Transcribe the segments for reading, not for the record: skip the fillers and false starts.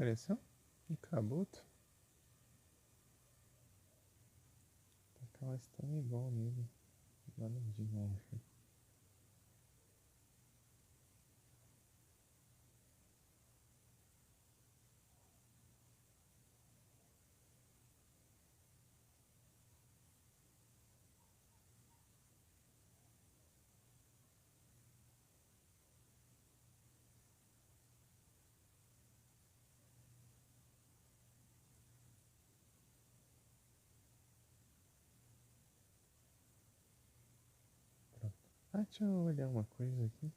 Apareceu? Um cabuto? Tacar stun igual nele. Nada demais. Ah, deixa eu olhar uma coisa aqui.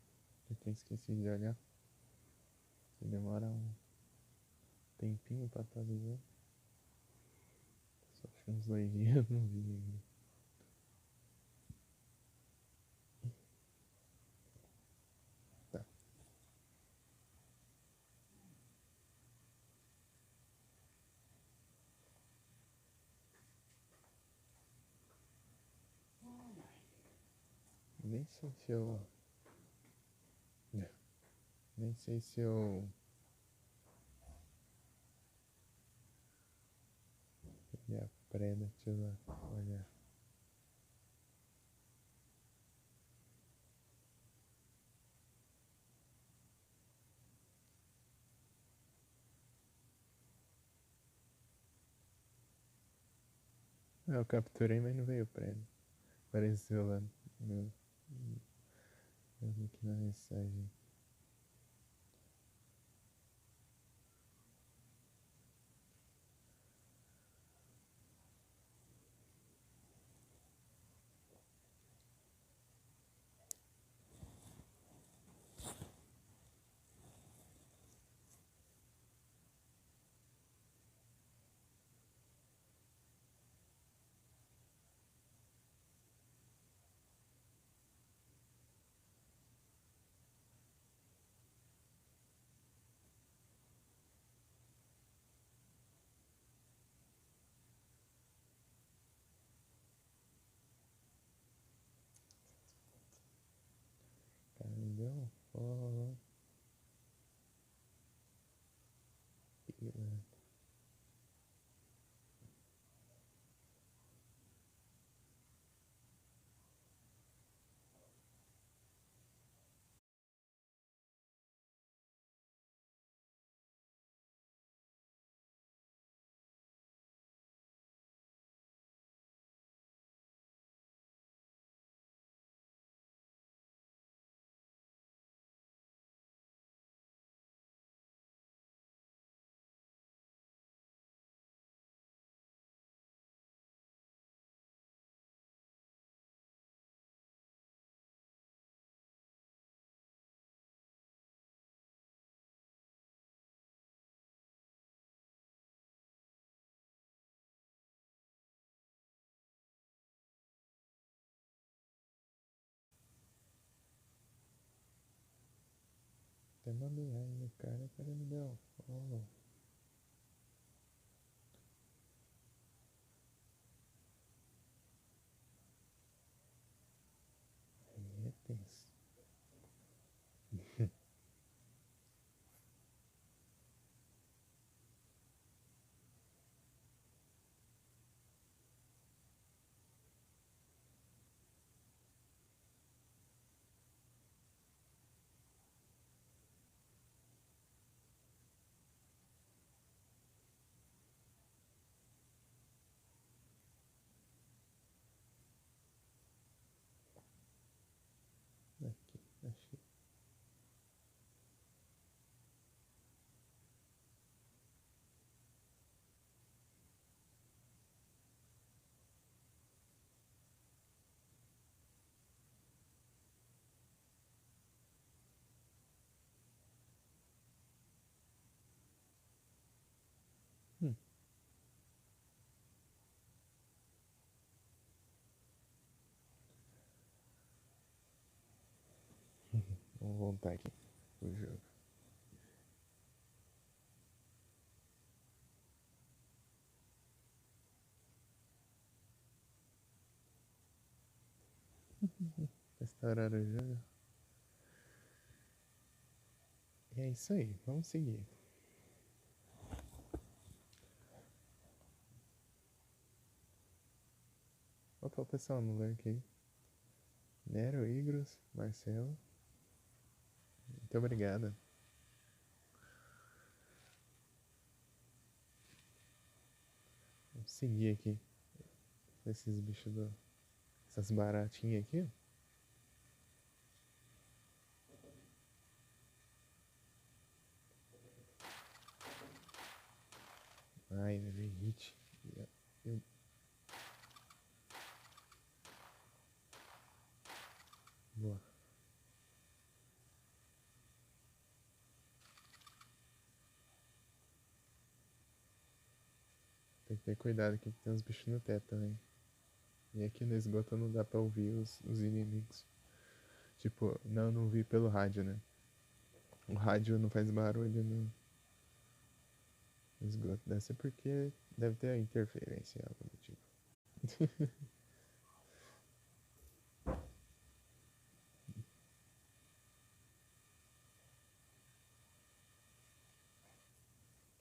Eu tinha esquecido de olhar. Se demora um tempinho pra atualizar. Só acho que uns 2 dias não vi ainda. Tá. Nem sei se eu. Nem sei se eu. Peguei a preda, deixa eu olhar. Eu capturei, mas não veio preda. Apareceu lá no, aqui na mensagem. Cara, me deu um follow. Até mandei aí no cara, o cara me deu um follow. Aí é tenso. Aqui, achei. Hum. Vamos voltar aqui pro jogo. Restaurar o jogo. E é isso aí, vamos seguir. Opa, o pessoal no lurk aí. Nero, Igros, Marcelo. Muito obrigado. Vamos seguir aqui. Esses bichos do. Essas baratinhas aqui. Ai, levei hit. Eu... Boa. Tem que ter cuidado aqui que tem uns bichos no teto também. E aqui no esgoto não dá pra ouvir os inimigos. Tipo, não vi pelo rádio, né? O rádio não faz barulho no esgoto. Deve ser porque deve ter interferência, algo do tipo.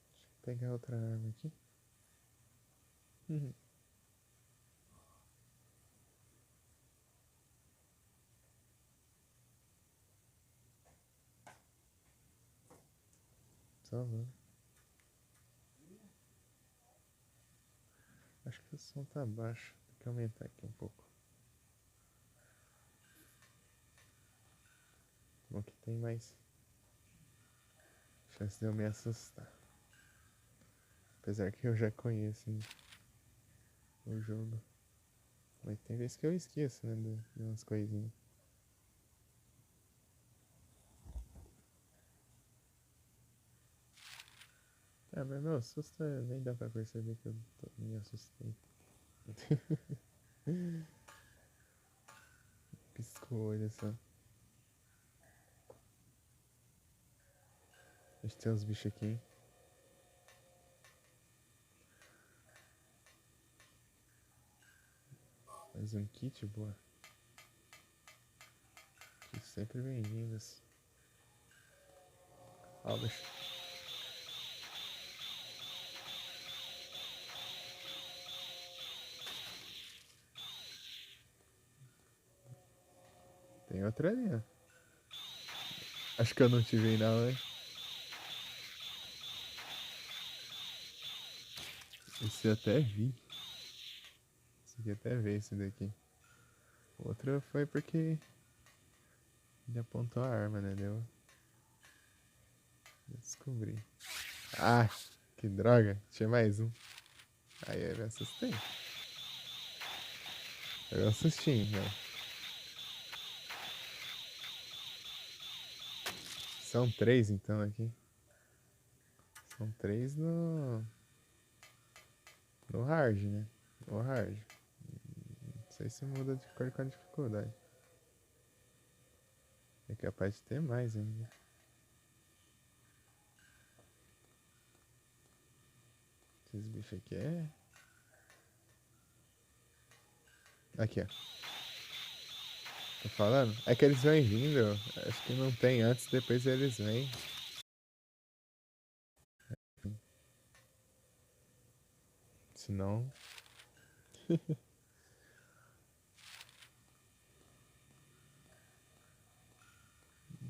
Deixa eu pegar outra arma aqui. Só vamos. Acho que o som tá baixo. Tem que aumentar aqui um pouco. Bom que tem mais chance de eu me assustar. Apesar que eu já conheço o jogo. Mas tem vezes que eu esqueço, né? De umas coisinhas. Ah, mas meu susto nem dá pra perceber que eu me assustei. Piscou o olho só. Deixa eu ter uns bichos aqui, hein? Mais um kit, boa. Kits sempre bem-vindos. Ó, bicho. Tem outra ali, ó. Acho que eu não te vi não, hein? Esse eu até vi. Consegui até ver esse daqui. O outro foi porque ele apontou a arma, né? Eu descobri. Ah, que droga. Tinha mais um. Aí eu me assustei. Eu assustei, né? São três então aqui. São três no hard, né? No hard. Não sei se muda de acordo com a dificuldade. É capaz de ter mais ainda. Esses bichos aqui é. Aqui, ó. Tô falando? É que eles vêm vindo. Acho que não tem antes, depois eles vêm. Senão.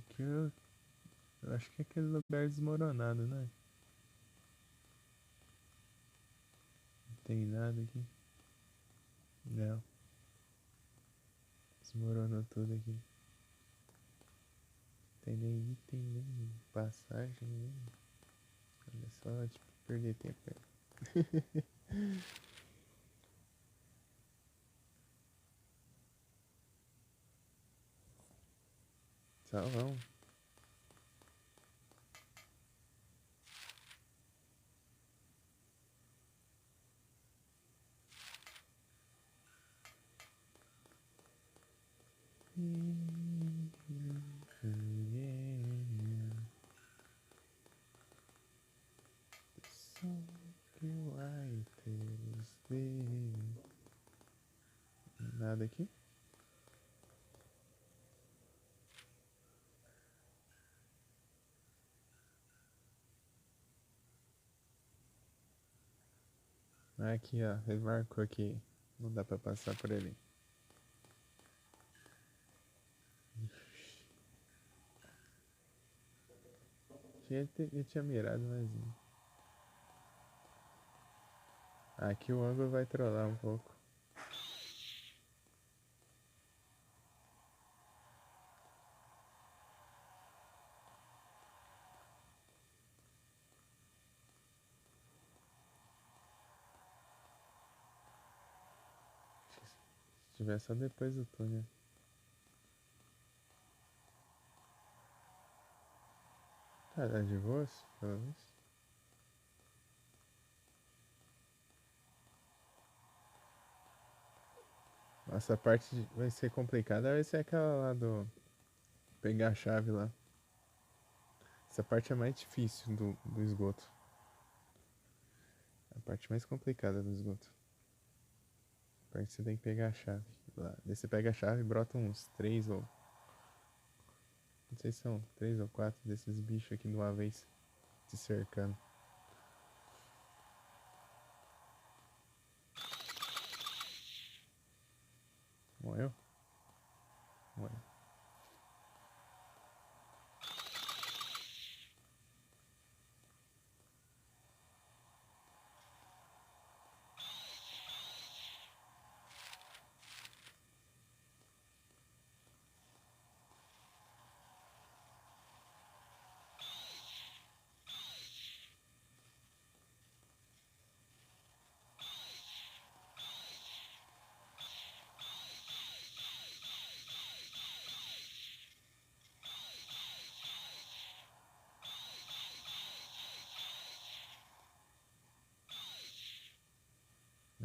Que eu acho que é aquele lugar desmoronado, né? Não tem nada aqui. Não. Desmoronou tudo aqui. Não tem nem item, nem passagem, nem. Olha só, tipo, perder tempo. Só vamos. Só que vai ter. Nada aqui? Aqui, ó. Ele marcou aqui. Não dá pra passar por ali. Eu tinha mirado, mas não. Aqui o ângulo vai trollar um pouco. Se tiver só depois do túnel. Tá de boas, pelo menos. Nossa, a parte vai ser complicada, vai ser aquela lá do... Pegar a chave lá. Essa parte é mais difícil do esgoto. A parte mais complicada do esgoto. A parte que você tem que pegar a chave lá. Daí você pega a chave e brota uns 3 ou... Não sei se são 3 ou 4 desses bichos aqui de uma vez. Te cercando. Morreu? Morreu.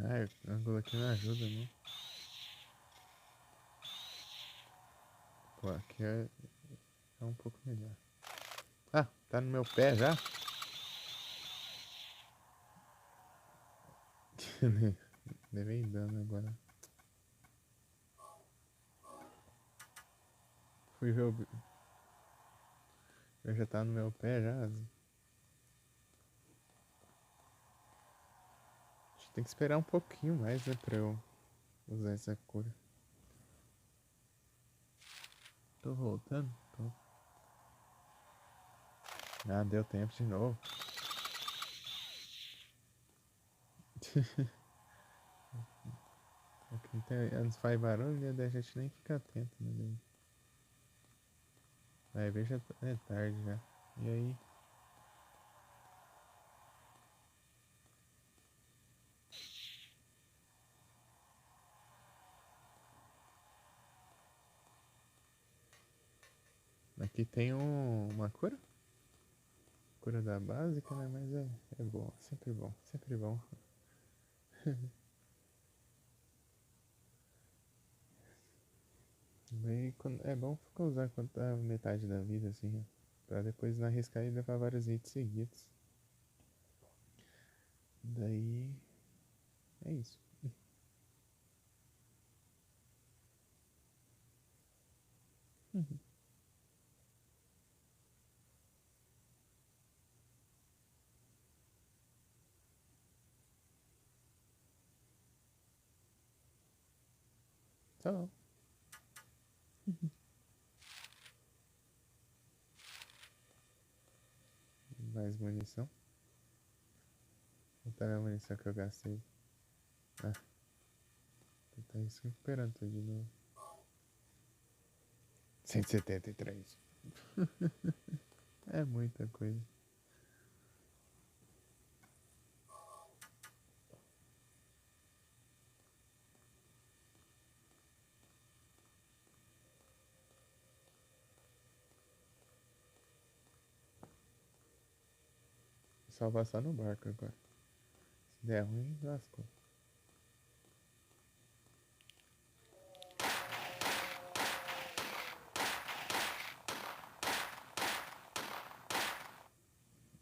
Ah, o ângulo aqui não ajuda, não. Pô, aqui é um pouco melhor. Ah, tá no meu pé já? Levei dano agora. Fui ver o... Eu já tá no meu pé já. Acho que tem que esperar um pouquinho mais, né, pra eu usar essa cura. Tô voltando? Tô. Ah, deu tempo de novo. Aqui antes faz barulho e a gente nem fica atento, né? Vai ver, já é tarde já. E aí? Aqui tem uma cura? Cura da básica, né? Mas é bom, sempre bom, sempre bom. Bem, é bom usar quando tá metade da vida, assim, ó, pra depois não arriscar e levar vários hits seguidos. Daí. É isso. Tá bom. Mais munição. Vou pegar a munição que eu gastei. Ah, tá isso recuperando tudo de novo. 173. É muita coisa. Salvar só no barco agora. Se der ruim, lascou.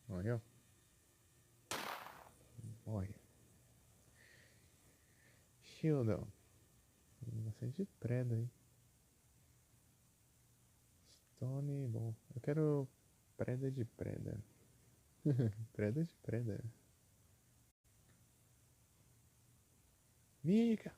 Morreu? Morre. Shieldon. Bastante preda aí. Stone, bom. Eu quero preda de preda. Preda de preda. Mica!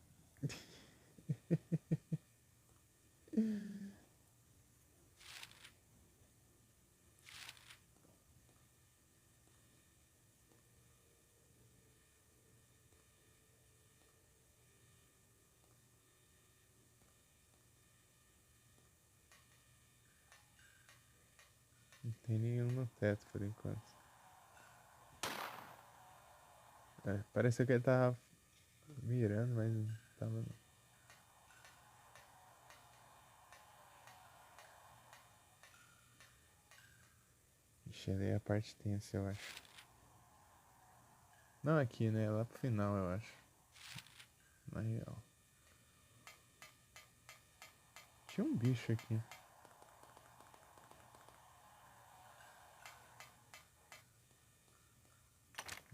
Não tem nenhum no teto por enquanto. É, pareceu que ele tava mirando, mas não tava não. Ixi, ali é a parte tensa, eu acho. Não aqui, né? Lá pro final, eu acho. Na real. Tinha um bicho aqui.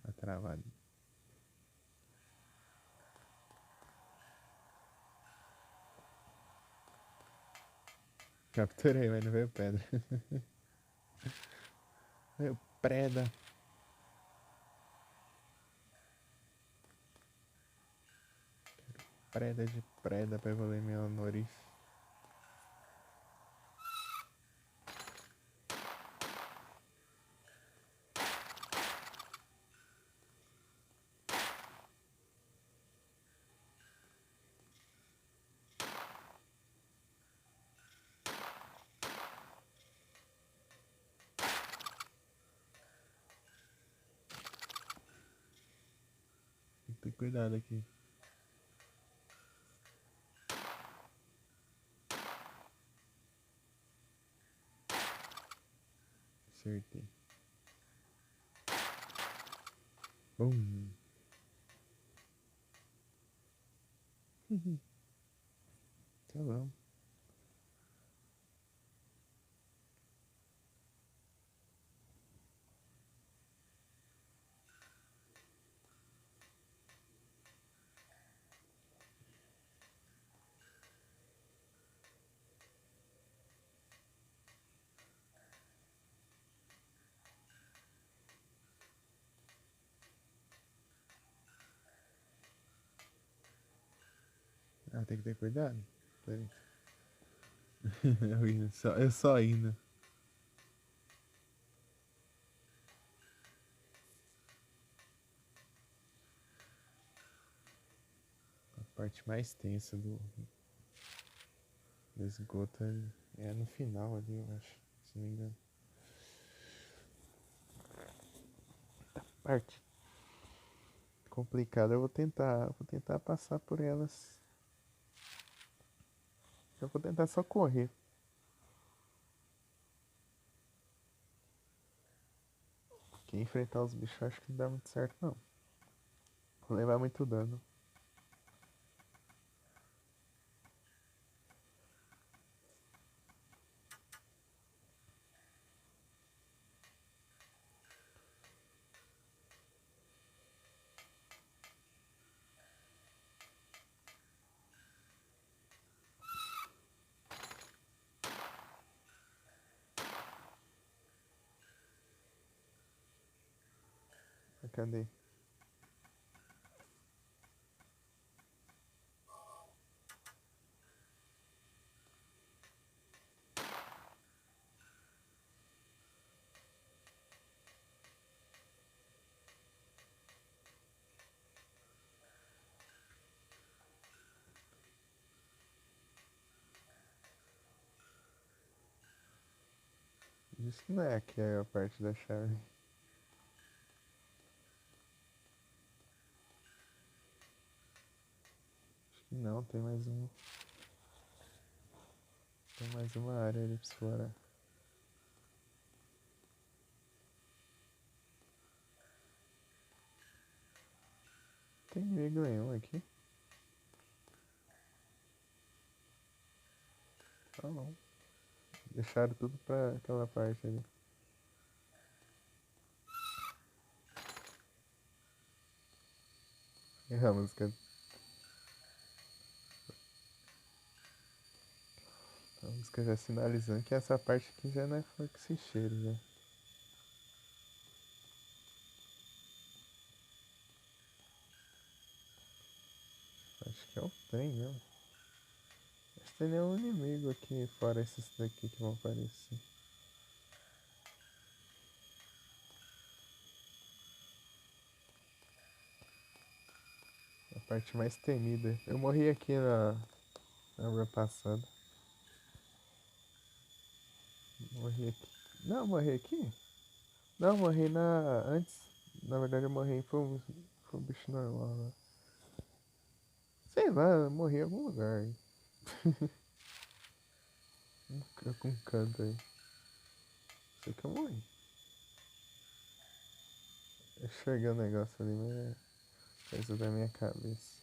Tá travado. Capturei, mas não veio pedra. Veio preda. Preda de preda pra evoluir meu Honoris. Tem que ter cuidado aqui. Acertei. Bum. Tá bom. Ah, tem que ter cuidado. Peraí. Eu só indo. A parte mais tensa do esgoto é no final ali, eu acho. Se não me engano. Parte complicada, eu vou tentar passar por elas. Eu vou tentar só correr. Porque enfrentar os bichos acho que não dá muito certo não. Vou levar muito dano. Cadê? Isso não é aqui a parte da chave. Acho que não, tem mais uma. Tem mais uma área ali pra explorar. Tem inimigo aqui? Ah não. Deixaram tudo pra aquela parte ali. A música. A música já sinalizando que essa parte aqui já não é flor que se cheira, já. Acho que é o trem mesmo. Acho que tem nenhum inimigo aqui fora esses daqui que vão aparecer. A parte mais temida. Eu morri aqui na run passada. Morri aqui. Não, morri aqui? Não, morri na. Antes. Na verdade eu morri foi um bicho normal, né? Sei lá, eu morri em algum lugar aí. Com um canto aí. Sei que eu morri. Eu enxerguei o negócio ali, mas é coisa da minha cabeça.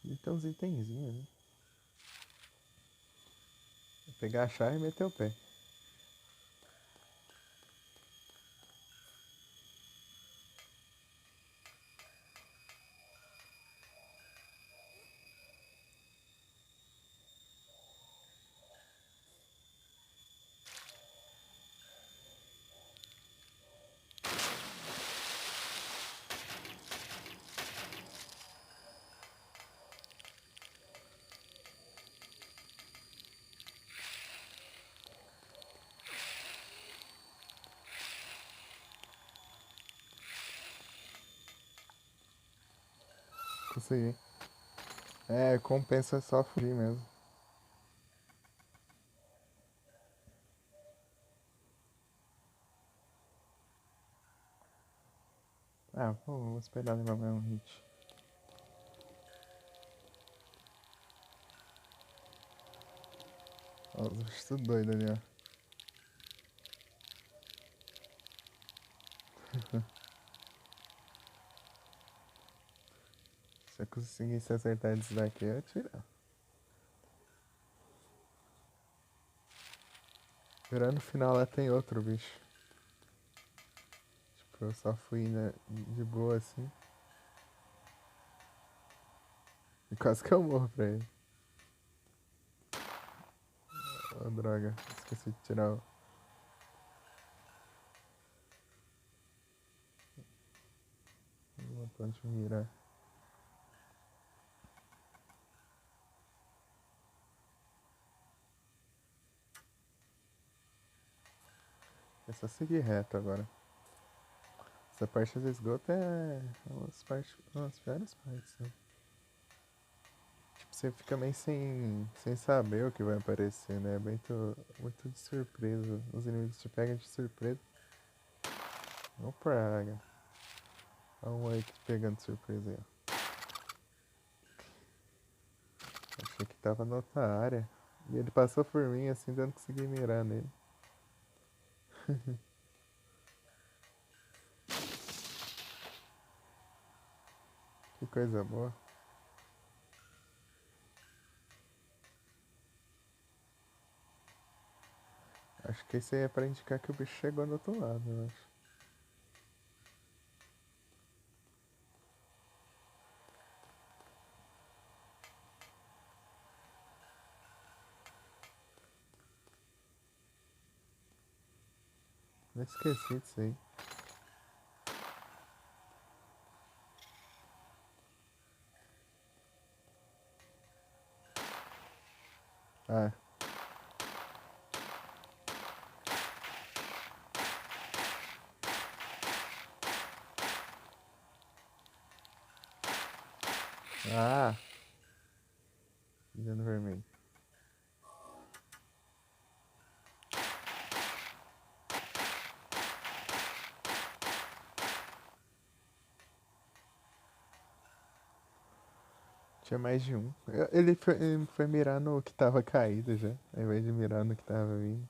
E tem uns itenzinhos, né? Vou pegar a chave e meter o pé. Consegui. É, compensa só fugir mesmo. Ah, pô, vou esperar levar mais um hit. Ó, os bichos tudo doido ali, ó. Se eu conseguisse acertar eles daqui, eu ia tirar. Virando o final lá tem outro bicho. Tipo, eu só fui de boa assim. E quase que eu morro pra ele. Oh, droga, esqueci de tirar o. Botão de mirar. É só seguir reto agora. Essa parte do esgoto é uma das piores partes, né? Tipo, você fica meio sem saber o que vai aparecer, né? É muito de surpresa. Os inimigos te pegam de surpresa. Não praga. Olha um aí que pegando de surpresa aí, ó. Achei que tava na outra área. E ele passou por mim assim, eu não consegui mirar nele. Que coisa boa. Acho que isso aí é pra indicar que o bicho chegou do outro lado, eu acho. Eu esqueci disso aí. Ah, ah, dizendo vermelho. Tinha mais de um. Ele foi mirar no que tava caído já, ao invés de mirar no que tava vindo.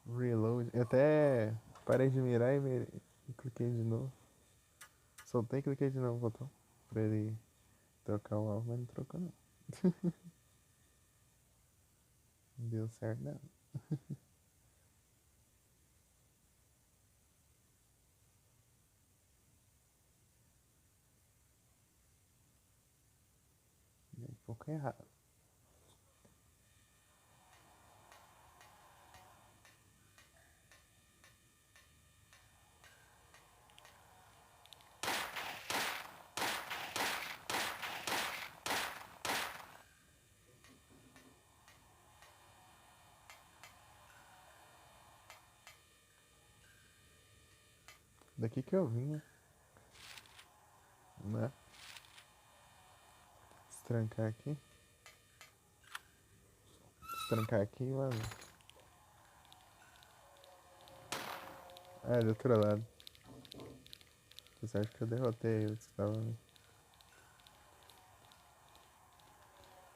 Reload. Eu até parei de mirar e cliquei de novo. Soltei e cliquei de novo o botão. Pra ele trocar o alvo, mas não trocou não. Não deu certo, não. Deu um pouco errado. Daqui que eu vim, né? Se trancar aqui. Se trancar aqui, mano. Ah, do outro lado. Você acha que eu derrotei eles que estavam ali?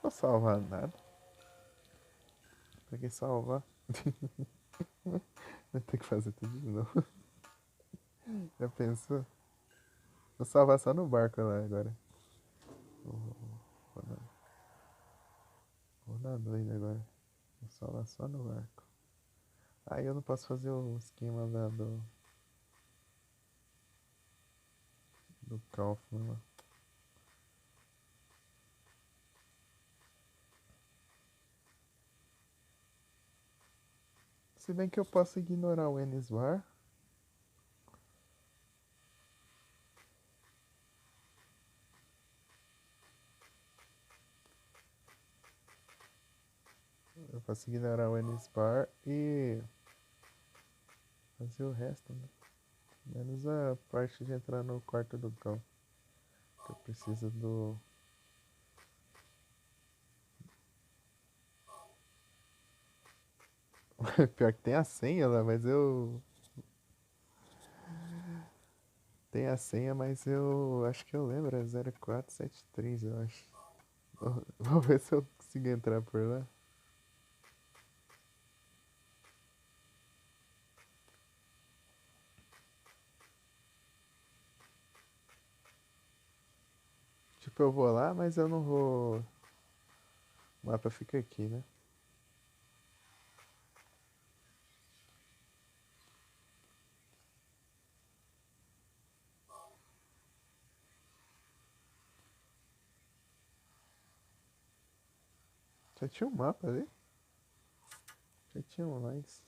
Vou salvar nada. Pra que salvar? Vai ter que fazer tudo de novo. Já pensou? Vou salvar só no barco lá agora. Vou, vou, dar, vou dar doido agora. Vou salvar só no barco. Aí eu não posso fazer o esquema do Kaufman lá. Se bem que eu posso ignorar o Enisvar. Eu posso ignorar o Enisvar e fazer o resto, né? Menos a parte de entrar no quarto do cão. Que eu preciso do. Pior que tem a senha lá, mas eu. Tem a senha, mas eu acho que eu lembro, é 0473, eu acho. Vou ver se eu consigo entrar por lá. Tipo, eu vou lá, mas eu não vou. O mapa fica aqui, né? Já tinha um mapa ali? Já tinha um mais.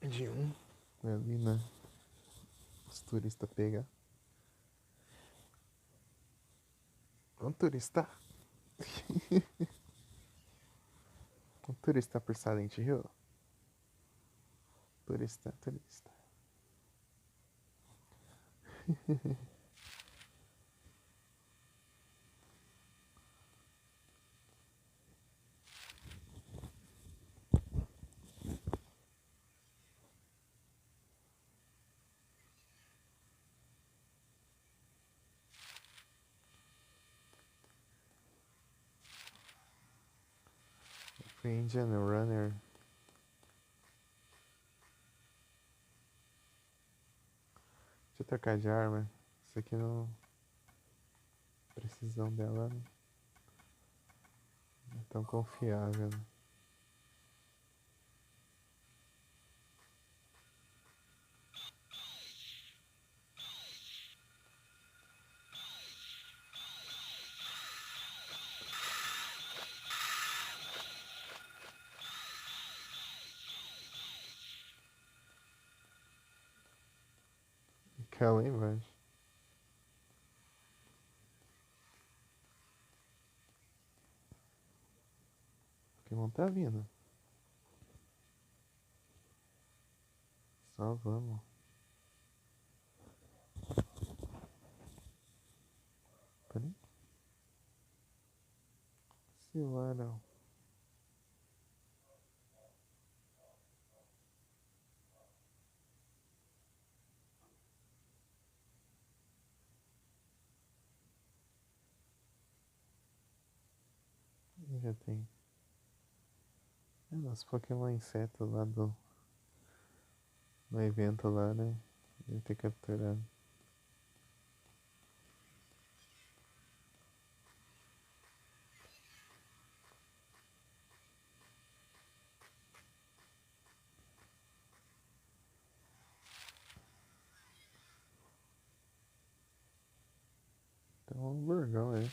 De um. Ali, né? Os turistas pegar. Um turista. Um turista por Silent Hill. Turista, turista. Foi Indian Runner. Deixa eu trocar de arma. Isso aqui não. Precisão dela não é tão confiável, né? Caiu lá embaixo. Pokémon tá vindo. Só vamos. Peraí. Se lá não. Já tem. É, nosso Pokémon inseto lá no evento lá, né? Deve ter capturado. Tem um hamburgão aí.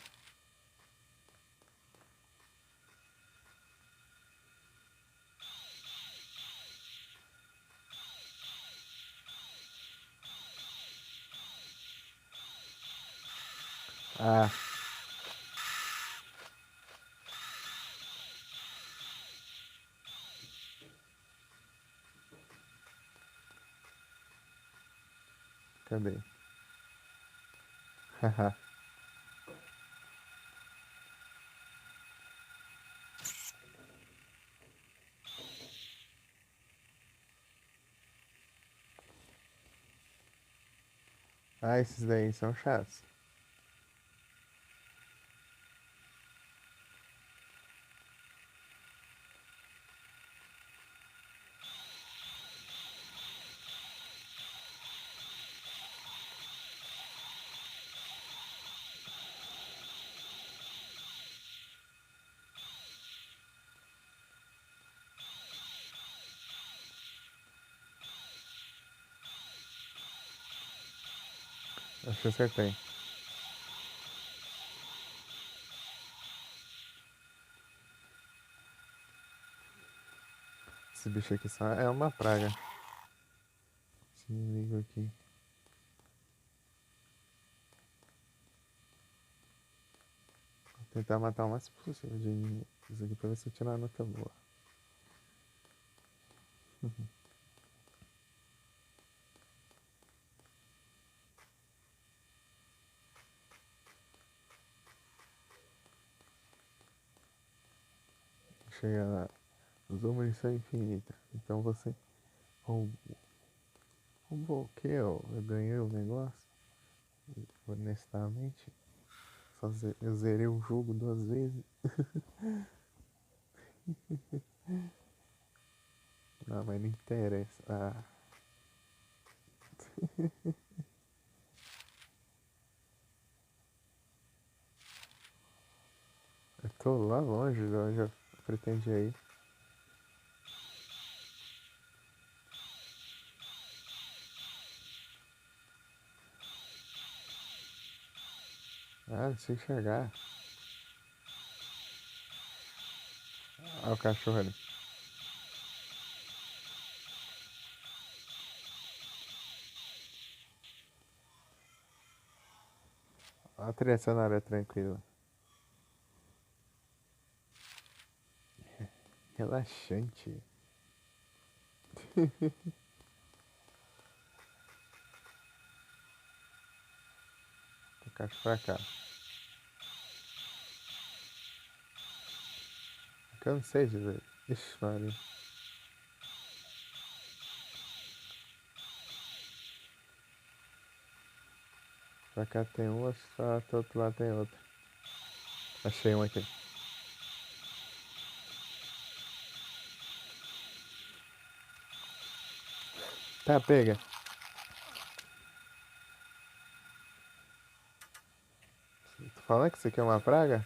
Ah, cadê? Haha. Ah, esses daí são chatos. Acho que acertei. Esse bicho aqui só é uma praga. Esse inimigo aqui. Vou tentar matar o máximo possível de inimigos aqui pra ver se eu tirar a nota boa. Chega lá. Usou munição infinita. Então você roubou. Roubou o que? Eu ganhei o negócio? Honestamente. Eu zerei o jogo 2 vezes. Não, mas não interessa. Ah. Eu tô lá longe, eu já pretendia ir. Ah, deixa eu enxergar. Olha o cachorro ali. Olha a trilha sonora tranquila. Relaxante. Tocar pra cá. Cansei de ver. Ixi, Maria. Pra cá tem um, acho que só do outro lado tem outro. Achei um aqui. Tá, pega. Tu falando que isso aqui é uma praga?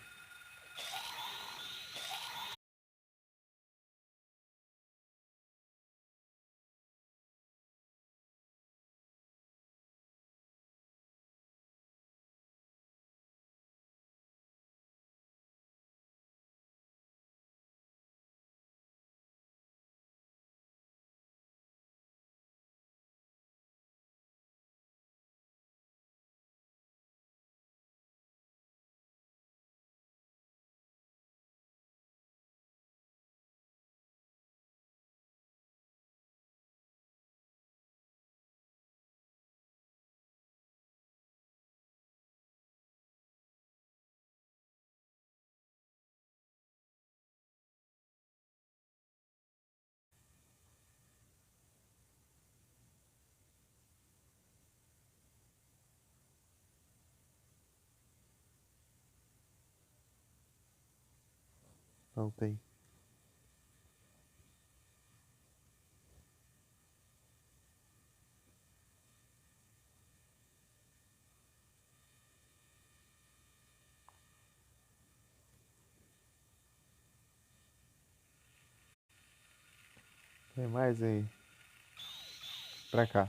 Voltei. Tem mais aí. Pra cá.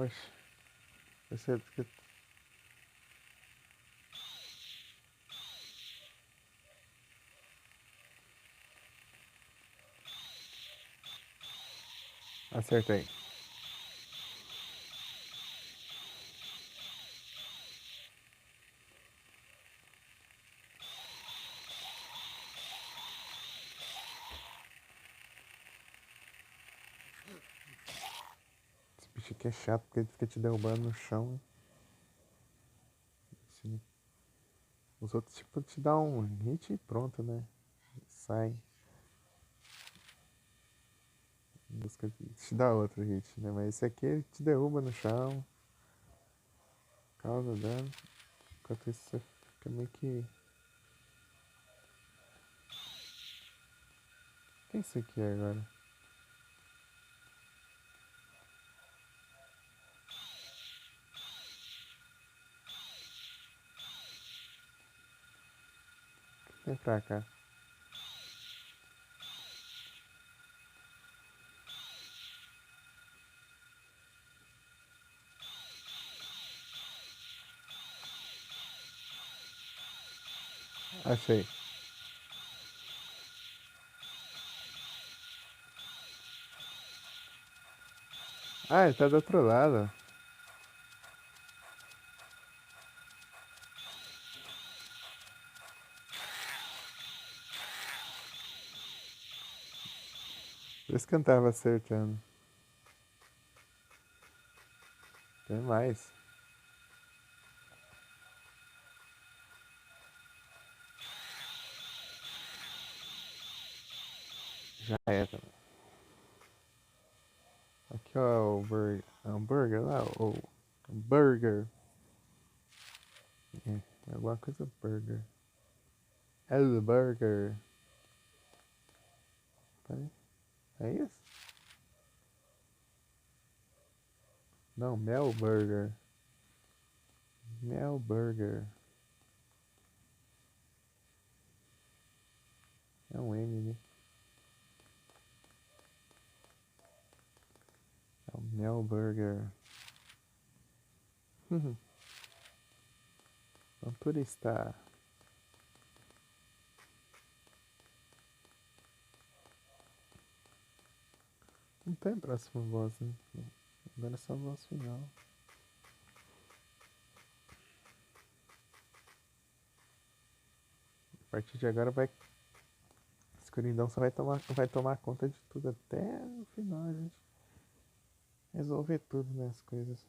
Oxe, você... Acertei. Esse bicho aqui é chato porque ele fica te derrubando no chão. Assim. Os outros, tipo, te dá um hit e pronto, né? Sai. Busca, te dá outro hit, né? Mas esse aqui ele te derruba no chão, causa dano. Enquanto isso você fica meio que. O que é isso aqui agora? Vem pra cá. Achei. Ah, ele tá do outro lado. Por isso que eu não tava acertando. Tem mais. Já era. Aqui ó, o hambúrguer lá, o burger. É, alguma coisa burger. É o burger. Peraí. É isso? Não, Mel Burger. Mel Burger. É um M, né? É o Mel Burger. Vamos turistar. Não tem próximo boss, né? Agora é só o boss final. A partir de agora vai. Escuridão só vai tomar conta de tudo até o final, a gente resolver tudo, né? As coisas.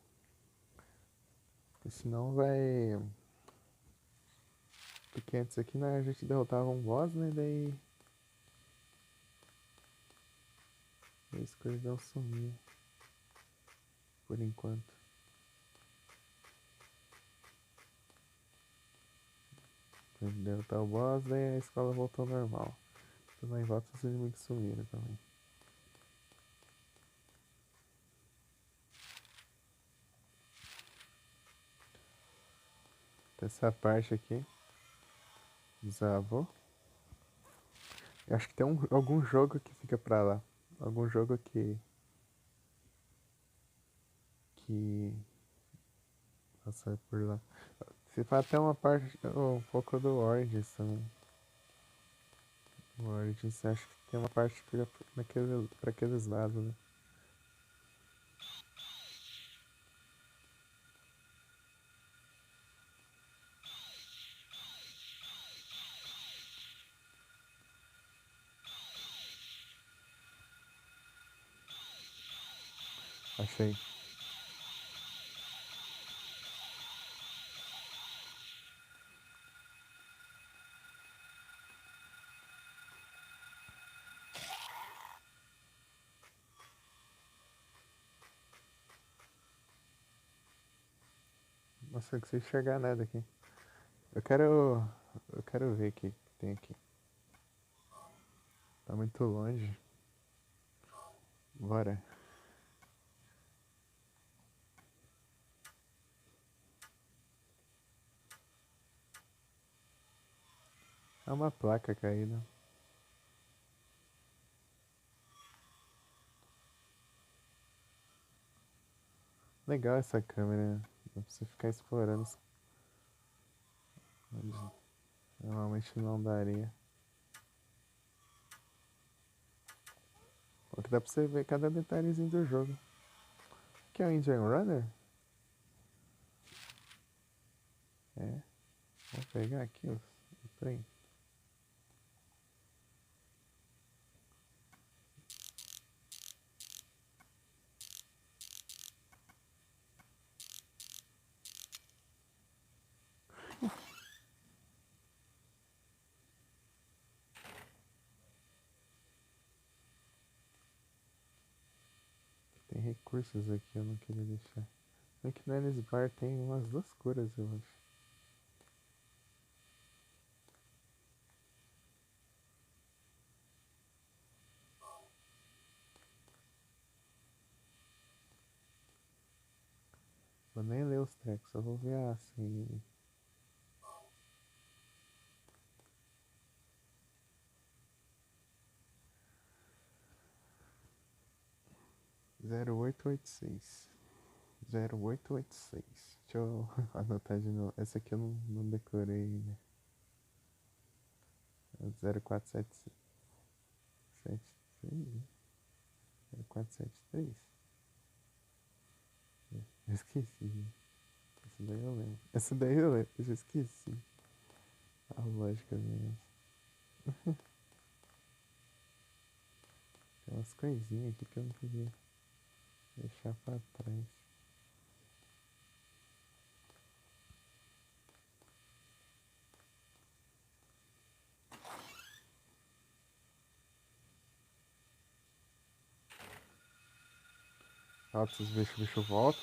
Porque senão vai. Porque antes aqui né, a gente derrotava um boss, né? Daí. A escuridão sumia. Por enquanto. Derrotar o boss, daí a escola voltou ao normal. Então em volta os inimigos sumiram também. Essa parte aqui. Desavou. Eu acho que tem algum jogo que fica pra lá. Algum jogo que passa por lá. Se fala até uma parte, um pouco do Origins também. O Origins, acho que tem uma parte que fica pra aqueles lados, né? Achei. Nossa, eu não consigo enxergar nada aqui. Eu quero. Eu quero ver o que tem aqui. Tá muito longe. Bora. É uma placa caída. Legal essa câmera, né? Dá pra você ficar explorando onde normalmente não daria. O que dá pra você ver cada detalhezinho do jogo. Que é o Indian Runner? É. Vou pegar aqui o trem. Tem recursos aqui, eu não queria deixar. Aqui no Alice Bar tem umas duas curas, eu acho. Vou nem ler os trecos, só vou ver a senha. 0886. 0886. Deixa eu anotar de novo. Essa aqui eu não decorei, né? 0473, né? 0473? Eu esqueci. Essa daí eu lembro. Essa daí eu lembro, eu já esqueci. A lógica mesmo. Tem umas coisinhas aqui que eu não queria deixar pra trás. Ó, esses bichos voltam.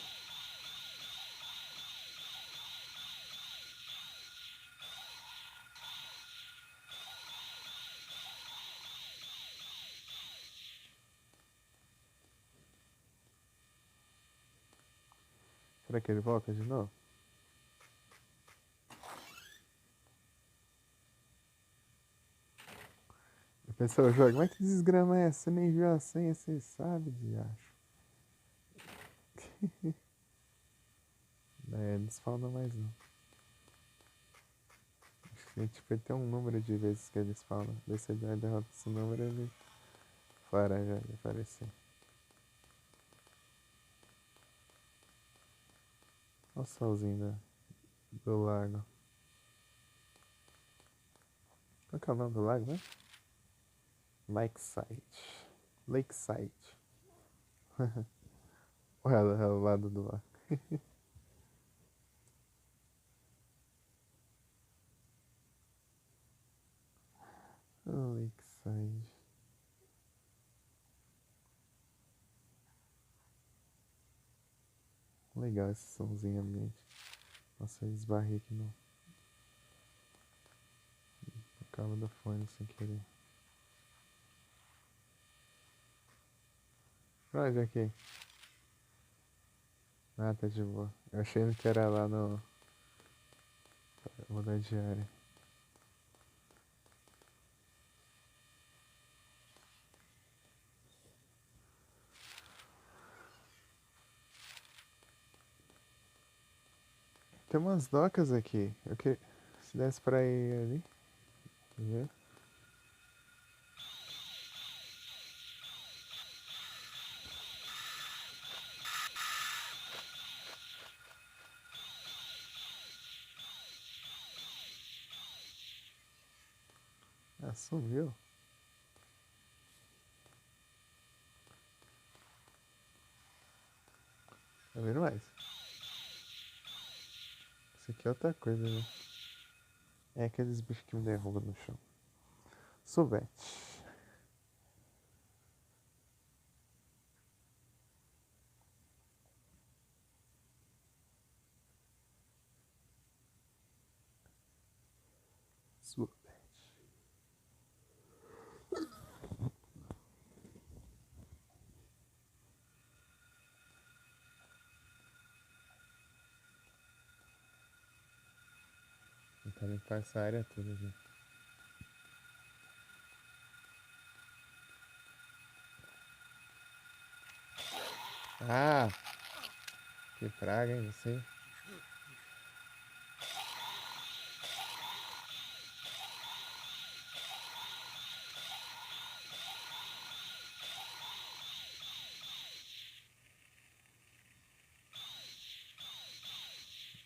Será que ele volta de novo? A pessoa joga, mas que desgrama é essa? Você nem viu a senha, você sabe, diacho. É, eles falam mais não. Acho que tipo, ele tem um número de vezes que eles falam. Daí você derrota esse número, ele para já de aparecer. Olha o solzinho do lago. Qual que é o nome do lago, né? Lakeside. Lakeside. Olha lá, o lado do lago. Lakeside. Legal esse somzinho ambiente. Nossa, eu esbarrei aqui no cabo do fone sem querer. Onde aqui? Ah, tá de boa. Eu achei que era lá no rodoviária. Tem umas docas aqui. Eu que... Se desse pra ir ali. Ver. Ah, sumiu. Tá vendo mais? Isso aqui é outra coisa, né? É aqueles bichos que me derrubam no chão. Suvete. Suvete. Então limpar essa área toda aqui. Ah! Que praga, hein, você?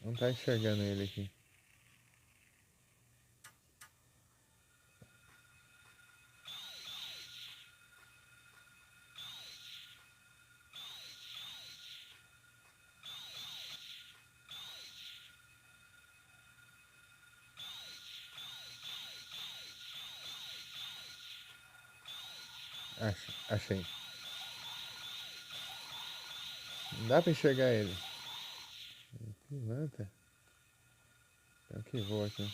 Não tá enxergando ele aqui. Achei. Não dá pra enxergar ele. Levanta. Tem um que voa aqui.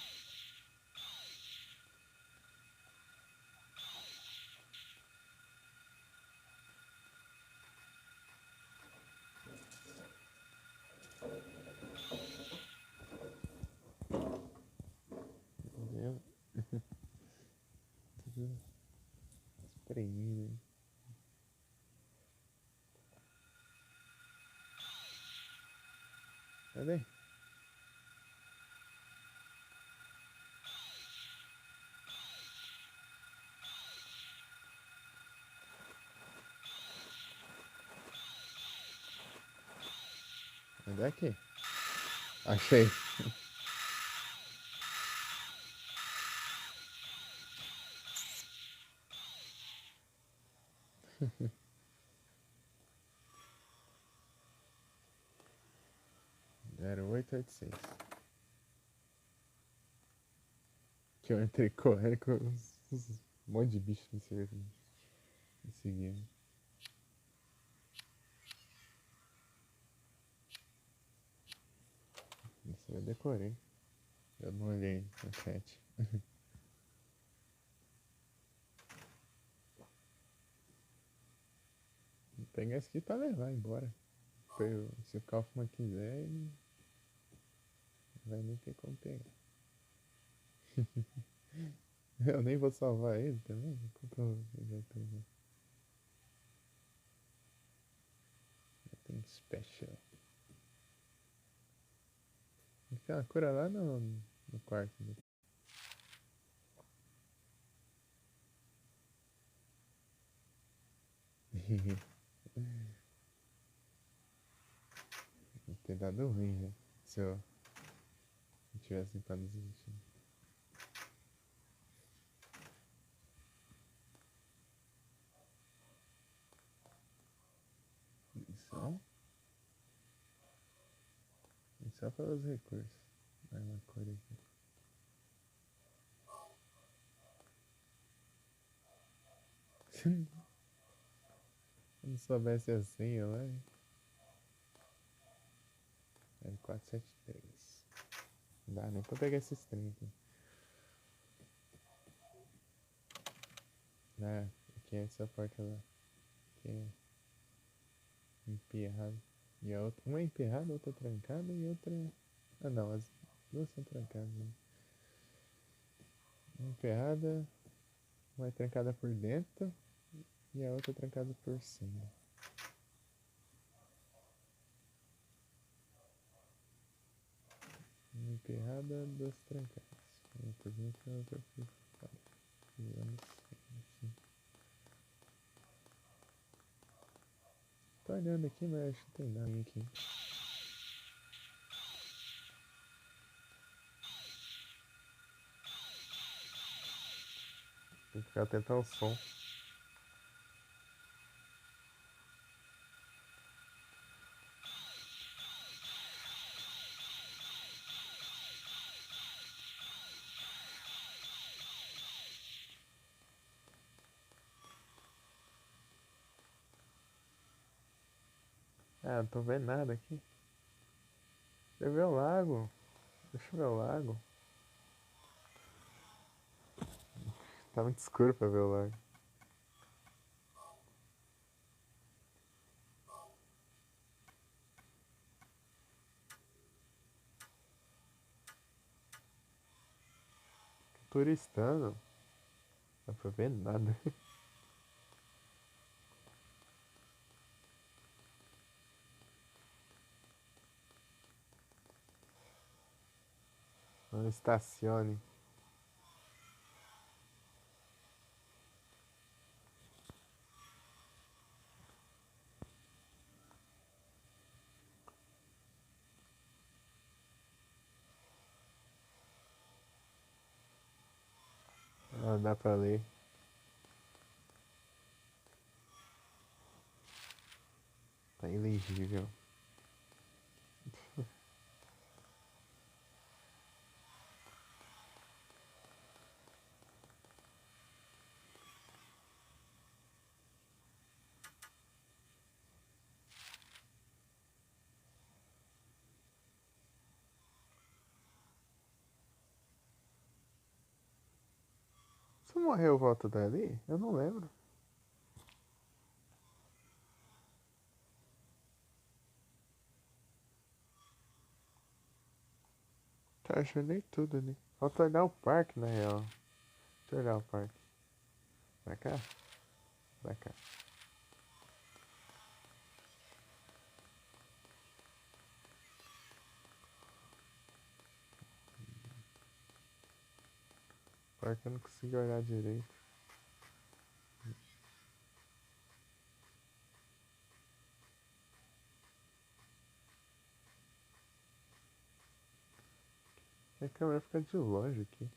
Entendeu? Tudo espremido, hein? Cadê? Cadê aqui? Achei. Era 886. Que eu entrei correndo com um monte de bicho me seguindo. Isso eu decorei. Eu não olhei no chat. Vou pegar esse aqui pra levar embora. Se o Kaufman quiser, ele não vai nem ter como pegar. Eu nem vou salvar ele também. Como que ele vai pegar? Tem special. Tem uma cura lá no quarto. Ter dado ruim, né? Se eu não tivesse limpado os intestinos. Só pelos recursos. Vai uma cor aqui. Se não soubesse assim, eu vai. Era 473. Não dá nem pra pegar esses trem aqui. Ah, aqui é essa porta lá. Aqui é emperrada. E a outra. Uma é emperrada, outra trancada e outra. Ah não, as duas são trancadas. Né? Uma emperrada, uma é trancada por dentro e a outra é trancada por cima. Uma emperrada, duas trancadas. Uma por dentro e outra por fora. Assim. Tô olhando aqui, mas acho que não tem nada aqui. Tem que ficar atento ao som. Ah, não tô vendo nada aqui. Deixa eu ver o lago. Deixa eu ver o lago. Tá muito escuro pra ver o lago. Tô turistando. Não dá pra ver nada. Estacione. Ah, dá pra ler. Tá ilegível. Você morreu volta dali? Eu não lembro. Tá, achei tudo ali. Falta olhar o parque, na real. Deixa eu olhar o parque. Pra cá? Pra cá. O parque eu não consigo olhar direito. A câmera fica de longe aqui.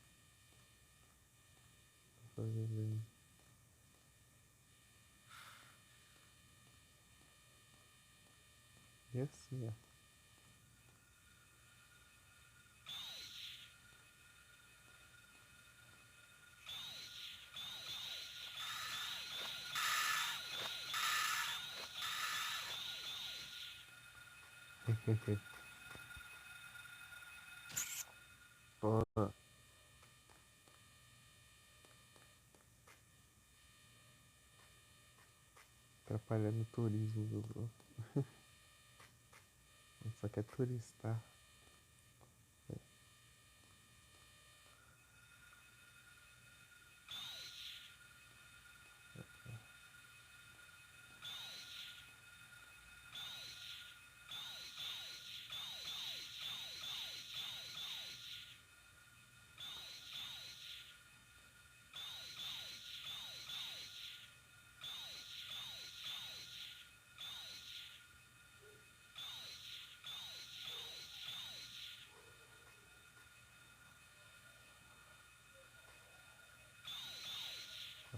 E assim, ó. Ó, atrapalhando o turismo do outro. Só quer turistar.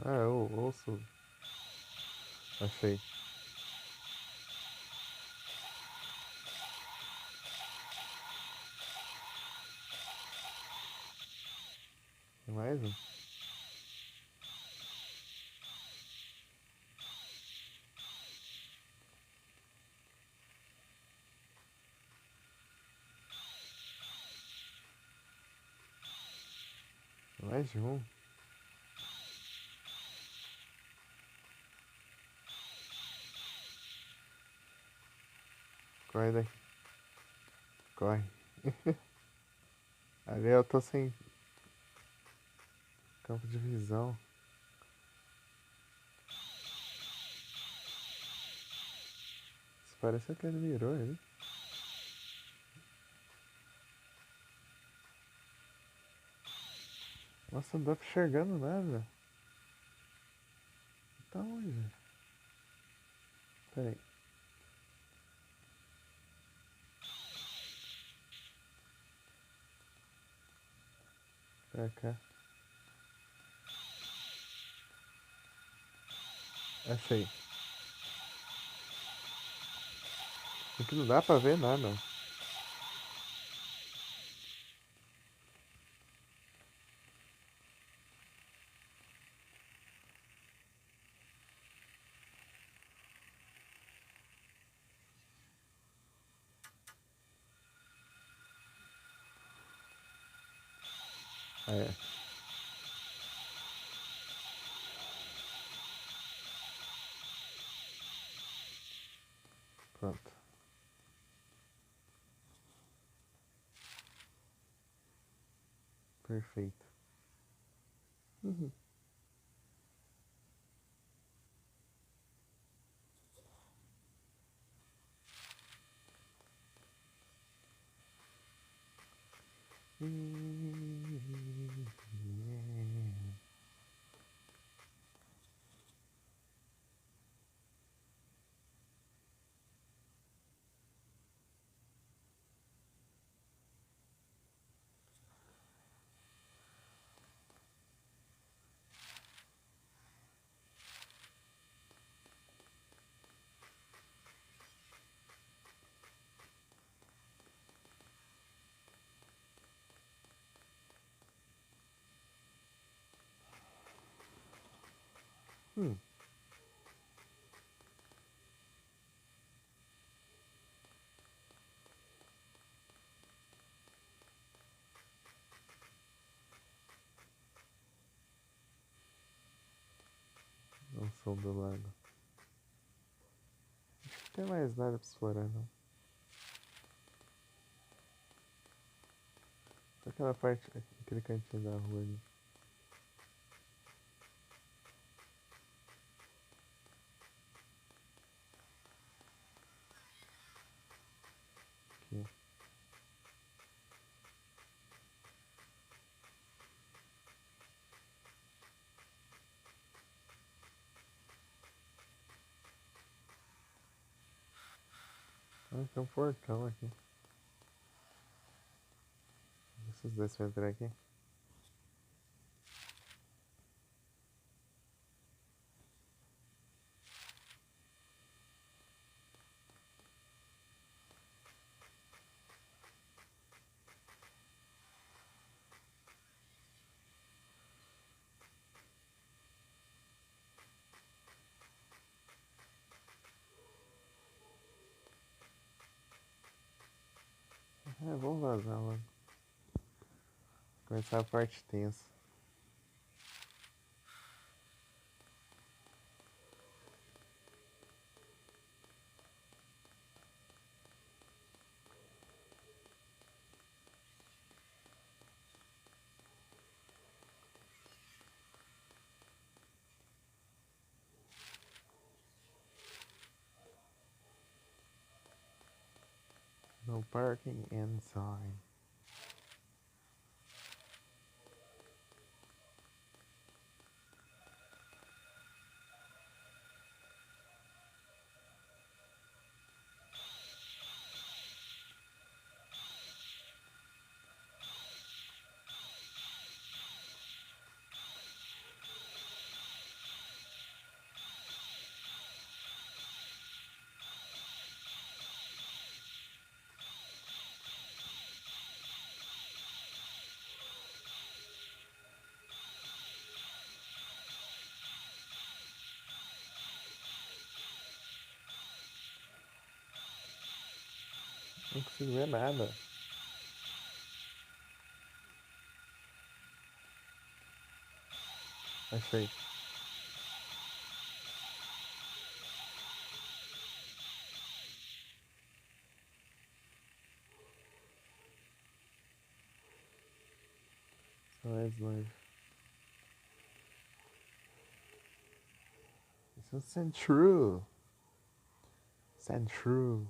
Ah, eu ouço. Achei. Tem mais um? Mais de um? Corre daqui. Corre. Ali eu tô sem campo de visão. Isso parece que ele mirou ali. Nossa, não dá pra enxergando nada. Tá onde? Pera aí. Pra cá. Achei. Aqui não dá pra ver nada. Ah, é. Pronto. Perfeito. Uhum. Hum. O som do lago. Não tem mais nada pra explorar, não. Só aquela parte, aquele cantinho da rua ali. Aqui. Ah, tem um portão aqui. Esses dois vão entrar aqui. É, vamos vazar logo. Começar a parte tensa. No parking inside. Não consigo ver nada. Achei. Só mais longe. Isso é Central. Central.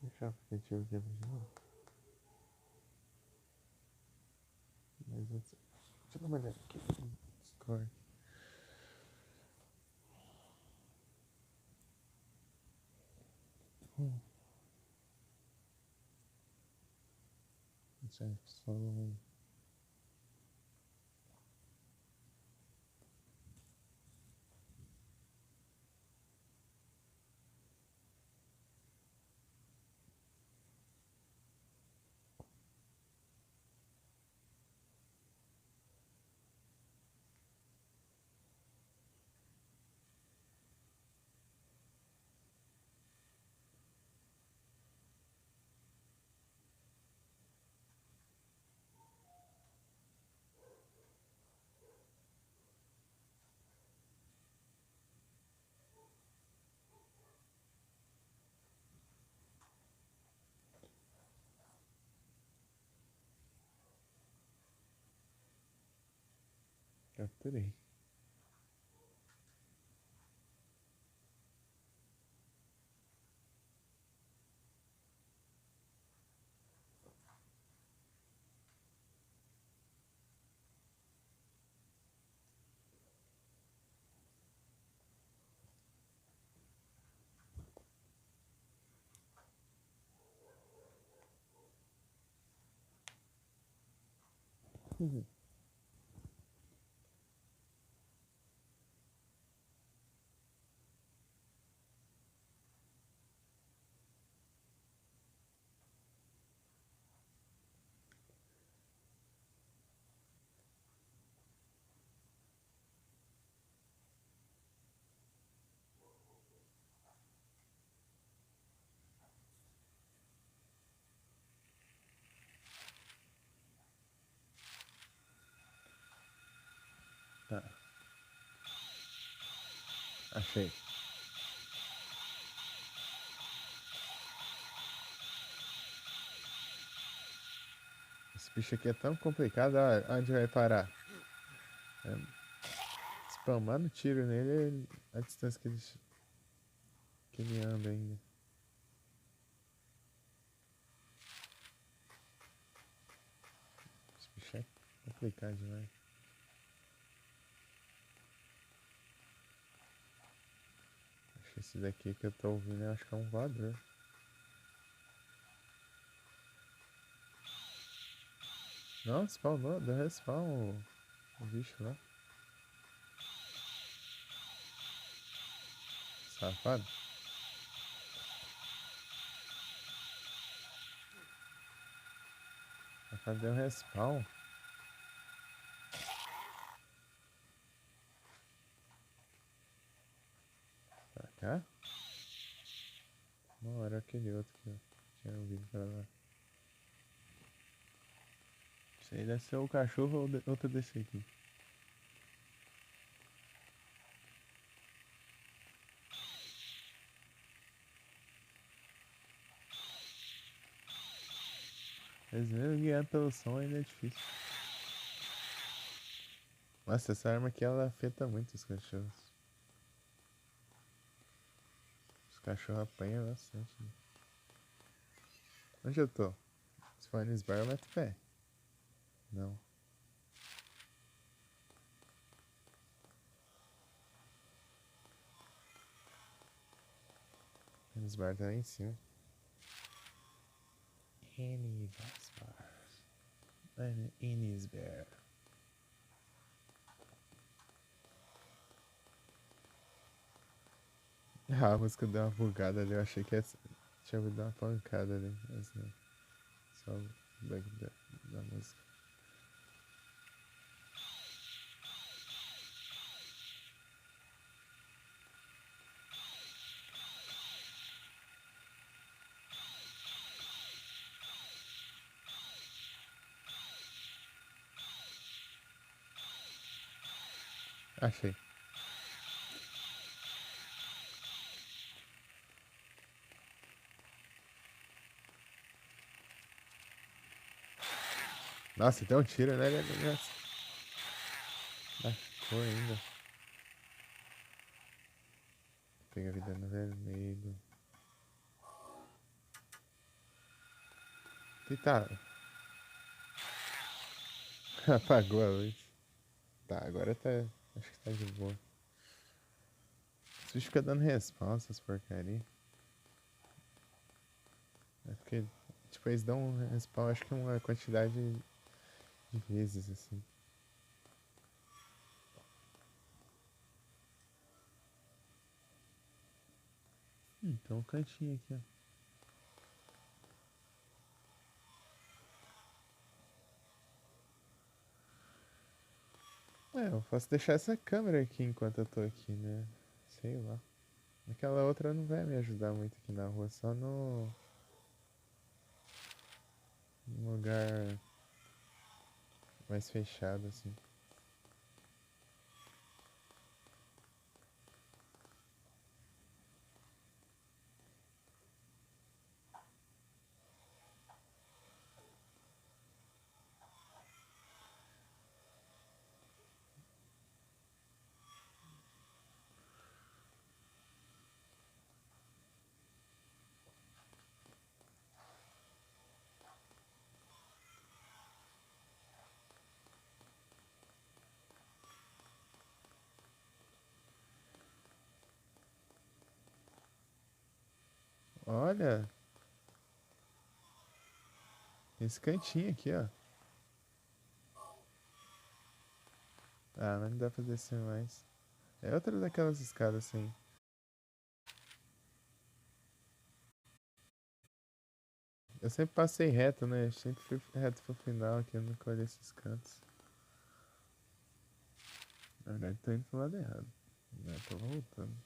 Deixa o aplicativo aqui de novo. Mas antes. Deixa eu dar uma olhada aqui. Discord. Jefferson. Capturei. Achei. Esse bicho aqui é tão complicado. Onde vai parar? É, spamando tiro nele a distância que ele anda ainda. Esse bicho é complicado demais. Acho que esse daqui que eu tô ouvindo, eu acho que é um voador. Não, spawnou, deu respawn o bicho lá. Safado. Safado deu respawn. Pra cá? Não, era aquele outro que eu tinha ouvido pra lá. Isso aí deve ser o cachorro ou outro desse aqui. Mas mesmo guiar pelo som ainda é difícil. Nossa, essa arma aqui ela afeta muito os cachorros. Os cachorros apanham bastante. Né? Onde eu tô? Se for nesse bar eu meto o pé. Não. Nesse bar tá lá em cima. Enis bar. Enis bar. Ah, a música deu uma bugada ali. Eu achei que tinha ouvido uma pancada ali. Mas não. Só o bug da música. Achei. Nossa, tem um tiro, né? Ah, cor ainda. Pega a vida no vermelho. Que tá? Apagou a luz. Tá, agora tá. Acho que tá de boa. Esse bicho fica dando respawn, essas porcaria. É porque, tipo, eles dão um respawn, acho que uma quantidade de vezes, assim. Então, um cantinho aqui, ó. É, eu posso deixar essa câmera aqui enquanto eu tô aqui, né? Sei lá. Aquela outra não vai me ajudar muito aqui na rua, só num lugar mais fechado, assim. Olha, esse cantinho aqui, ó. Ah, mas não dá pra descer mais. É outra daquelas escadas assim. Eu sempre passei reto, né? Sempre fui reto pro final aqui, eu nunca olhei esses cantos. Na verdade, tô indo pro lado errado. Né? Tô voltando.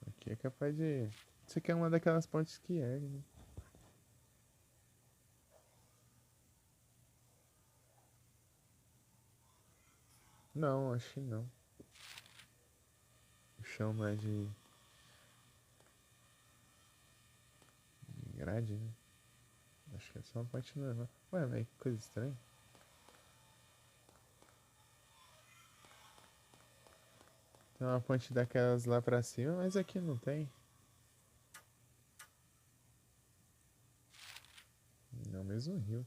Aqui é capaz de. Isso aqui é uma daquelas pontes que ergue, né? Não, acho que não. O chão não é de grade, né? Acho que é só uma parte normal. Ué, mas que coisa estranha. Tem uma ponte daquelas lá pra cima, mas aqui não tem. É o mesmo rio.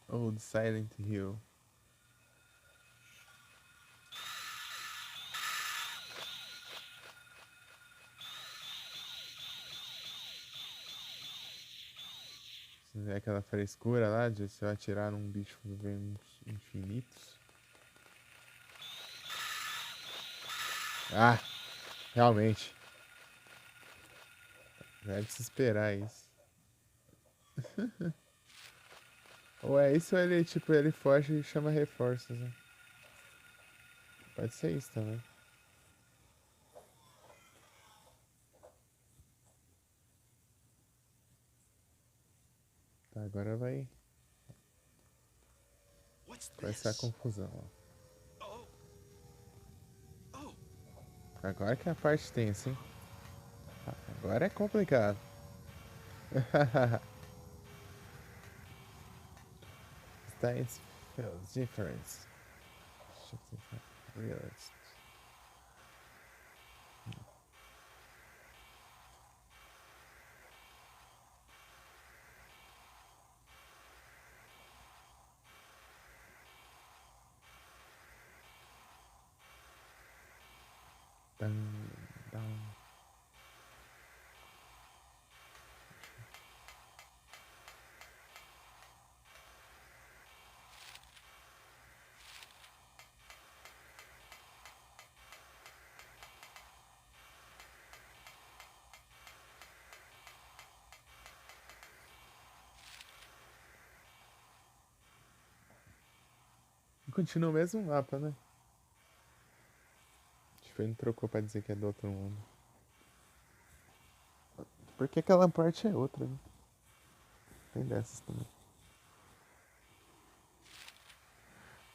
Old Silent Hill. Você vê aquela frescura lá de você atirar num bicho que vem uns infinitos. Ah, realmente. Já é de se esperar isso. Ou é isso ou ele, tipo, ele foge e chama reforços, né? Pode ser isso também. Tá, agora vai What's começar a this? confusão, ó. Oh. Oh. Agora que a parte tensa, hein? Agora é complicado. Science feels different. Realist. Dun, dun. Continua o mesmo mapa, né? Tipo, ele não trocou pra dizer que é do outro mundo. Porque aquela parte é outra, né? Tem dessas também.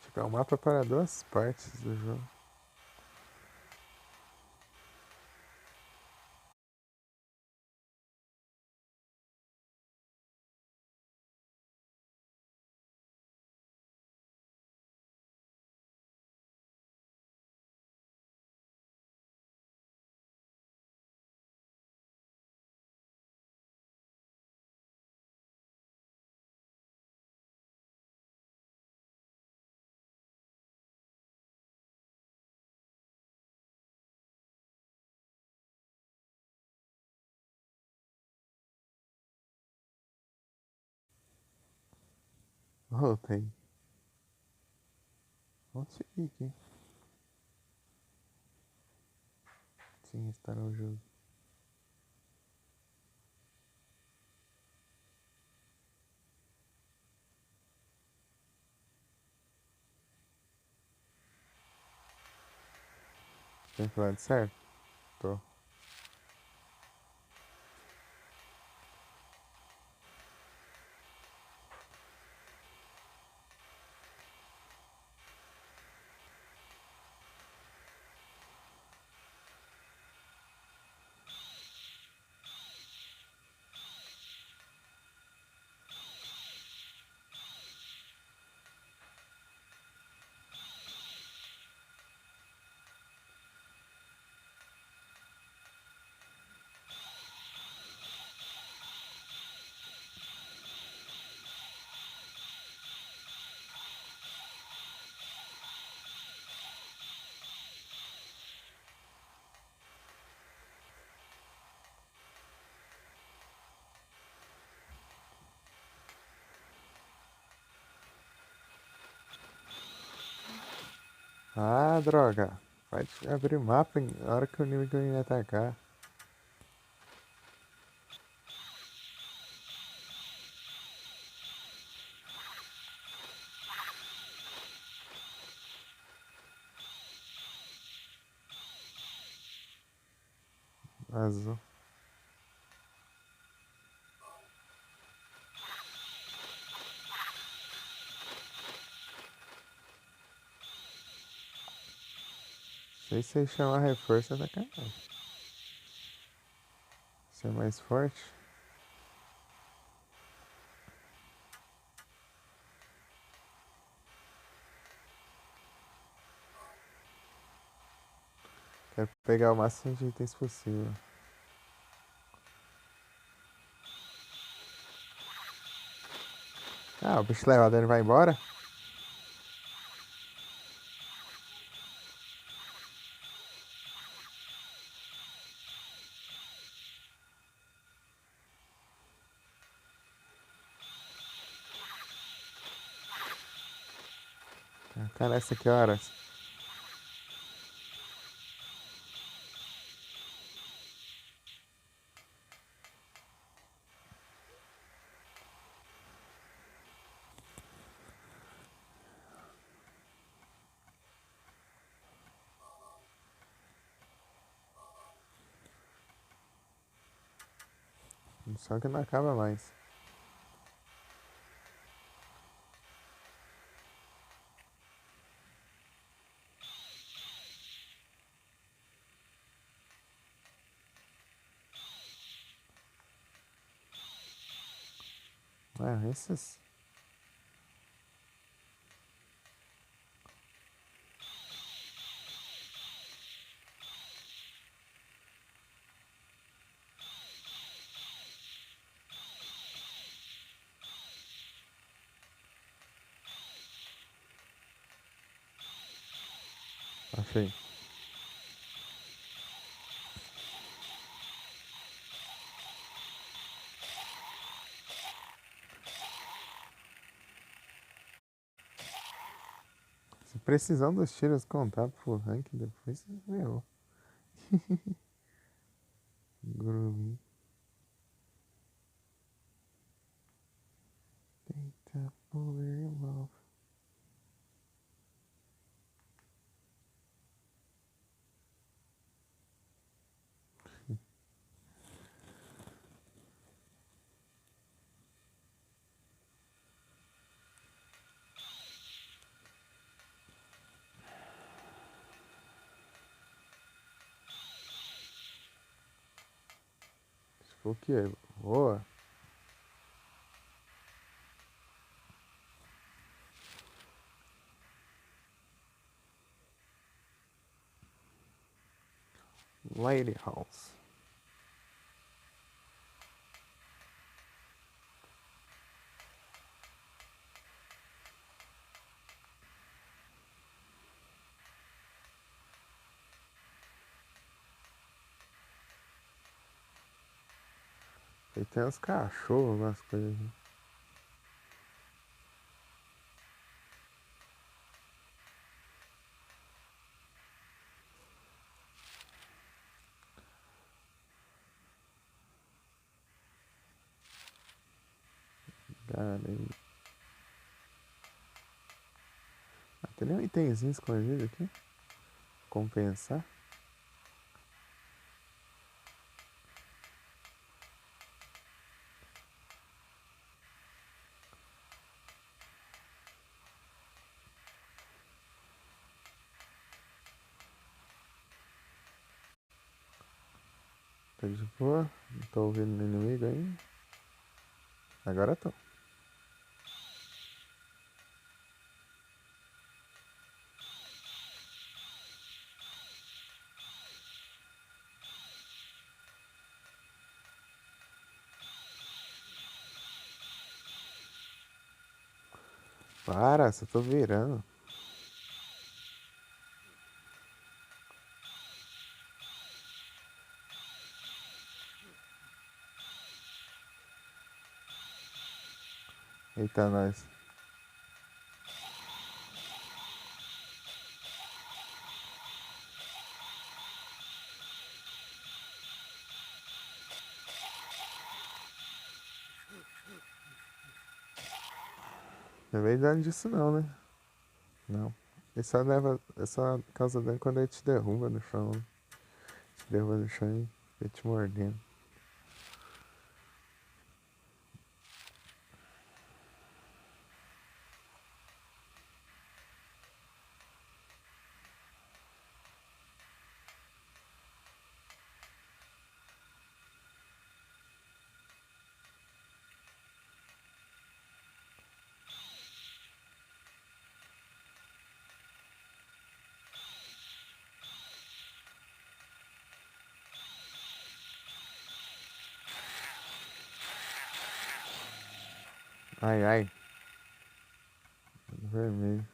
Tipo, é um mapa para duas partes do jogo. Voltei. Vamos seguir aqui. Sim, estará o jogo. Tem falado certo? Tô. Ah, droga. Vai abrir o mapa na hora que o inimigo me atacar. Azul. Sei se você chamar reforço é sacanagem. Você é mais forte? Quero pegar o máximo de itens possível. Ah, o bicho leva dano e vai embora? Cara, essa aqui horas. Só que não acaba mais. Ah, esses. Achei. Se precisando dos tiros contar pro rank, depois você ferrou. Groovy. Eita, over love. O que é? Boa. Lady House. E tem uns cachorros, umas coisas. Cara, tem nem um itemzinho escondido aqui. Compensar. Tá de boa. Não tô ouvindo inimigo aí. Agora tô. Para, só tô virando. Eita, nós. Não é dano disso não, né? Não. Ele só leva. É só causa dano quando ele te derruba no chão. Te derruba no chão. Fica te mordendo. Ai, ai. Vermelho.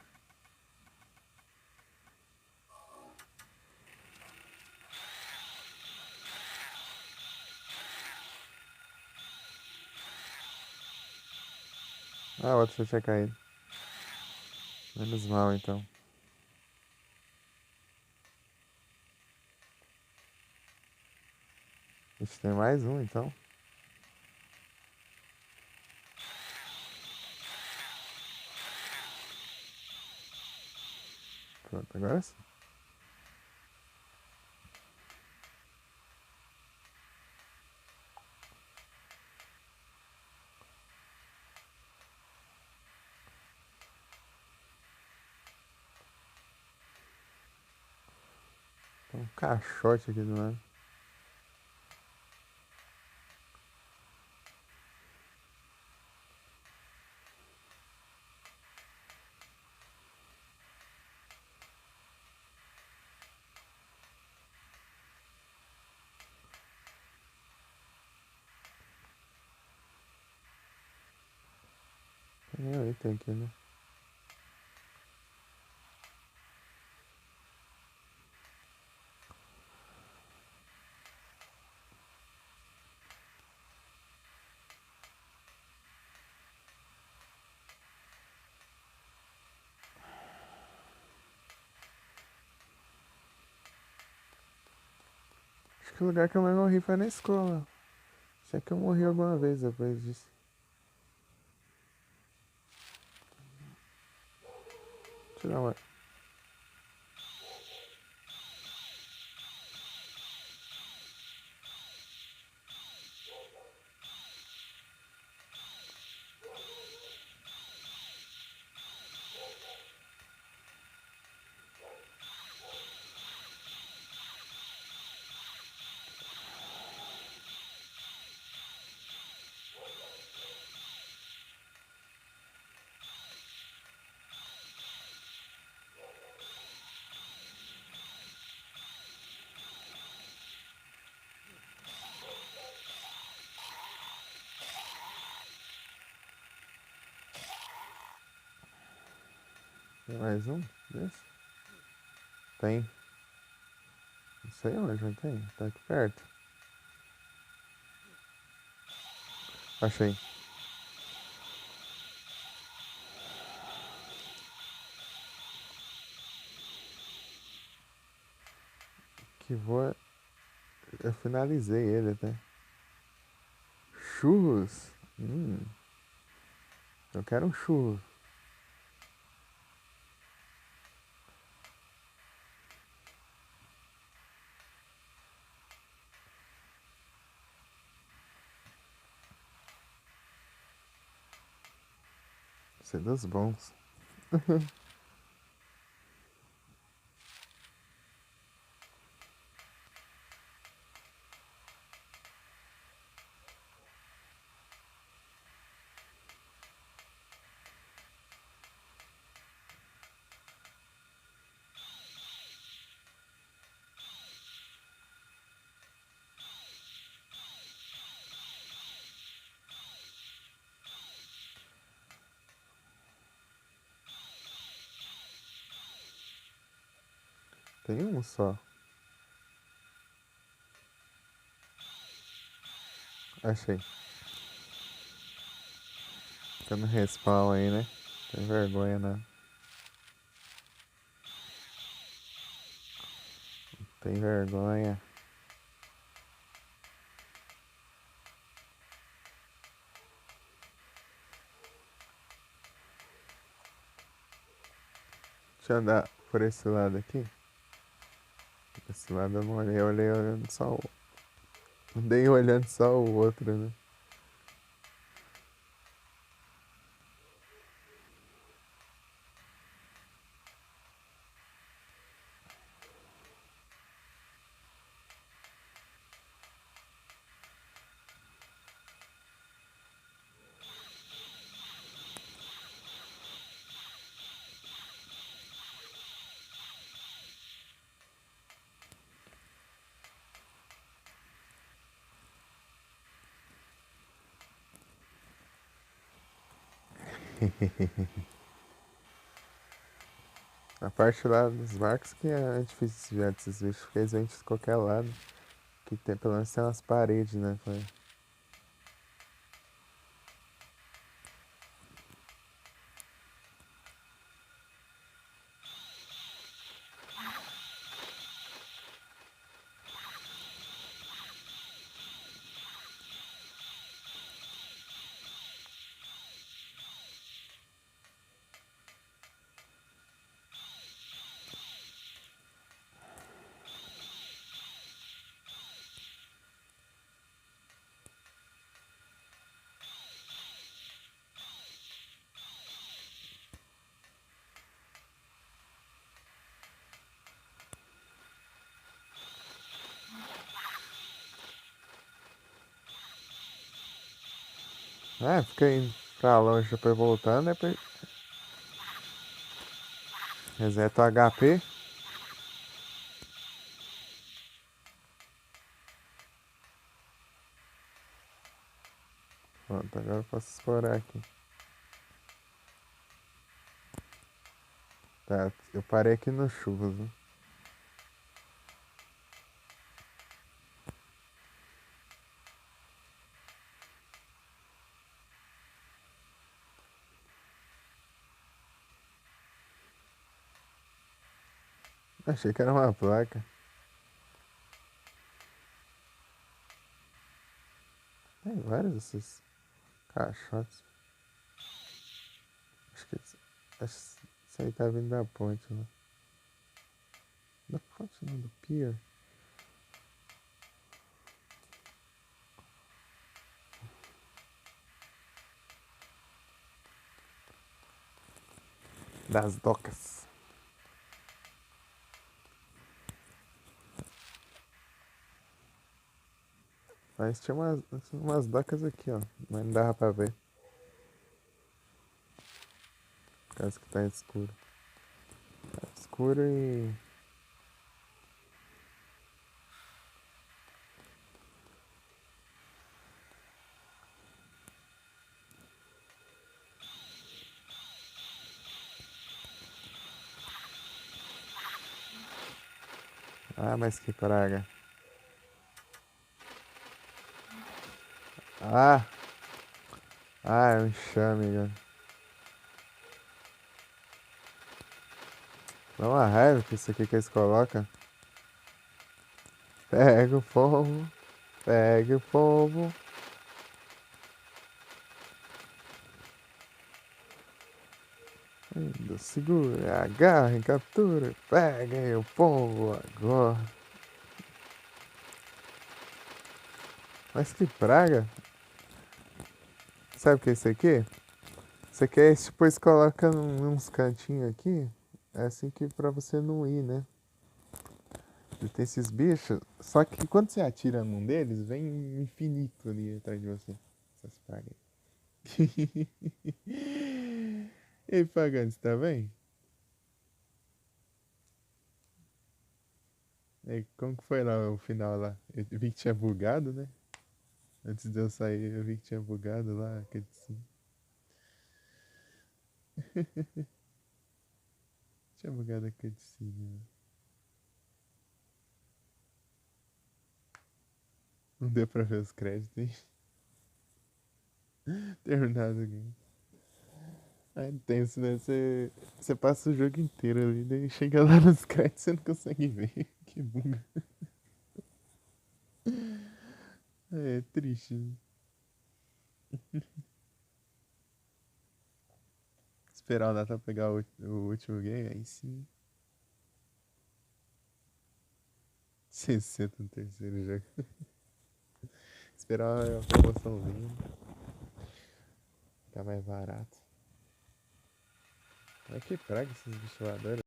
Ah, o outro já tinha caído. Menos mal, então. Ixi, tem mais um, então. Pronto, agora sim. Tem um caixote aqui do lado. Tem um item aqui, né? Acho que o lugar que eu mais morri foi na escola. Sei que eu morri alguma vez depois disso. Deixa eu dar uma. Tem mais um desse? Tem. Não sei onde, mas tem. Tá aqui perto. Achei. Que voa. Eu finalizei ele até. Churros? Eu quero um churro. Isso é dos bons. Tem um só. Achei. Fica no respawn aí, né? Tem vergonha, né? Tem vergonha. Deixa eu andar por esse lado aqui. Esse lado eu não olhei, eu olhei olhando só o. Nem olhando só o outro, né? A parte lá dos barcos que é difícil desviar desses bichos, porque eles vêm de qualquer lado. Que tem, pelo menos tem umas paredes, né? Ah, fica indo pra longe depois voltando, depois reseta o HP. Pronto, agora eu posso explorar aqui. Tá, eu parei aqui no chuvas, né? Achei que era uma placa. Tem vários desses caixotes. Acho que isso aí tá vindo da ponte, né? Da ponte não, do pier. Das docas. Mas tinha umas docas aqui, ó. Mas não dava pra ver. Por causa que tá escuro. Tá escuro e. Ah, mas que praga. Ah! Ah, é um enxame, cara. Dá uma raiva que isso aqui que eles colocam. Pega o povo. Pega o povo. Ainda segura, agarra, captura. Pega o povo agora. Mas que praga. Sabe o que é isso aqui? Isso aqui é tipo, eles colocam uns cantinhos aqui. É assim que pra você não ir, né? E tem esses bichos. Só que quando você atira num deles, vem infinito ali atrás de você. Essas pragas aí. Ei, Pagano, você tá bem? E como que foi lá o final lá? Eu vi que tinha bugado, né? Antes de eu sair, eu vi que tinha bugado lá, aquele sim. Tinha bugado aquele sim, né? Não deu pra ver os créditos, hein? Terminado aqui. É intenso, né? Você passa o jogo inteiro ali, daí chega lá nos créditos e você não consegue ver. Que buga. É triste, né? Esperar o Natal pegar o último game, aí sim. 60 no terceiro jogo. Esperar a promoçãozinha. Ficar mais barato. Mas que praga esses bichos voadores.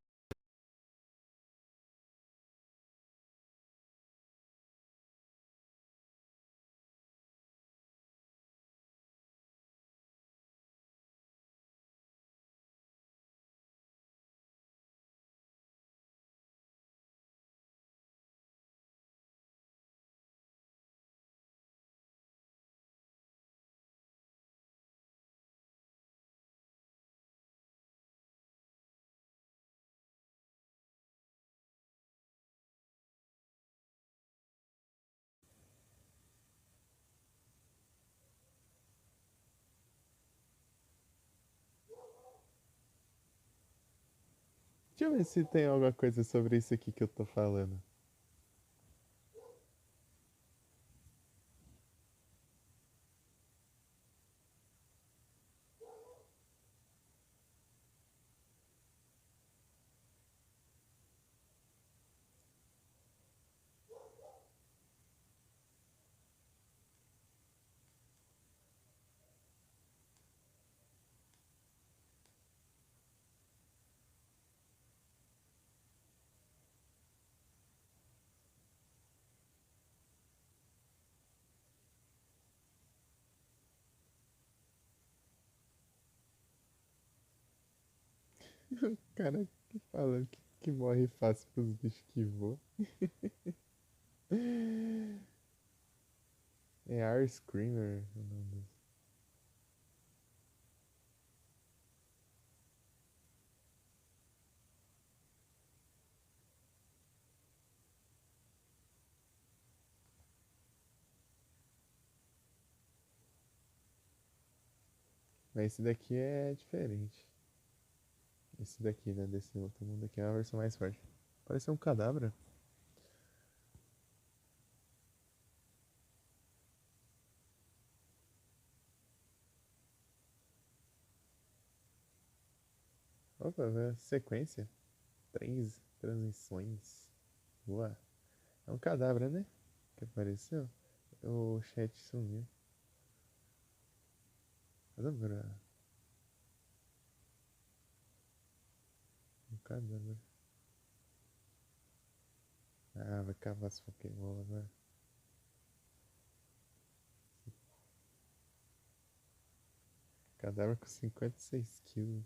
Deixa eu ver se tem alguma coisa sobre isso aqui que eu tô falando. O cara que fala que morre fácil pros bichos que voam. É Air Screamer o nome desse. Mas esse daqui é diferente. Esse daqui, né? Desse outro mundo aqui é uma versão mais forte. Parece um cadáver. Opa, velho, sequência. Três transições. Boa. É um cadáver, né? Que apareceu. O chat sumiu. Cadáver. Um cadáver. Ah, vai cavar as Pokémon agora. Cadáver com 56 quilos.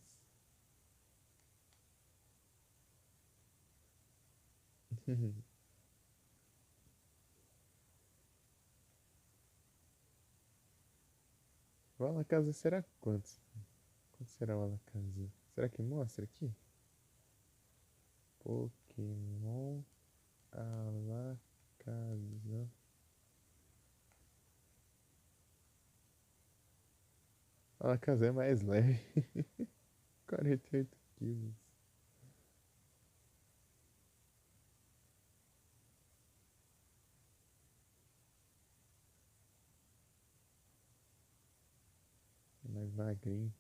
O Alakazam será quantos? Quanto será o Alakazam? Será que mostra aqui? Pokémon Alakazam. Alakazam é mais leve. 48 quilos. Mais magrinho.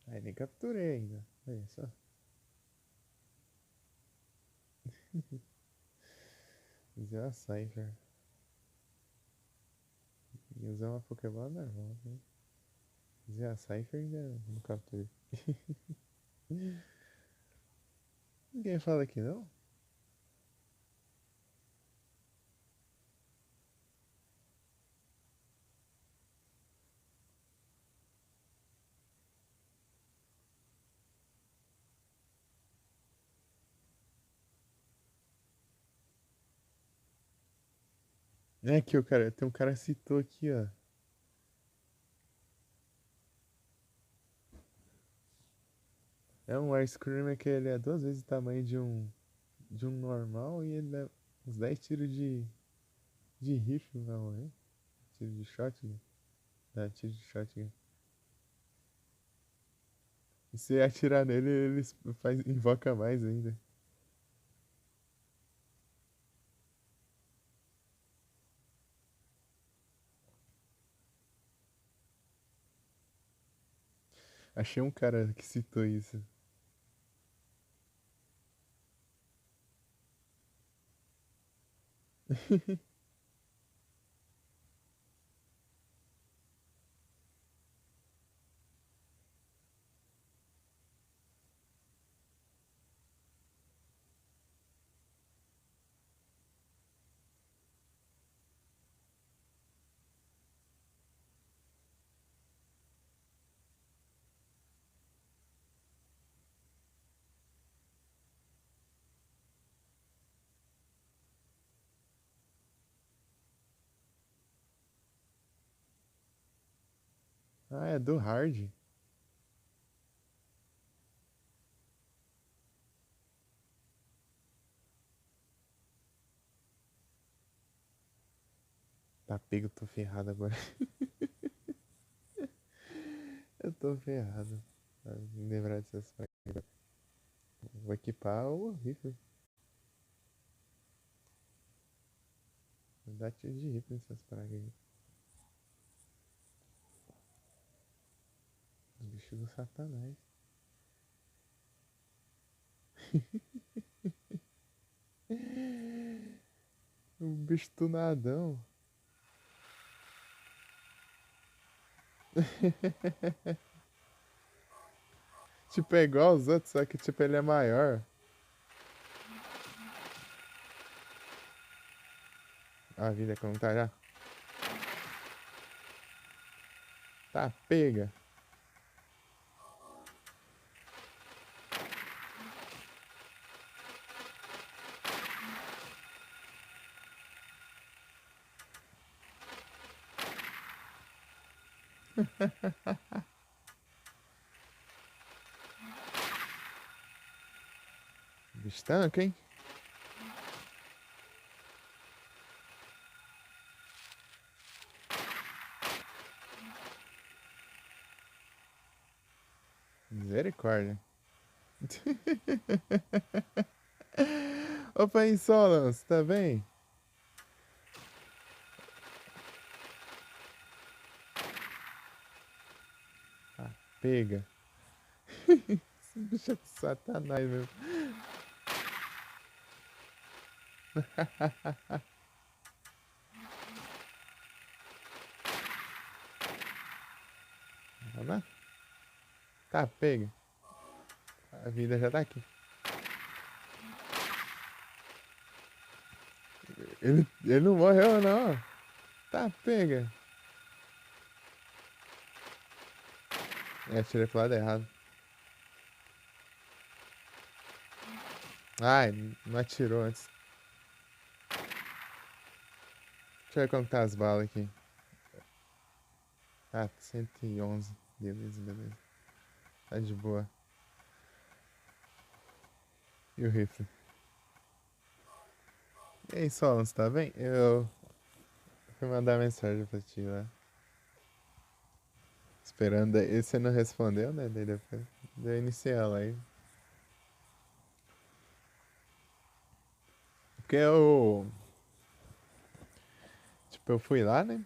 Aí nem capturei ainda. Olha só. Usei uma Cypher. E usar uma Pokébola normal, né? Usei a Cypher e ainda não capturei. Ninguém fala aqui não? É que o cara, tem um cara citou aqui, ó. É um Ice Cream que ele é duas vezes o tamanho de um normal e ele dá uns 10 tiros de rifle, não, é? Tiro de shotgun. Dá tiro de shotgun. E se atirar nele, ele invoca mais ainda. Achei um cara que citou isso. Ah, é do hard. Tá pego, eu tô ferrado agora. Eu tô ferrado. Pra me lembrar dessas pragas. Vou equipar o rifle. Vou dar tiro de rifle nessas pragas aí. Os bichos do satanás. Um bicho tunadão. Tipo, é igual aos outros, só que tipo, ele é maior. A vida como tá já. Tá pega. Bicho tanque, hein? Misericórdia. Opa aí, Solans, tá bem? Ah, pega. Esse bicho é do satanás mesmo. Vamos lá? Tá, pega. A vida já tá aqui. Ele não morreu, não. Tá, pega. É, atirei pro lado errado. Ai, não atirou antes. Deixa eu ver como tá as balas aqui. Ah, 111. Beleza, beleza. Tá de boa. E o rifle? E aí, Solons, tá bem? Eu fui mandar mensagem pra ti lá. Esperando. E você não respondeu, né? Daí depois deu inicial aí. Porque eu. Tipo, eu fui lá, né?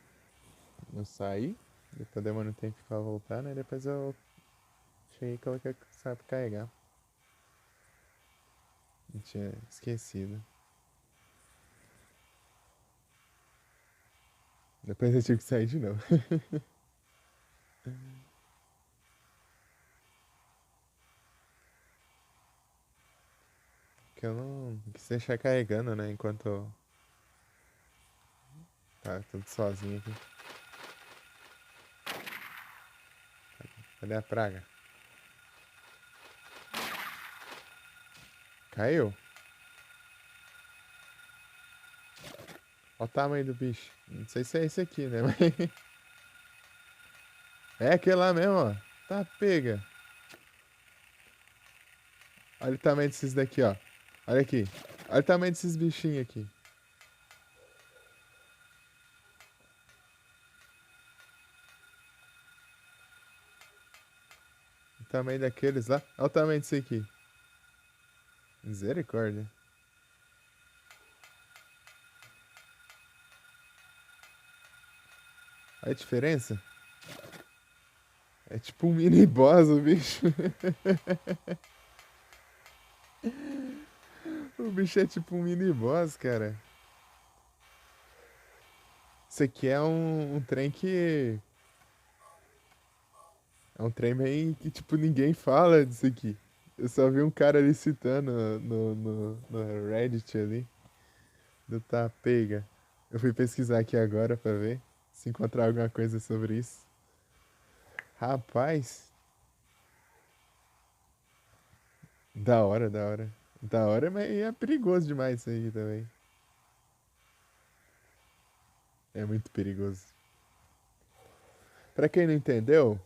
Eu saí. Depois demorou um tempo pra voltar, né? Depois eu cheguei e coloquei o sabe pra carregar. Eu tinha esquecido. Depois eu tive que sair de novo. Porque eu não quis deixar carregando, né? Enquanto tá tudo sozinho aqui. Cadê a praga? Caiu? Olha o tamanho do bicho. Não sei se é esse aqui, né? Mas é aquele lá mesmo, ó. Tá pega. Olha o tamanho desses daqui, ó. Olha aqui. Olha o tamanho desses bichinhos aqui. O tamanho daqueles lá. Olha o tamanho desse aqui. Misericórdia. Olha a diferença. É tipo um mini boss o bicho. O bicho é tipo um mini boss, cara. Isso aqui é um trem que. É um trem meio que, tipo, ninguém fala disso aqui. Eu só vi um cara ali citando no Reddit ali, do Tá Pega. Eu fui pesquisar aqui agora pra ver se encontrar alguma coisa sobre isso. Rapaz, da hora, da hora. Da hora, mas é perigoso demais isso aí também. É muito perigoso. Pra quem não entendeu,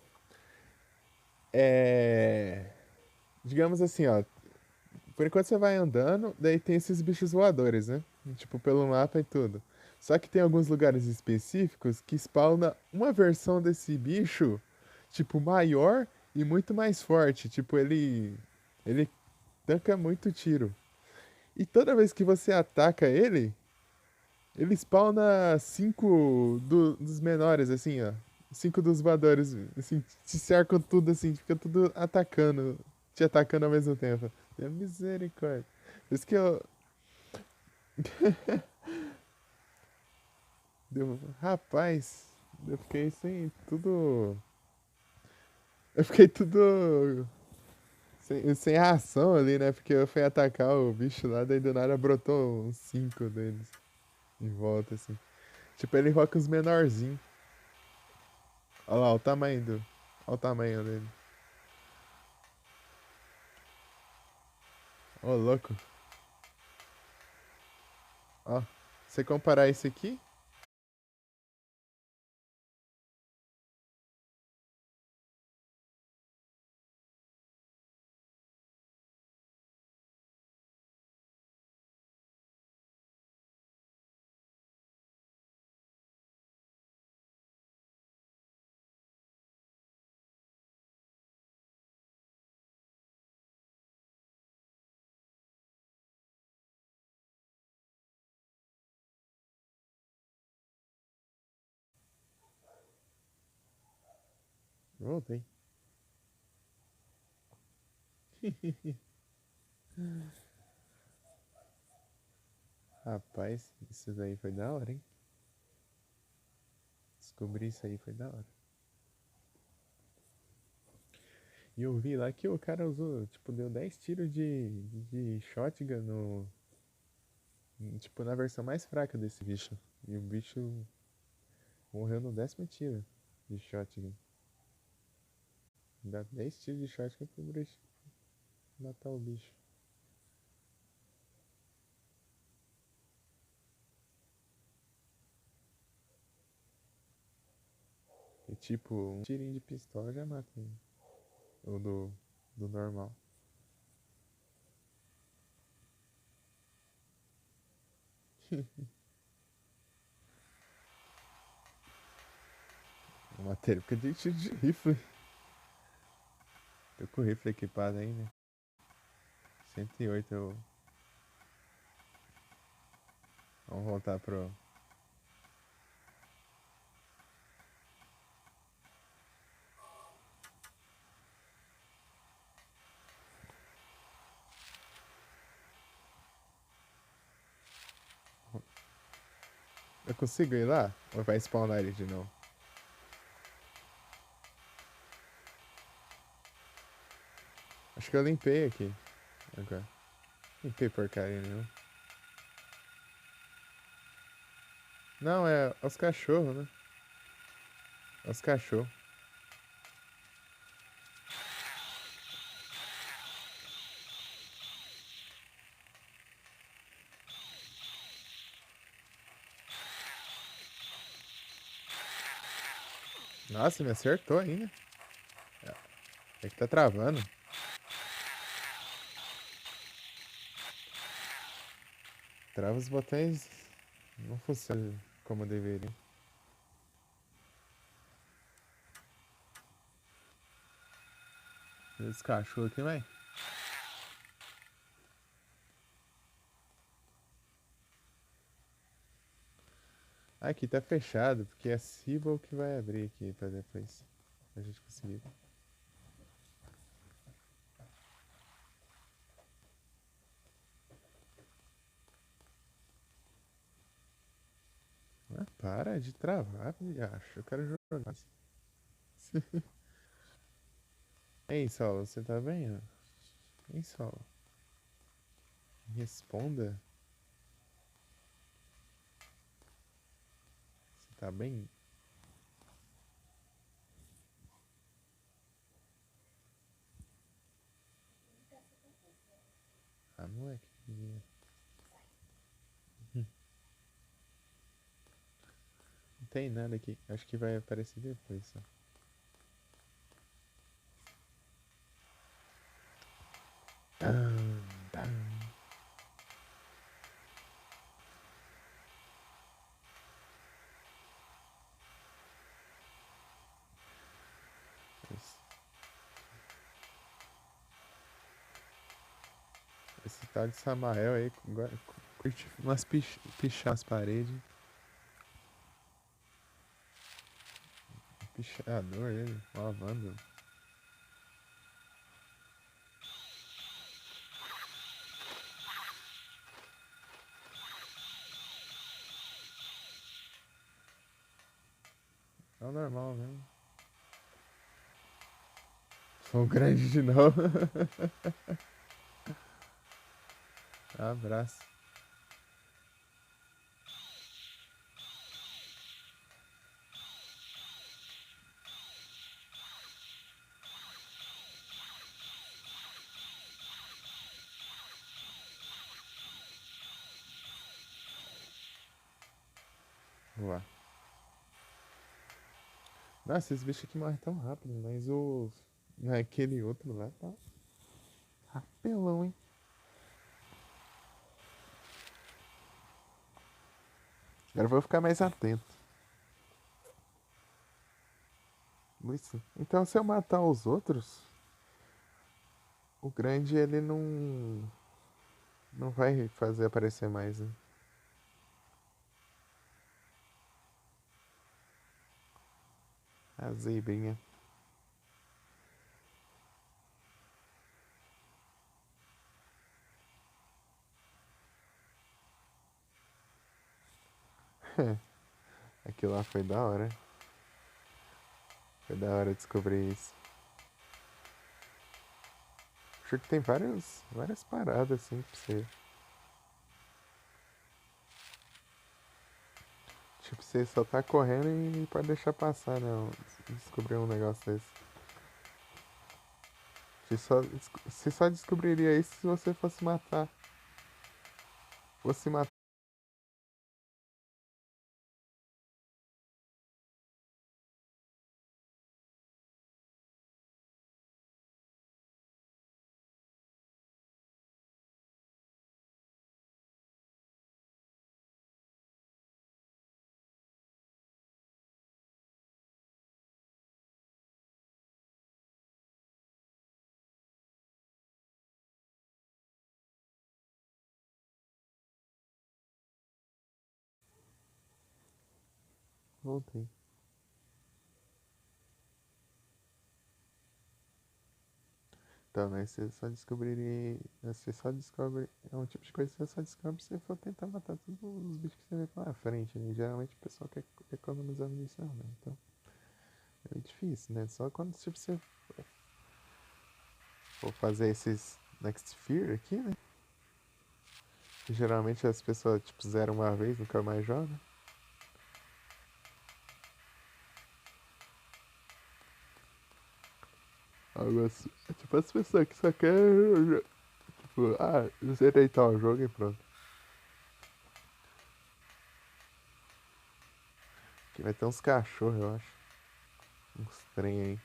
é. Digamos assim, ó. Por enquanto você vai andando, daí tem esses bichos voadores, né? Tipo, pelo mapa e tudo. Só que tem alguns lugares específicos que spawna uma versão desse bicho, tipo, maior e muito mais forte. Tipo, ele tanca muito tiro. E toda vez que você ataca ele, ele spawna cinco dos menores, assim, ó. Cinco dos voadores, assim, te cercam tudo, assim, fica tudo atacando, te atacando ao mesmo tempo. É misericórdia. Por isso que eu. Rapaz, eu fiquei sem tudo. Eu fiquei tudo. Sem reação ali, né? Porque eu fui atacar o bicho lá, daí do nada brotou uns cinco deles em volta, assim. Tipo, ele roca os menorzinhos. Olha lá, o tamanho do. Olha o tamanho dele. Ô, louco. Ó, você comparar isso aqui, voltei. Rapaz, isso daí foi da hora, hein? Descobrir isso aí foi da hora. E eu vi lá que o cara usou, tipo, deu 10 tiros de shotgun no. Tipo, na versão mais fraca desse bicho. E o bicho morreu no 10º tiro de shotgun. Dá 10 tiros de shotgun pro bicho matar o bicho. E tipo, um tirinho de pistola já mata ele. Ou do normal. Eu matei ele porque de tiro de rifle. Tô com o rifle equipado ainda. 108 eu. Vamos voltar pro. Eu consigo ir lá? Ou vai spawnar ele de novo? Acho que eu limpei aqui. Agora. Limpei porcaria nenhuma. Não, é os cachorros, né? É os cachorros. Nossa, me acertou ainda. É que tá travando. Trava os botões. Não funciona como deveria. Esse cachorro aqui, vai. Aqui tá fechado, porque é a Cibol que vai abrir aqui pra depois. Pra gente conseguir. Né? Para de travar, acho. Eu quero jogar. Ei, Saulo, você tá bem? Ó? Ei, Saulo, responda. Você tá bem? Ah, moleque. Não tem nada aqui. Acho que vai aparecer depois, só. Tan, tan. Esse tal de Samael aí curte umas pichar as paredes. Pichador ele, lavando. É o normal mesmo. Sou grande de novo. Abraço. Boa. Nossa, esses bichos aqui morrem tão rápido, mas o. Aquele outro lá tá rapelão, hein? Agora eu vou ficar mais atento. Isso. Então, se eu matar os outros, o grande ele não vai fazer aparecer mais, né? A zebrinha. Aquilo lá foi da hora. Foi da hora descobrir isso. Acho que tem várias paradas assim pra você. Tipo, você só tá correndo e pode deixar passar, né? Descobrir um negócio desse. Você só descobriria isso se você fosse matar. Fosse matar. Voltei. Então, mas você só descobriria. Você só descobre. É um tipo de coisa que você só descobre se você for tentar matar todos os bichos que você vê pela frente, né? Geralmente o pessoal quer economizar munição, né? Então. É meio difícil, né? Só quando tipo, você for fazer esses Next Fear aqui, né? Que geralmente as pessoas tipo zeram uma vez, nunca mais jogam. Algo assim. É tipo as pessoas que só querem. Tipo, zerei tal jogo e pronto. Aqui vai ter uns cachorros, eu acho. Uns trem aí.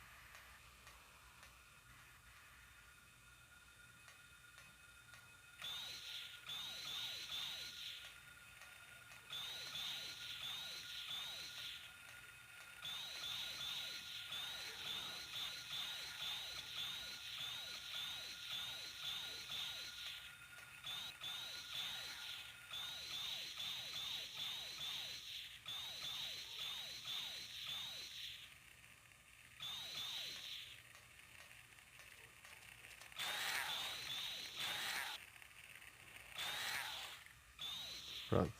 Pronto.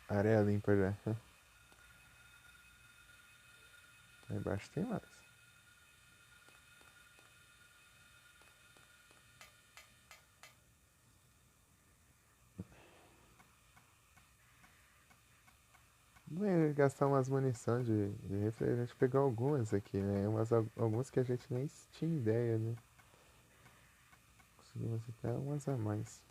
Areia limpa já. Lá embaixo tem mais. Vai gastar umas munição de rifle, a gente pegou algumas aqui, né? Algumas que a gente nem tinha ideia, né? Conseguimos até umas a mais.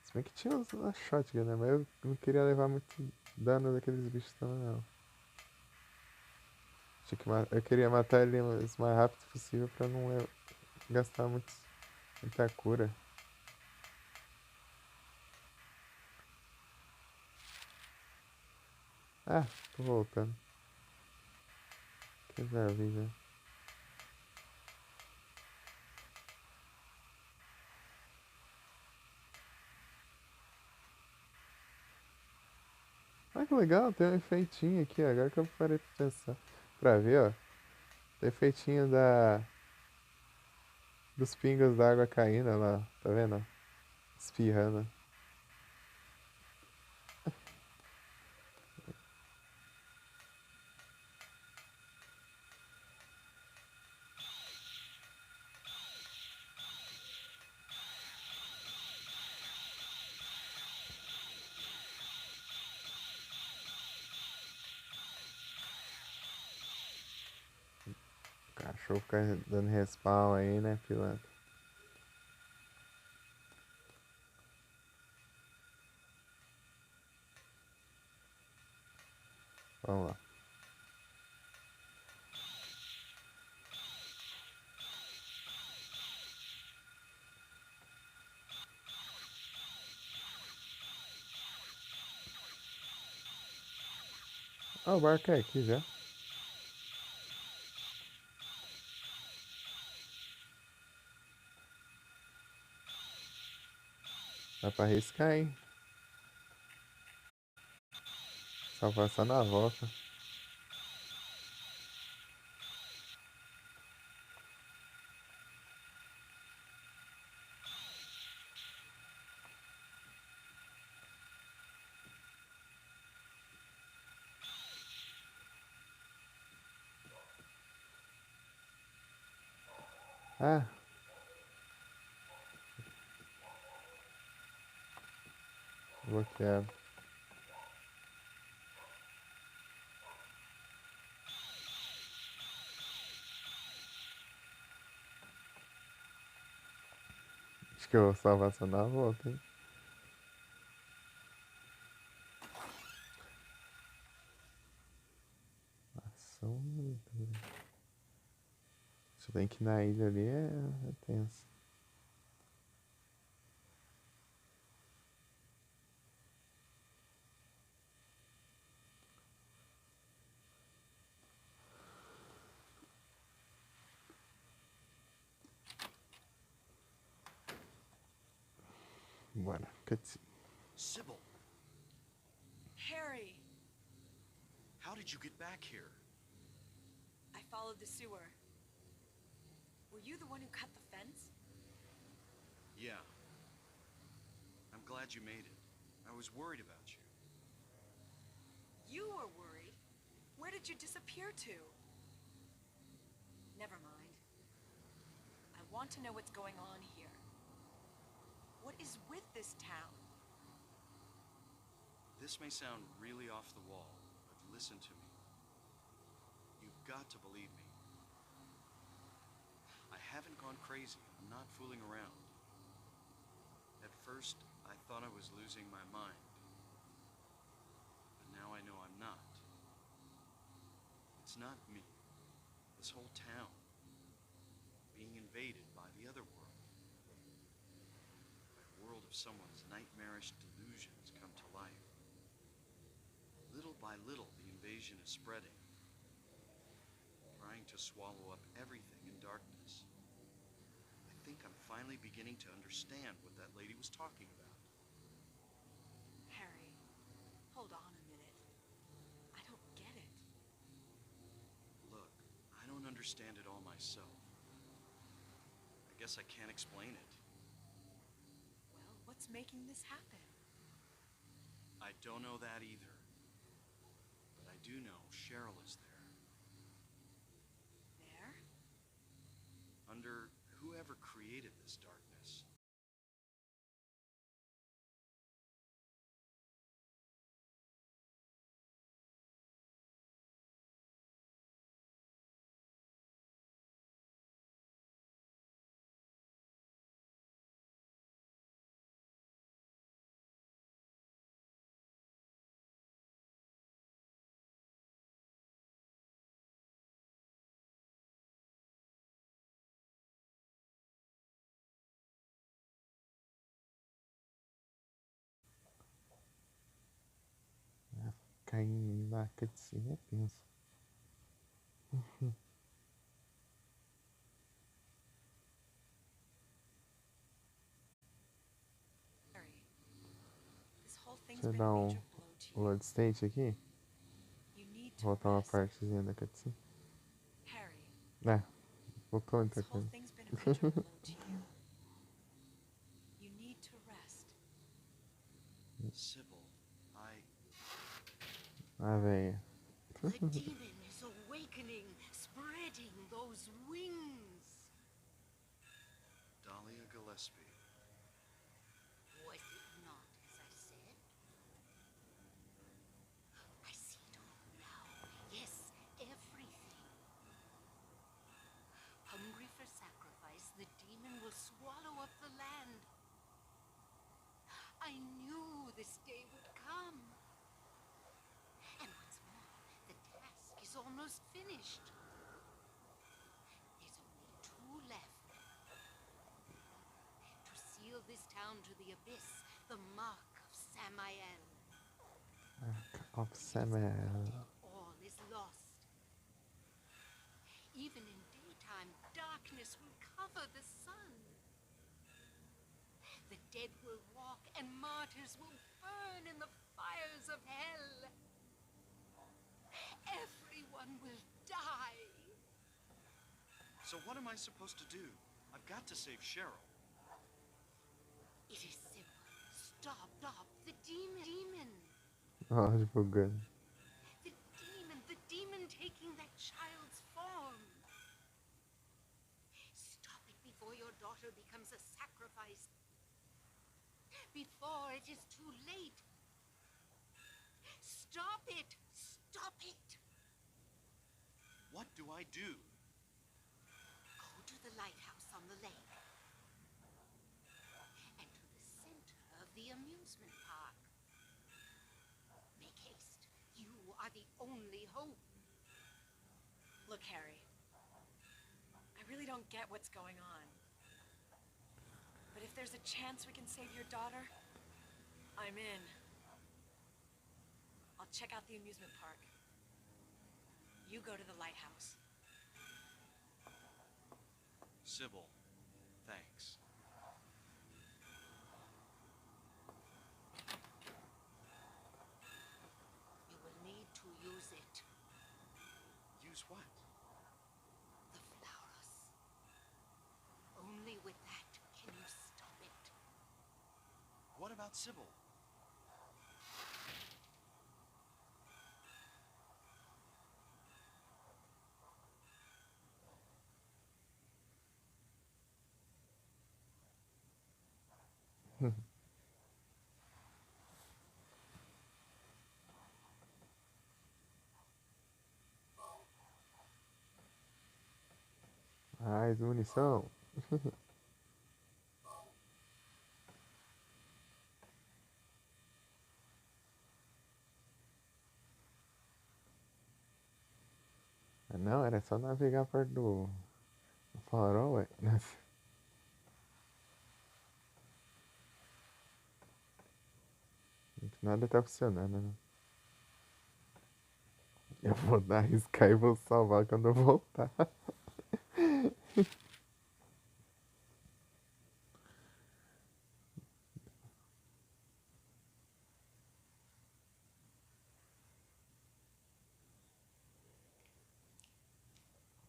Se bem que tinha a shotgun, né? Mas eu não queria levar muito dano daqueles bichos também, não. Eu queria matar ele o mais rápido possível pra não gastar muita cura. Ah, tô voltando. Que já vi, já. Ah, que legal, tem um efeitinho aqui, ó, agora que eu parei pra pensar. Pra ver, ó. Tem efeitinho dos pingos d'água caindo lá, tá vendo? Espirrando. O cachorro fica dando respawn aí, né, pilantra? Vamos lá. Ah, o barco é aqui já. Dá pra arriscar, hein? Só passar na volta. Ah, bloqueado. Acho que eu vou salvar só na volta, hein? Ação. Se bem que na ilha ali é tenso. Bora, cutscene. Sybil, Harry, how did you get back here? I followed the sewer. Were you the one who cut the fence? Yeah. I'm glad you made it. I was worried about you. You were worried. Where did you disappear to? Never mind. I want to know what's going on here. What is with this town? This may sound really off the wall, but listen to me. You've got to believe me. I haven't gone crazy. I'm not fooling around. At first, I thought I was losing my mind. But now I know I'm not. It's not me. This whole town. Being invaded by the other world. By a world of someone's nightmarish delusions come to life. Little by little, the invasion is spreading. Trying to swallow up everything in darkness. I think I'm finally beginning to understand what that lady was talking about. Harry, hold on a minute. I don't get it. Look, I don't understand it all myself. I guess I can't explain it. Well, what's making this happen? I don't know that either. But I do know Cheryl is there. There? Under whoever created this darkness. Cair na cutscene é tenso. Harry, this whole thing's Deixa eu been dar a um major blow to you. load state aqui. You need to Voltar uma rest. partezinha da cutscene. Harry, É, voltou this muita whole coisa. thing's been a major blow to you. You need to rest. Sybil, Ah, velho. The demon is awakening, spreading those wings. Dahlia Gillespie. Was it not as I said? I see it all now. Yes, everything. Hungry for sacrifice, the demon will swallow up the land. I knew this day would come. And what's more, the task is almost finished. There's only 2 left. To seal this town to the abyss, the mark of Samael. Of Samuel. All is lost. Even in daytime, darkness will cover the sun. The dead will walk, and martyrs will burn in the fires of hell. Everyone will die. So what am I supposed to do? I've got to save Cheryl. It is simple. Stop. The demon. Ó, divulgando. The demon taking that child's form. Stop it before your daughter becomes a sacrifice. Before it is too late. Stop it! What do I do? Go to the lighthouse on the lake. And to the center of the amusement park. Make haste. You are the only hope. Look, Harry. I really don't get what's going on. But if there's a chance we can save your daughter, I'm in. I'll check out the amusement park. You go to the lighthouse. Sybil, thanks. You will need to use it. Use what? The flowers. Only with that can you stop it. What about Sybil? Mais munição. Não, era só navegar perto do farol, ué. Nada tá funcionando, né? Eu vou dar arriscar e vou salvar quando eu voltar.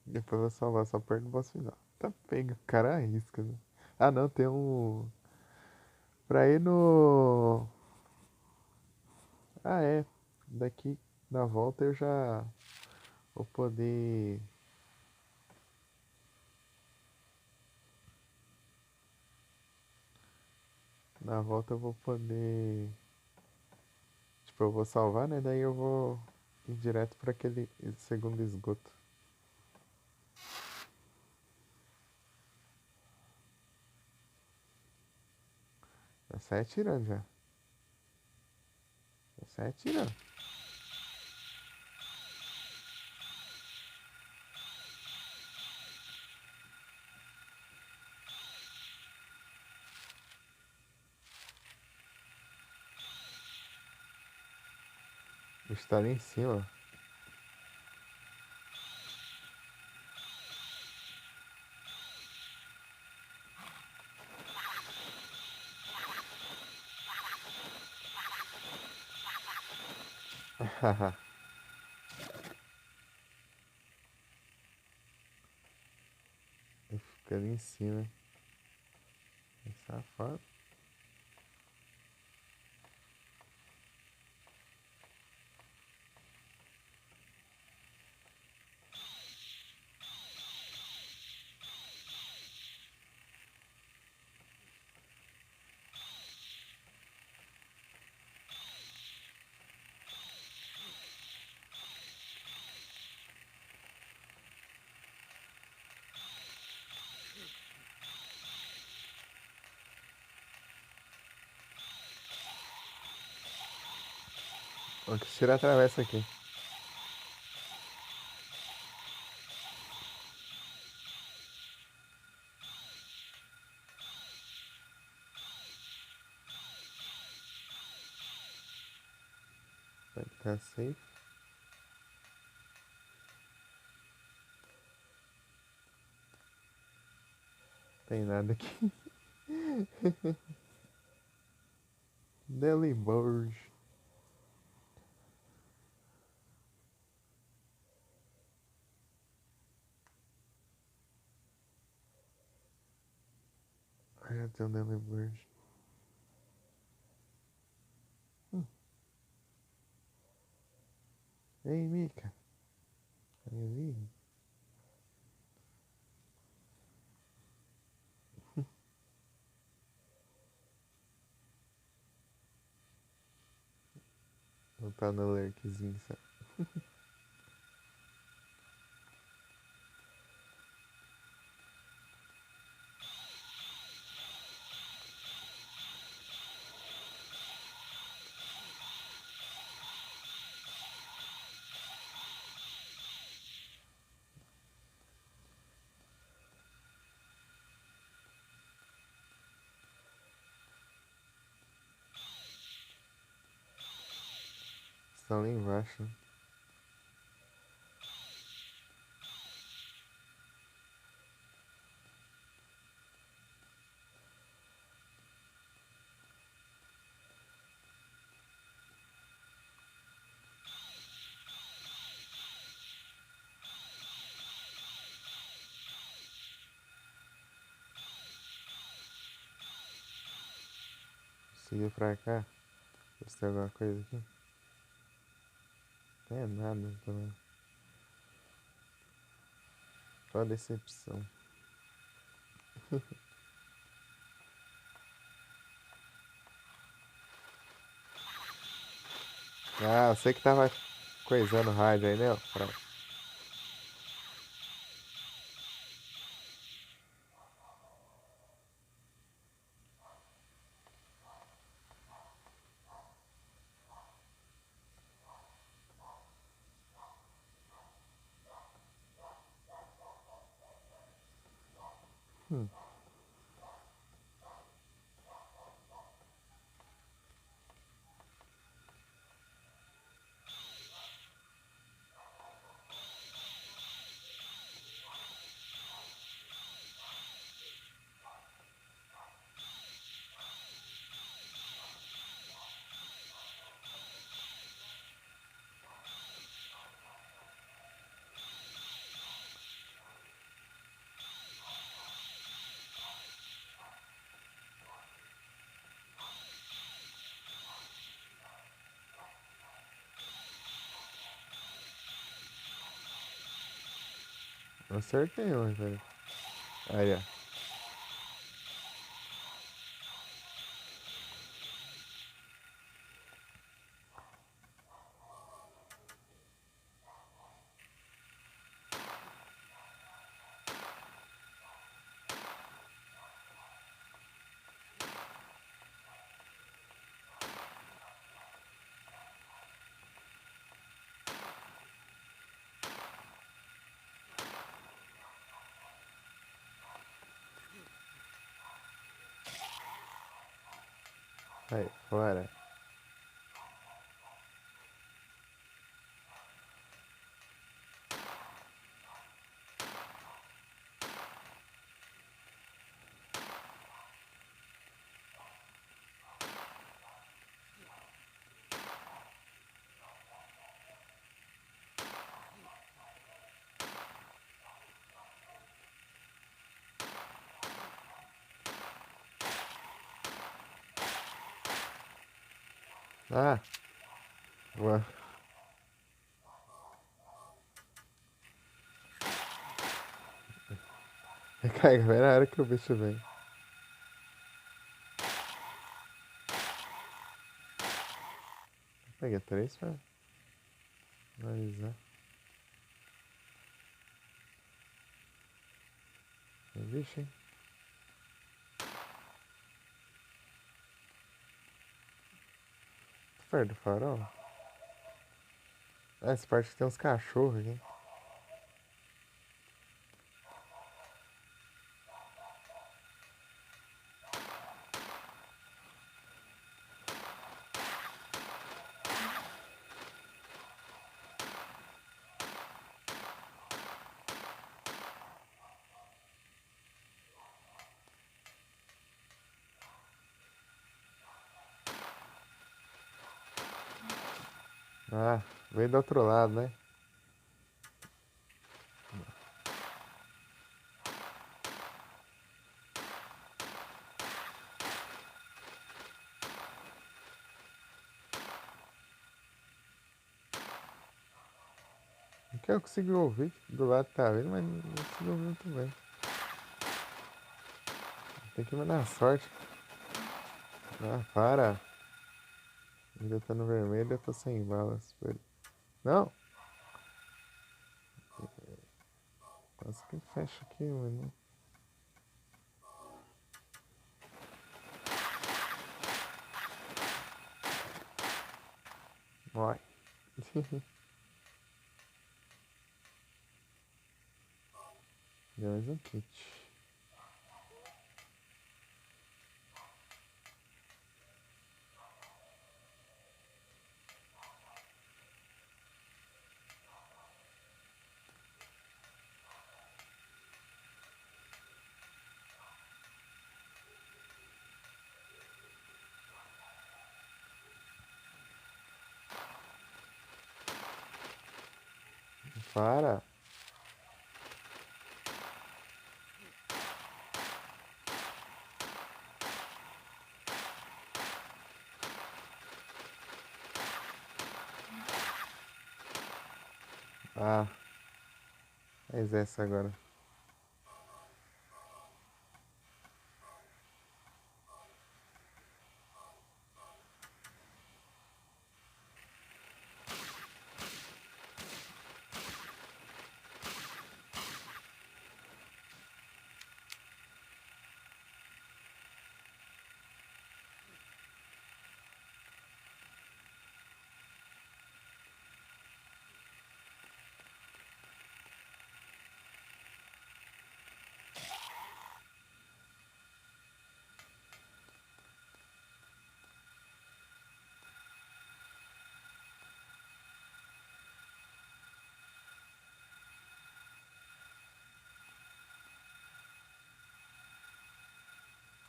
Depois eu vou salvar só perto do boss final. Tá pega, o cara arrisca, né? Ah não, tem um. Pra ir no. Ah, é. Daqui na volta eu já vou poder. Na volta eu vou poder. Tipo, eu vou salvar, né? Daí eu vou ir direto para aquele segundo esgoto. Já sai atirando já. Já sai atirando. O bicho tá ali em cima. Ele fica ali em cima. É safado. Ó, que tira atravessa aqui. Vai ficar safe. Tem nada aqui. Delibird. Ai, já tem um Delibird. Ei, Mika. Tá me ouvindo? Não tá no lurkzinho, sabe? Estão lá embaixo, né? Seguir pra cá. Ver se tem alguma coisa aqui. Não é nada também. Só decepção. Ah, você que tava coisando o rádio aí, né? Acertei uma, velho. Aí, ó. Aí, fora. Ah! Ué. Recarga, vai na hora que o bicho vem. Peguei 3 pra analisar. Tem bicho, hein? Tô perto do farol. Ah, essa parte que tem uns cachorros aqui. Ah, veio do outro lado, né? Aqui eu consigo ouvir. Do lado tá vendo, mas não consigo ouvir muito bem. Tem que mandar sorte. Ah, para. Ainda tá no vermelho, eu tô sem balas. Não! Quase que fecha aqui, mano. Vai. Deu mais um kit. Para. Ah. Mas essa agora.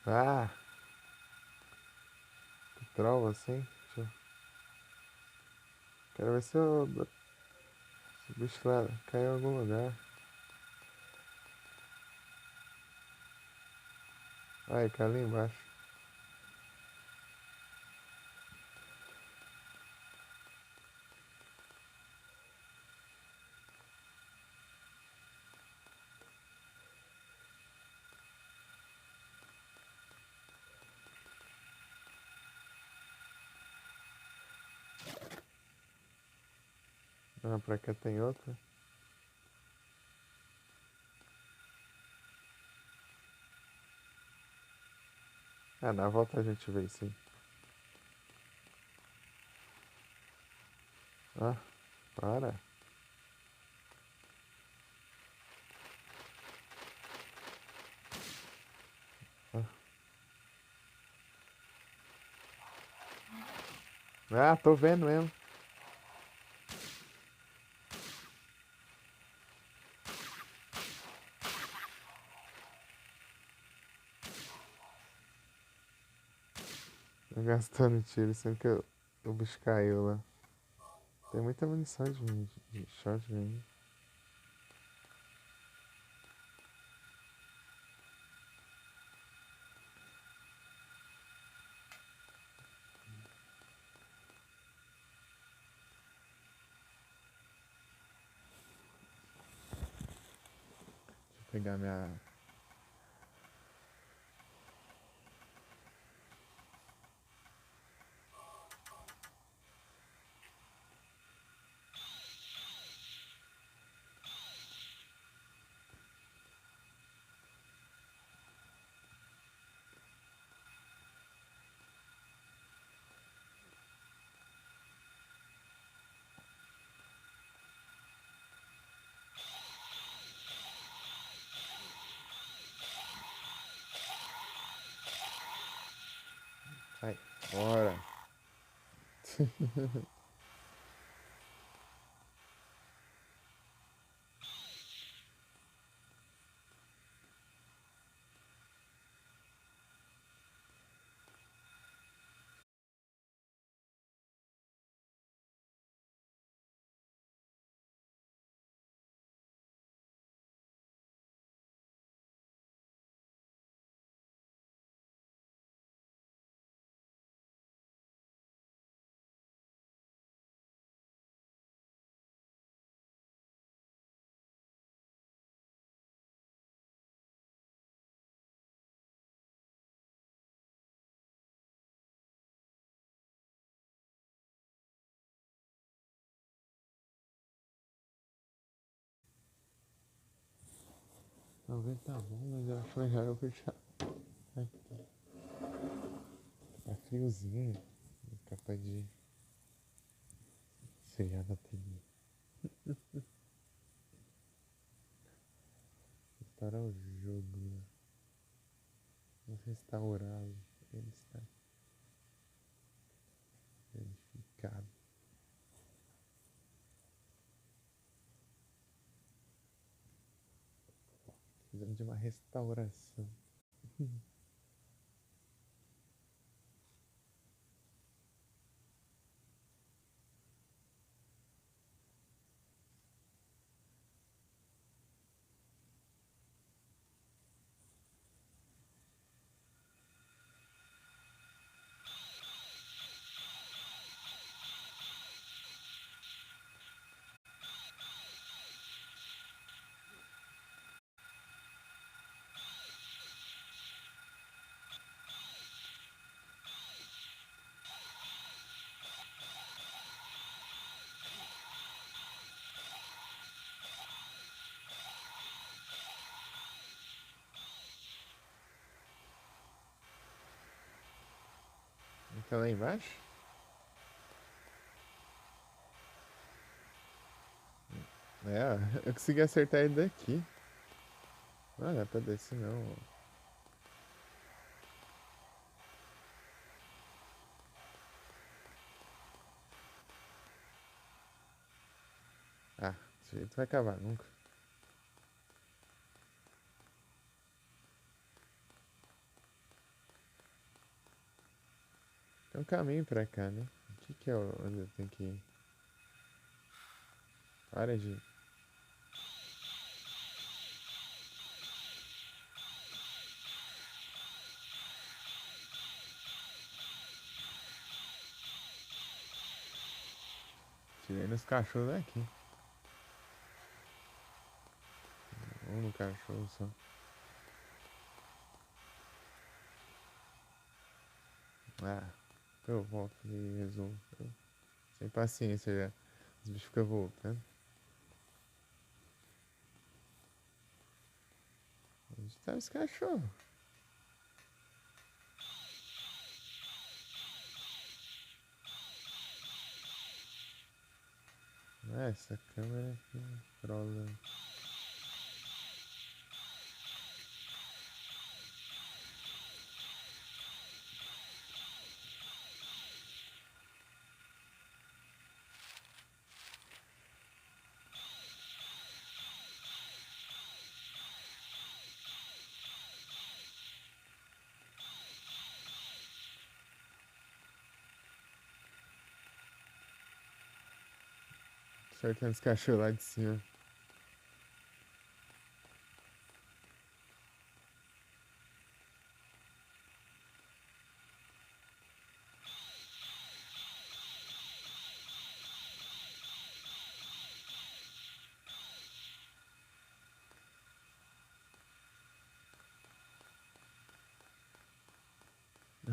Ah. Que trova assim. Quero ver se se o bicho lá caiu em algum lugar. Ai, caiu ali embaixo. Ah, pra cá tem outra. Ah, na volta a gente vê sim. Ah, para. Ah, tô vendo mesmo. Tô gastando tiro, sendo que o bicho caiu lá. Tem muita munição de shotgun ainda. Deixa eu pegar minha. Sai, bora. Não, tá bom, mas eu acho melhor eu fechar. Aqui. Tá friozinho. Capaz de esfriar a bateria. Restaurar o jogo, né? Vamos restaurá-lo. Ele está verificado. Precisamos de uma restauração. Fica lá embaixo? É, eu consegui acertar ele daqui. Não dá pra descer não. Ah, esse jeito vai acabar nunca. Tem um caminho pra cá, né? O que que é onde eu tenho que ir? Para de... Tirei nos cachorros daqui. Um no cachorro só. Ah, eu volto e resolvo. Sem paciência já. Os bichos ficam voltando. Onde tá os cachorros? Ah, essa câmera aqui trola. Acertando os cachorros lá de cima.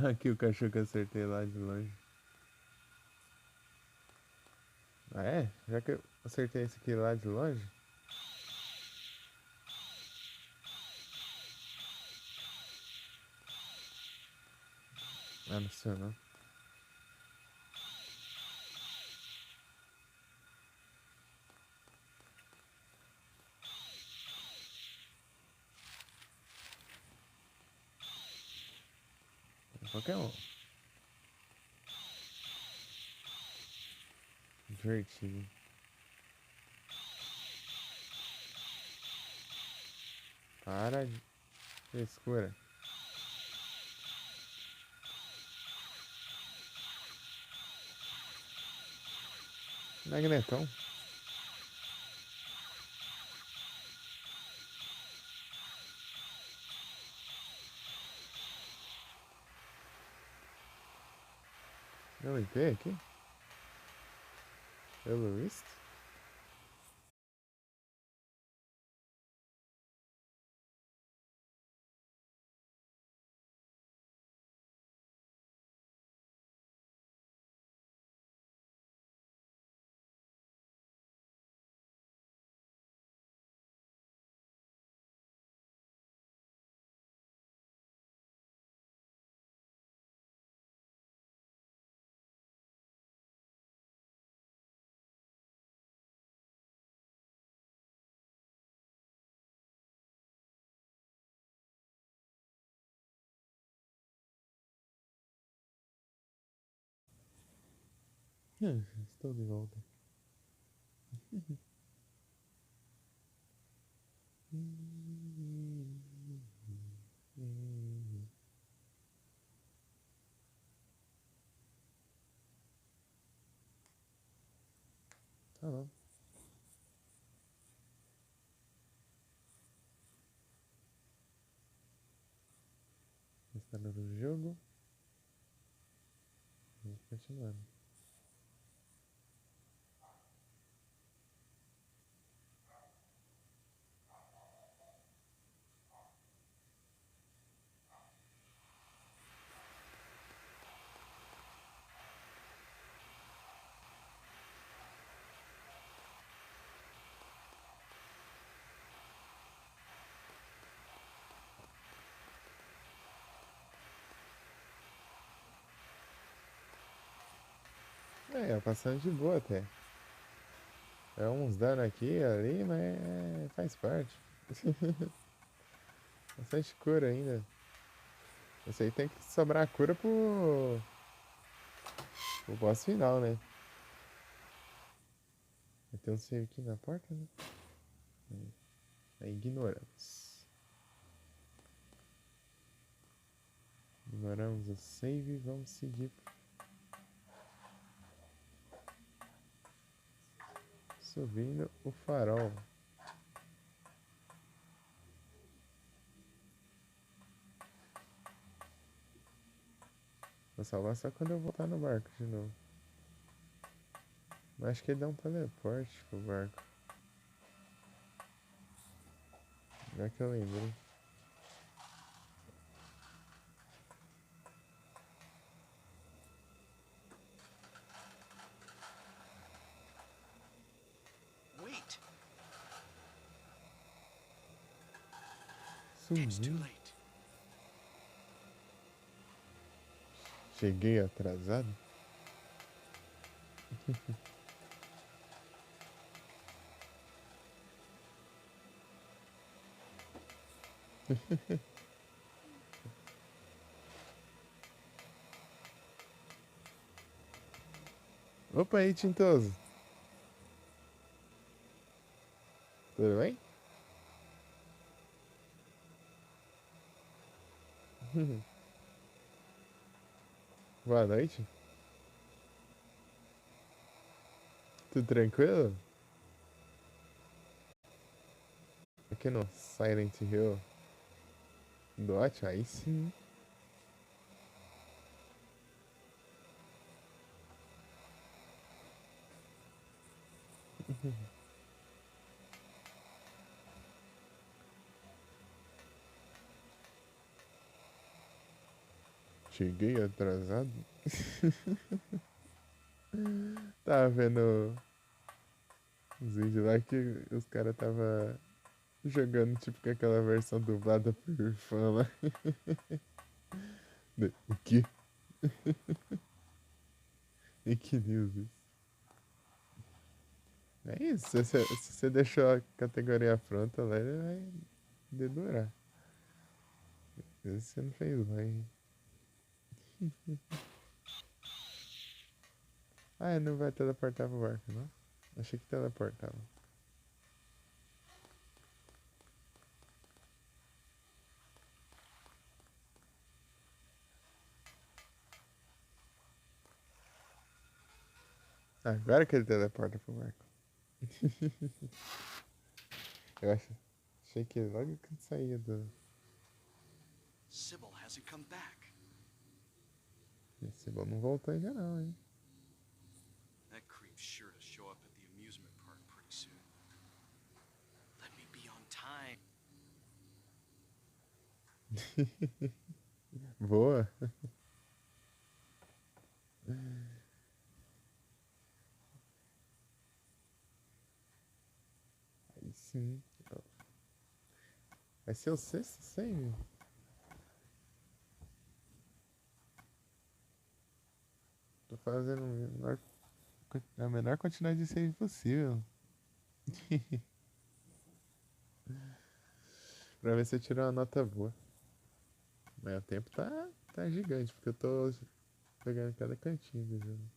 Aqui o cachorro que eu acertei lá de longe. Ah é? Já que eu acertei esse aqui lá de longe? Ah, não sei não. Qualquer um. Divertido. Para de frescura. Magnetão. Eu limpei aqui? Pelo visto. Estou de volta. Tá bom. Instalando o jogo. Vamos continuando. É, passando de boa até. É uns danos aqui e ali, mas faz parte. Bastante cura ainda. Esse aí tem que sobrar cura pro boss final, né? Vai ter um save aqui na porta, né? Ignoramos. Ignoramos o save e vamos seguir. Subindo o farol. Vou salvar só quando eu voltar no barco de novo. Mas acho que ele dá um teleporte pro barco. Não é que eu lembrei. It's too Sumiu. late. Cheguei atrasado? Opa aí, Tintoso. Tudo bem? Boa noite. Tudo tranquilo? Aqui no Silent Hill. Dot, aí sim. Cheguei atrasado. Tava vendo os vídeos lá que os caras tava jogando tipo com aquela versão dublada por fã lá. O quê? Fake news isso. É isso, se você deixou a categoria pronta lá, ele vai dedurar. Esse você não fez bem. Ah, ele não vai teleportar pro barco, não? Achei que teleportava. Agora que ele teleporta pro barco. Achei que logo que ele saía do. Sybil hasn't come back. Esse bom não voltou ainda não, hein? That creep's sure to show up at the amusement park pretty soon. Let me be on time. Boa. Aí sim. Vai ser o sexto save? Tô fazendo a menor quantidade de save possível. Pra ver se eu tiro uma nota boa. Mas o tempo tá gigante, porque eu tô pegando cada cantinho do jogo.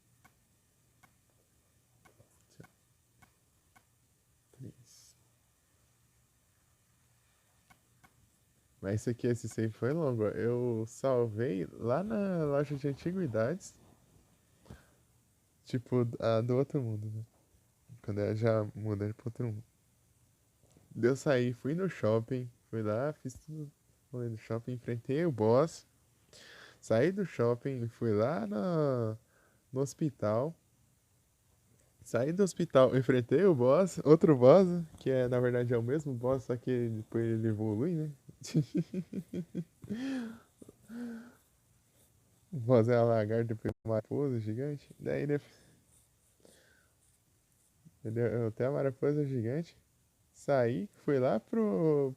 3. Mas esse save foi longo. Eu salvei lá na loja de antiguidades. Tipo, a do outro mundo, né? Quando eu já mudei pro outro mundo. Deu sair, fui no shopping, fui lá, fiz tudo no shopping, enfrentei o boss. Saí do shopping, fui lá no hospital. Saí do hospital, enfrentei o boss, outro boss, que na verdade é o mesmo boss, só que depois ele evolui, né? O boss é a lagarta, depois uma mariposa gigante. Daí ele até a mariposa gigante. Saí, fui lá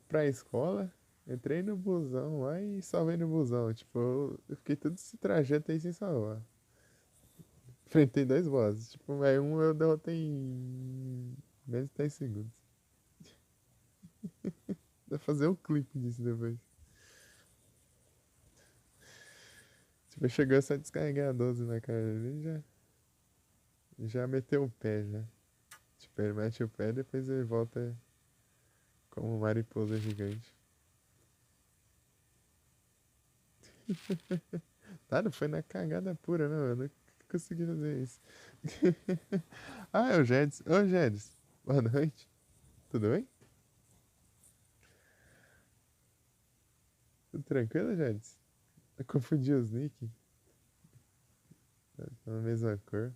pra escola, entrei no busão lá e salvei no busão. Tipo, eu fiquei todo esse trajeto aí sem salvar. Enfrentei dois bosses. Tipo, aí um eu derrotei em menos de 10 segundos. Dá pra fazer um clipe disso depois. Tipo, chegou só a descarregar a 12 na cara dele já meteu o pé já. Tipo, ele mete o pé e depois ele volta como mariposa gigante. Tá, não foi na cagada pura, não. Eu não consegui fazer isso. Ah, é o Jedes. Ô, Jedes. Boa noite. Tudo bem? Tudo tranquilo, Jedes? Eu confundi os nick. Tá na mesma cor.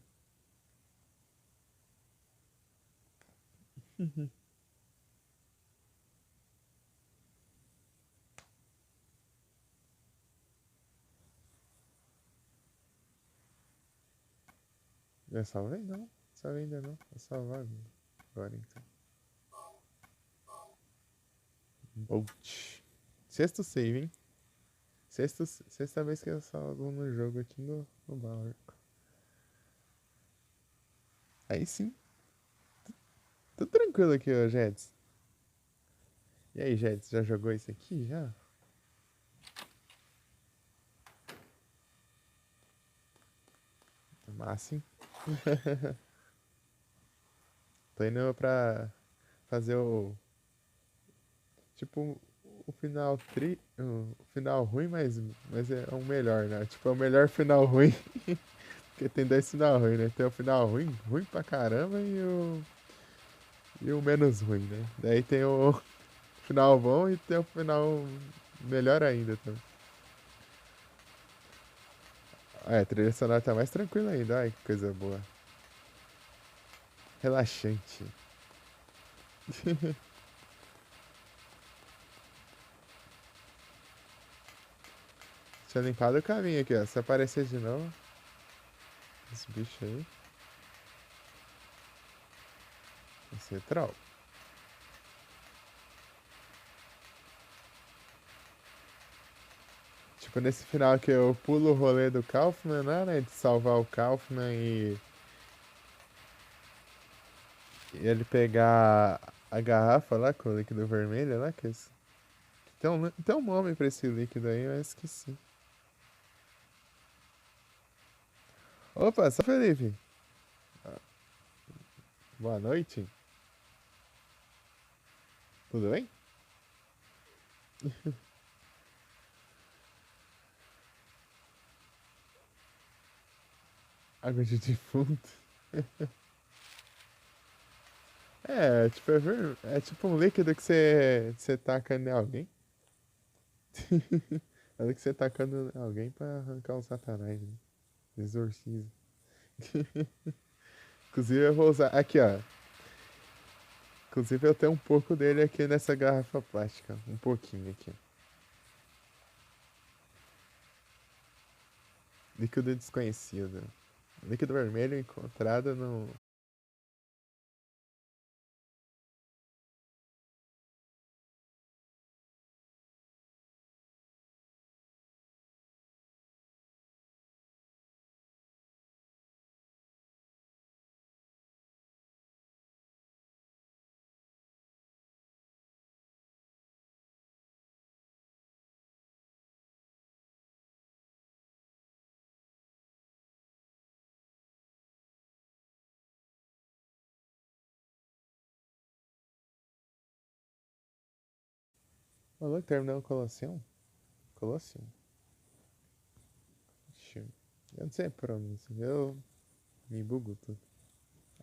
Eu salvei? Não. Salvei ainda não. Vou salvar agora então. Bolt. Sexto save, hein? Sexta vez que eu salvo no jogo aqui no Valor. Aí sim. Tô tranquilo aqui, ô Jets. E aí, Jets, já jogou isso aqui? Já? Massa, hein? Tô indo pra fazer o. Tipo, o final o final ruim, mas é o melhor, né? Tipo, é o melhor final ruim. Porque tem dois final ruins, né? Tem o final ruim, ruim pra caramba, e o menos ruim, né? Daí tem o final bom e tem o final melhor ainda também. Ah, a trilha sonora tá mais tranquila ainda. Ai, que coisa boa. Relaxante. Tinha limpado o caminho aqui, ó. Se aparecer de novo, esse bicho aí, vai ser troll. Tipo, nesse final que eu pulo o rolê do Kaufman, né? De salvar o Kaufman e ele pegar a garrafa lá com o líquido vermelho lá, tem um nome pra esse líquido aí, eu esqueci. Opa, só Felipe. Boa noite. Tudo bem? Água de defunto. É tipo um líquido que você taca em alguém. É o que você tacando em alguém pra arrancar o satanás, né? Exorcismo. Inclusive eu vou usar. Aqui, ó. Inclusive eu tenho um pouco dele aqui nessa garrafa plástica. Um pouquinho aqui. Líquido desconhecido. Líquido vermelho encontrado no. Ô, louco, terminou o Colosseum? Colosseum? Ixi, eu não sei a pronúncia. Eu me bugo tudo.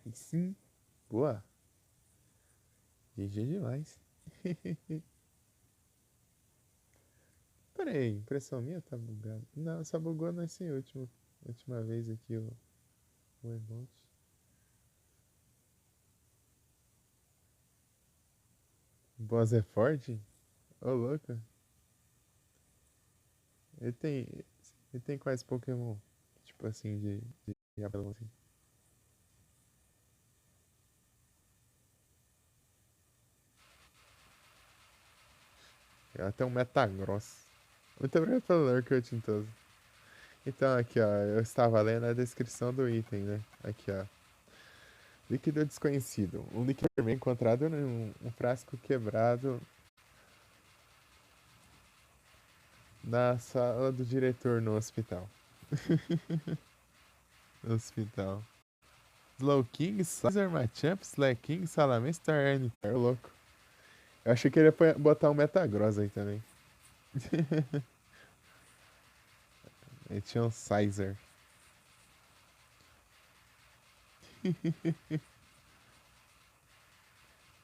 Aí sim. Boa. GG demais. Peraí, impressão minha tá bugada. Não, só bugou nesse última vez aqui o emote. O boss é forte? Ô, louco. Ele tem. Ele tem quais Pokémon? Tipo assim, de apelão assim. Ela tem um Metagross. Muito obrigado pelo lurk, Tintoso. Então, aqui, ó. Eu estava lendo a descrição do item, né? Aqui, ó. Líquido desconhecido. Um líquido vermelho encontrado em um frasco quebrado na sala do diretor no hospital. No hospital. Slowking, Sizer, Machamp, Slaking, Salamence, Starn. É louco. Eu achei que ele ia botar um Metagross aí também. Ele tinha um Sizer.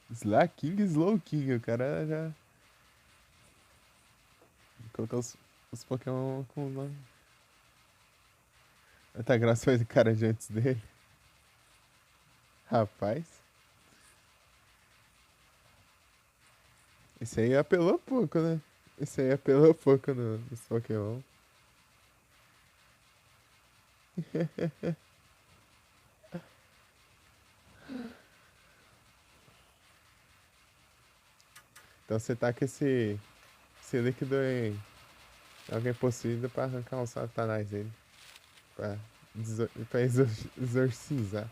Slaking, Slowking. O cara já colocou os Pokémon com o nome. Metagross foi o cara de antes dele. Rapaz. Esse aí apelou pouco, né? Esse aí apelou pouco nos Pokémon. Então você tá com esse esse líquido em alguém possuído pra arrancar o satanás dele. Pra exorcizar.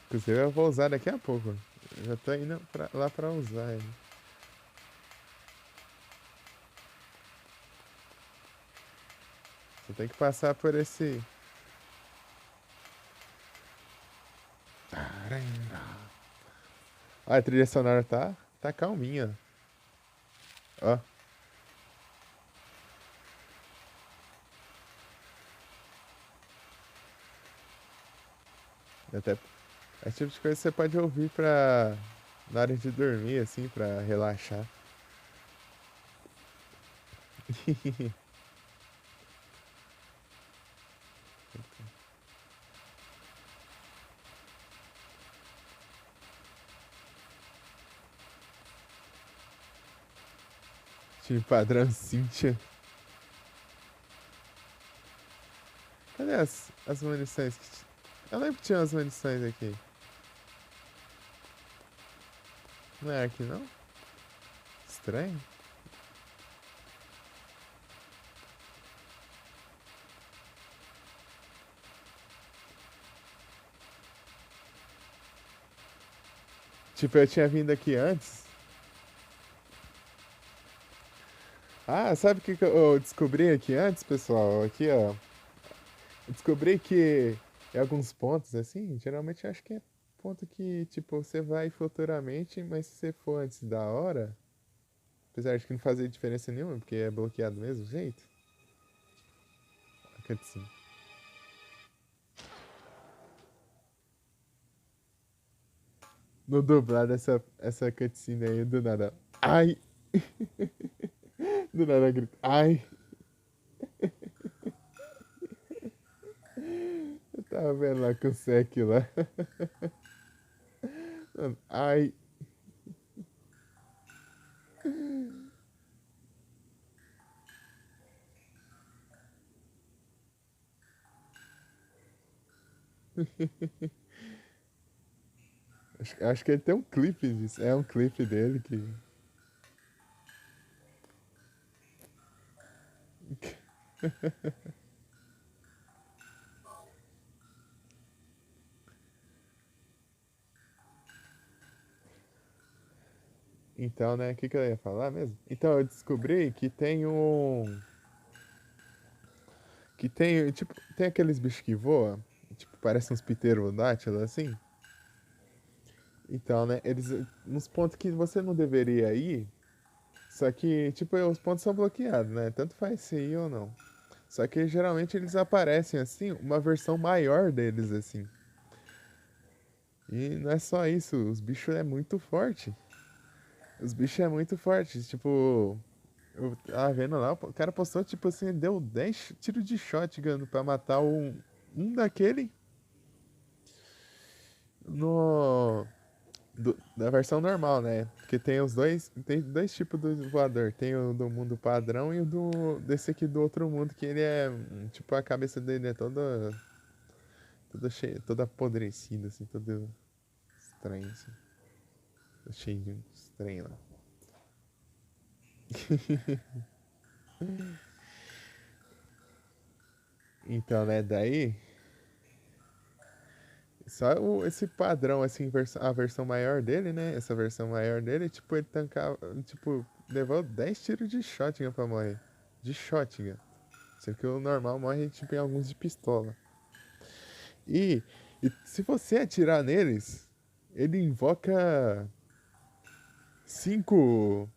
Inclusive eu vou usar daqui a pouco. Eu já tô indo lá pra usar ele. Você tem que passar por esse. Ó, a trilha sonora tá calminha. Ó. Até, é tipo de coisa que você pode ouvir na hora de dormir, assim, pra relaxar. Time padrão Cynthia. Cadê as munições Eu lembro que tinha umas munições aqui. Não é aqui não? Estranho. Tipo, eu tinha vindo aqui antes. Ah, sabe o que eu descobri aqui antes, pessoal? Aqui, ó. Eu descobri que em alguns pontos, assim, geralmente eu acho que é ponto que, tipo, você vai futuramente, mas se você for antes da hora, apesar de que não fazer diferença nenhuma, porque é bloqueado do mesmo jeito. A cutscene. No dublado, essa cutscene aí, do nada. Ai! Do nada grita. Ai! Eu tava vendo lá com o Sec lá. Ai! Acho que ele tem um clipe disso. É um clipe dele que. Então, né, o que eu ia falar mesmo? Então, eu descobri que tem um. Que tem, tipo, tem aqueles bichos que voam, tipo, parecem uns pterodátilos assim. Então, né, eles. Nos pontos que você não deveria ir, só que, tipo, os pontos são bloqueados, né? Tanto faz se ir ou não. Só que geralmente eles aparecem assim, uma versão maior deles, assim. E não é só isso, os bichos é muito forte. Os bichos é muito forte, tipo. Eu tava vendo lá, o cara postou, tipo assim, ele deu 10 tiros de shotgun pra matar um daquele no. Da versão normal, né? Porque tem os dois. Tem dois tipos do voador. Tem o do mundo padrão e o desse aqui do outro mundo, que ele é. Tipo, a cabeça dele é toda cheia, toda apodrecida, assim, toda estranha, assim. Cheio de estranho lá. Então, né, daí. Só esse padrão, assim, a versão maior dele, né? Essa versão maior dele, tipo, ele tancava. Tipo, levou 10 tiros de shotgun pra morrer. De shotgun. Sendo que o normal morre, tipo, em alguns de pistola. E, e se você atirar neles, ele invoca 5.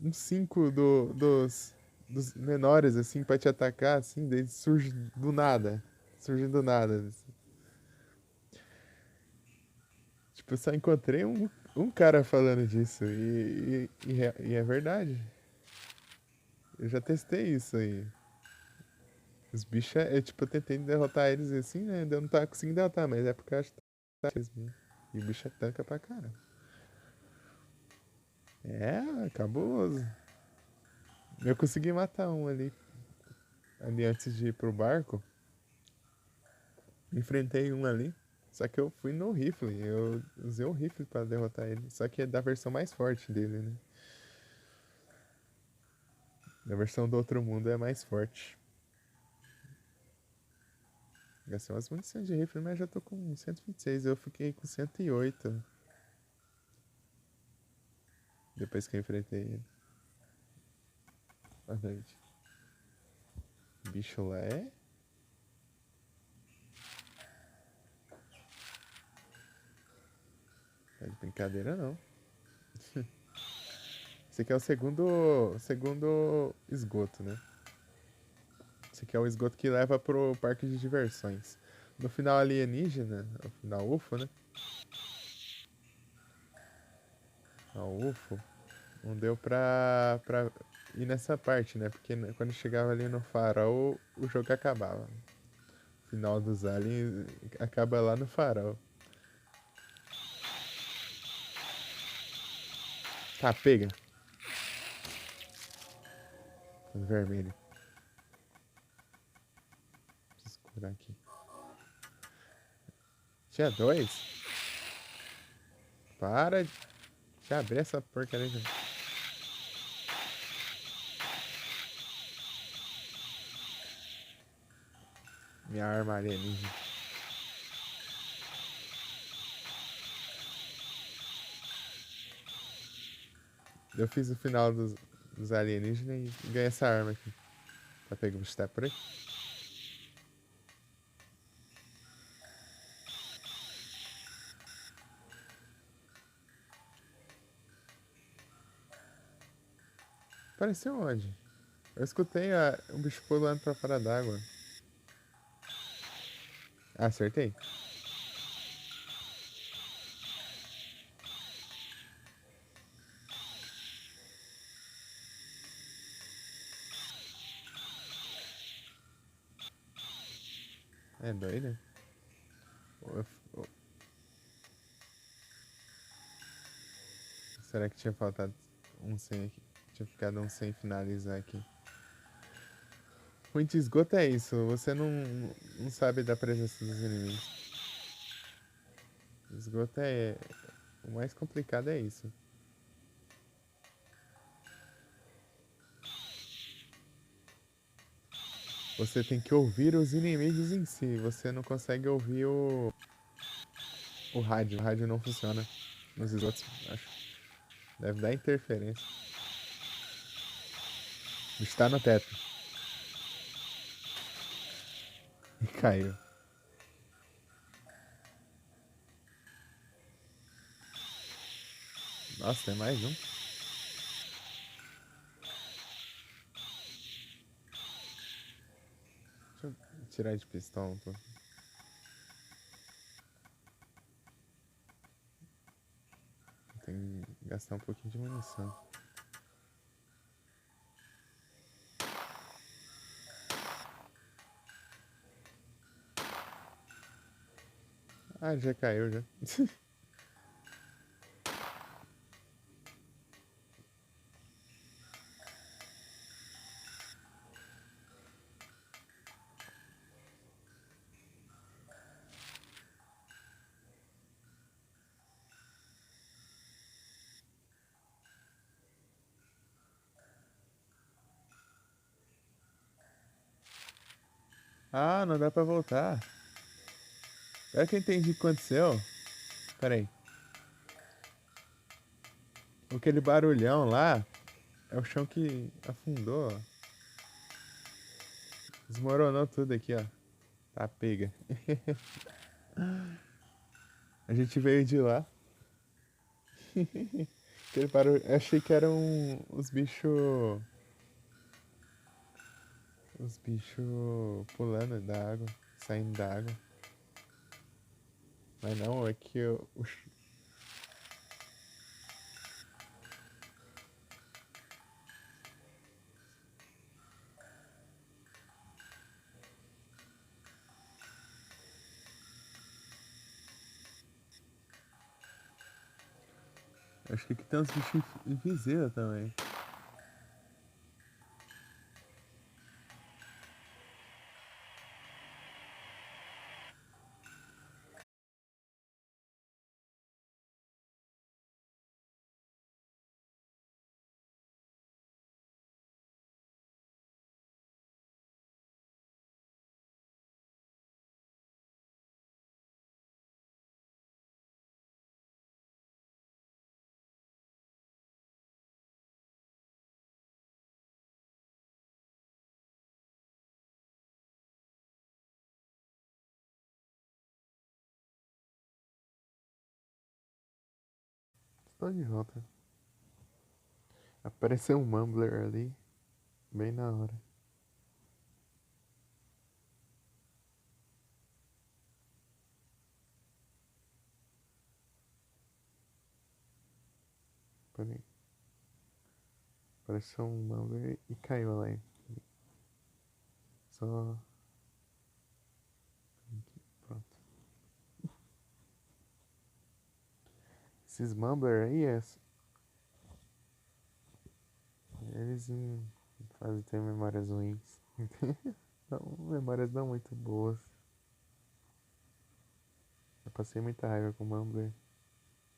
Uns 5 dos menores, assim, pra te atacar, assim, daí surge do nada. Surge do nada. Assim. Tipo, eu só encontrei um cara falando disso. E é verdade. Eu já testei isso aí. Os bichos, tipo, eu tentei derrotar eles assim, né? Eu não tava conseguindo derrotar, mas é porque eu acho que tá mesmo. E o bicho é tanca pra caramba. É, cabuloso. Eu consegui matar um ali antes de ir pro barco. Enfrentei um ali. Só que eu fui no rifle. Eu usei o rifle pra derrotar ele. Só que é da versão mais forte dele, né? A versão do outro mundo é mais forte. Gastei umas munições de rifle, mas já tô com 126. Eu fiquei com 108 depois que eu enfrentei ele. Boa noite. O bicho lá é. Tá de brincadeira não. Esse aqui é o segundo esgoto, né? Esse aqui é o esgoto que leva pro parque de diversões. No final alienígena, no final UFO, né? O UFO, não deu pra ir nessa parte, né? Porque quando chegava ali no farol, o jogo acabava. O final dos aliens acaba lá no farol. Tá, pega. Vermelho. Preciso curar aqui. Tinha dois? Para de abrir essa porcaria. Minha arma alienígena. Eu fiz o final dos alienígenas e ganhei essa arma aqui. Tá pegando o bicho tá por aí? Apareceu onde? Eu escutei um bicho pulando pra fora d'água. Ah, acertei? É doido? Ou ou- será que tinha faltado um 100 aqui? Tinha ficado um 100 finalizar aqui. Ruim de esgoto é isso, você não sabe da presença dos inimigos. Esgoto é. O mais complicado é isso. Você tem que ouvir os inimigos em si. Você não consegue ouvir o rádio. O rádio não funciona nos esgotos, acho. Deve dar interferência. Está no teto. E caiu. Nossa, tem mais um. Deixa eu tirar de pistão, pô. Tem que gastar um pouquinho de munição. Ah, já caiu já. Ah, não dá pra voltar. Agora que eu entendi o que aconteceu. Pera aí. Aquele barulhão lá é o chão que afundou, ó. Desmoronou tudo aqui, ó. Tá pega. A gente veio de lá. Aquele barulho. Eu achei que eram os bichos. Os bichos pulando da água, saindo da água. Mas não, é que acho que aqui tem uns bichos invisíveis também. Estou de volta. Apareceu um Mumbler ali, bem na hora. Peraí. Apareceu um Mumbler e caiu a live. Só. Aqui, pronto. Esses Mumbler aí, eles fazem ter memórias ruins. Não, memórias não muito boas. Eu passei muita raiva com o Mumbler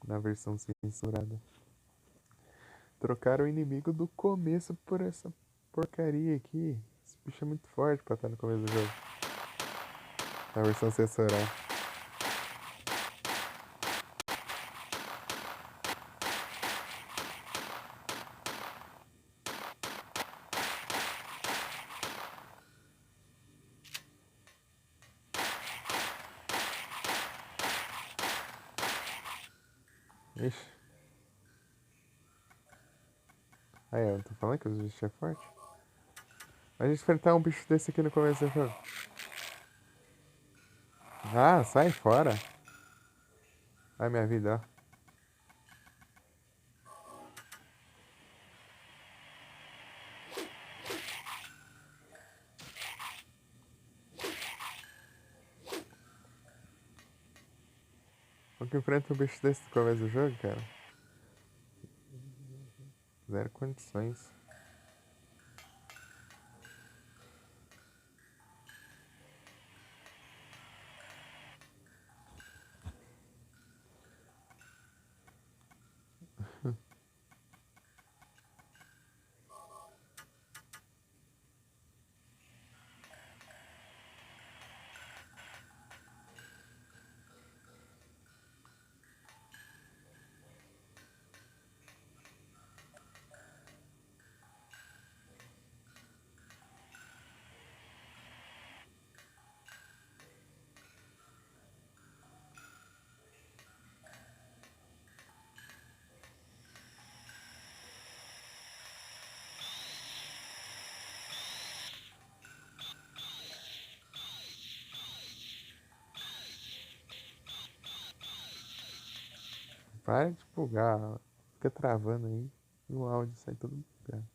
na versão censurada. Trocaram o inimigo do começo por essa porcaria aqui. Esse bicho é muito forte pra estar no começo do jogo. Na versão censurada. Ixi. Aí, eu tô falando que os bichos é forte. A gente enfrentar um bicho desse aqui no começo do jogo. Ah, sai fora. Ai, minha vida, ó. Como que enfrenta um bicho desse no começo do jogo, cara? Zero condições. Para de bugar. Fica travando aí. E o áudio sai todo bugado.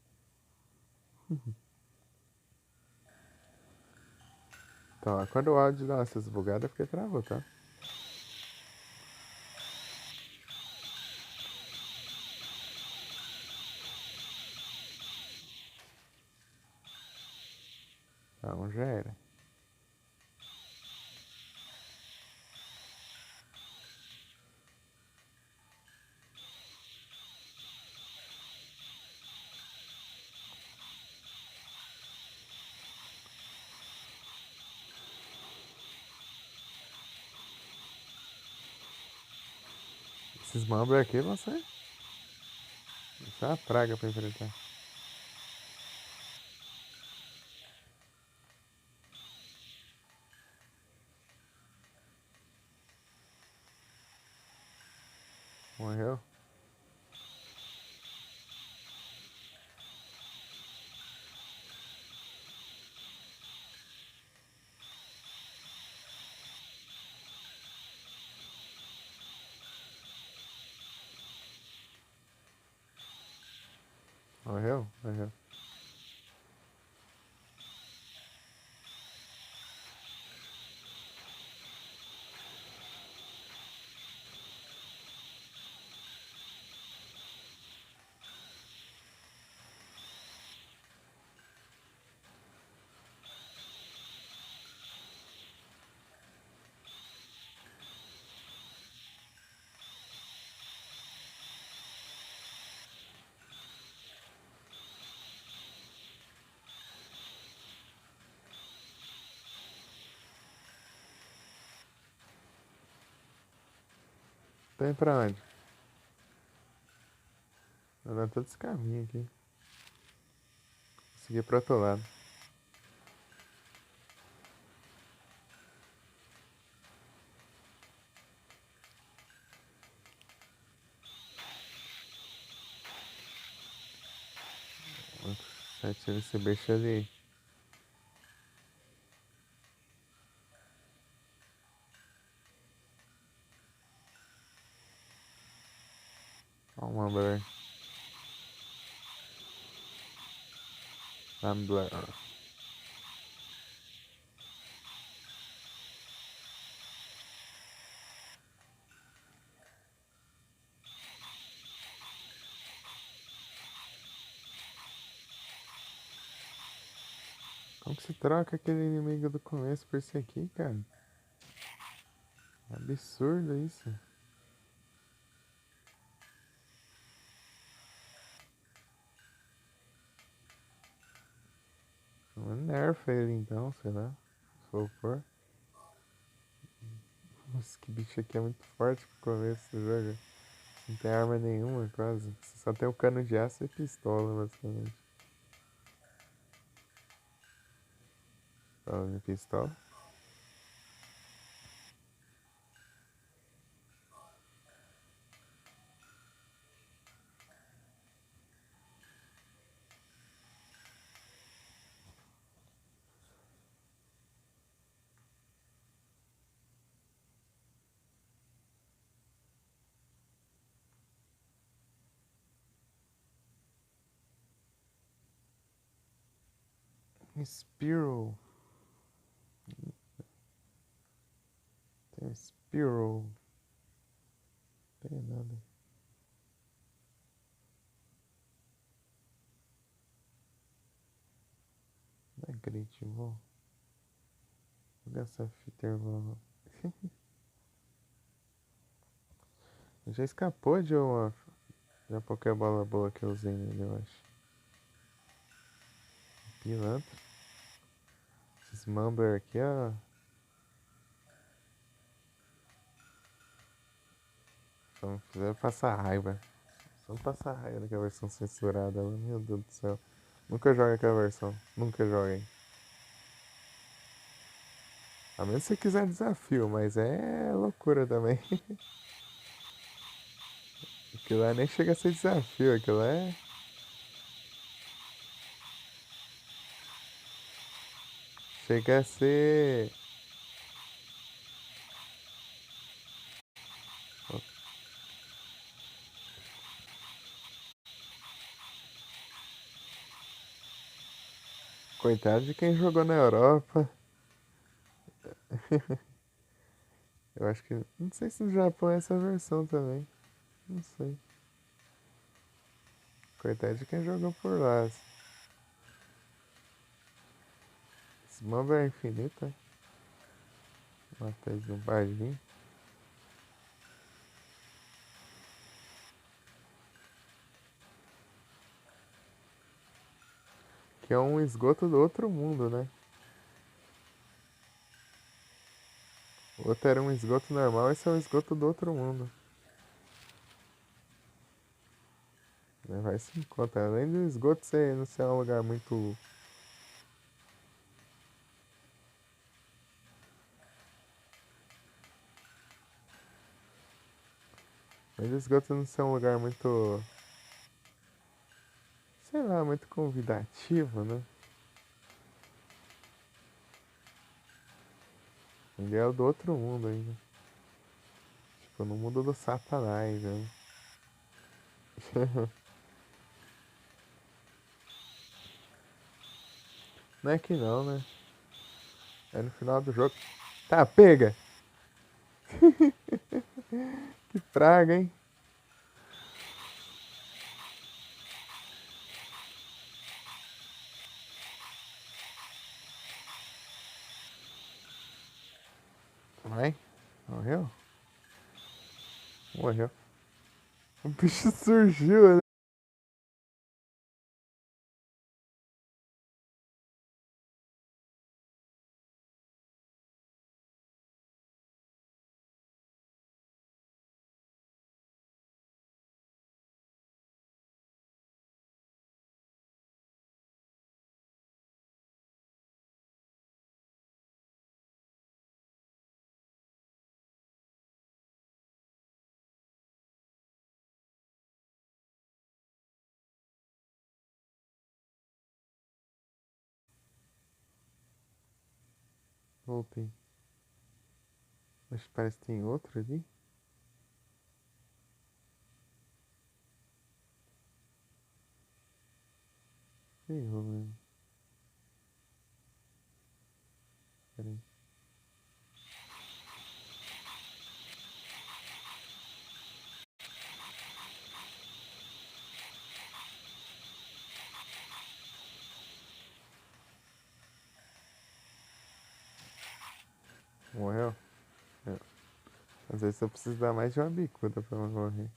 Então, ó, quando o áudio dá essas bugadas, é porque travou, tá? Então já era. Esses mambros aqui vão ser. Isso é uma praga pra enfrentar. Morreu? Morreu? Morreu. Tá indo pra onde? Andando todo esse caminho aqui. Seguir pro outro lado. Tira esse bicho ali. Calma, Blur. Blur. Como que se troca aquele inimigo do começo por esse aqui, cara? Absurdo isso. Nerfa ele então, sei lá. Se for pôr. Nossa, que bicho aqui é muito forte pro começo do jogo. Não tem arma nenhuma, quase. Você só tem o cano de aço e pistola, basicamente. Falando em pistola. Spearow. Tem Spearow. Não tem nada. Não é Great Ball. Vou gastar fita, irmão. Já escapou de uma Pokébola boa que eu usei nele, eu acho. Pilantra. Esses Mumbler aqui, ó. Só me fizeram passar raiva. Só me passar raiva daquela versão censurada. Meu Deus do céu. Nunca joguem aquela versão. Nunca joguem. A menos que você quiser desafio, mas é loucura também. Aquilo lá nem chega a ser desafio, aquilo é. Chega a ser. Coitado de quem jogou na Europa. Eu acho que. Não sei se no Japão é essa versão também. Não sei. Coitado de quem jogou por lá. Esse mob é infinito, é? Matar de um barzinho. Que é um esgoto do outro mundo, né? O outro era um esgoto normal, esse é um esgoto do outro mundo. Vai se encontrar. Além do esgoto não ser um lugar muito. Além do esgoto não ser um lugar muito. Sei lá, muito convidativo, né? Ele é o do outro mundo ainda. Tipo, no mundo do Satanás, né? Não é que não, né? É no final do jogo. Tá, pega! Que praga, hein? Vai. Morreu? Morreu. O bicho surgiu, né? Voltei. Mas parece que tem outro ali. Ferrou mesmo. Peraí. Morreu? É. Às vezes eu preciso dar mais de uma bicuda pra ela morrer.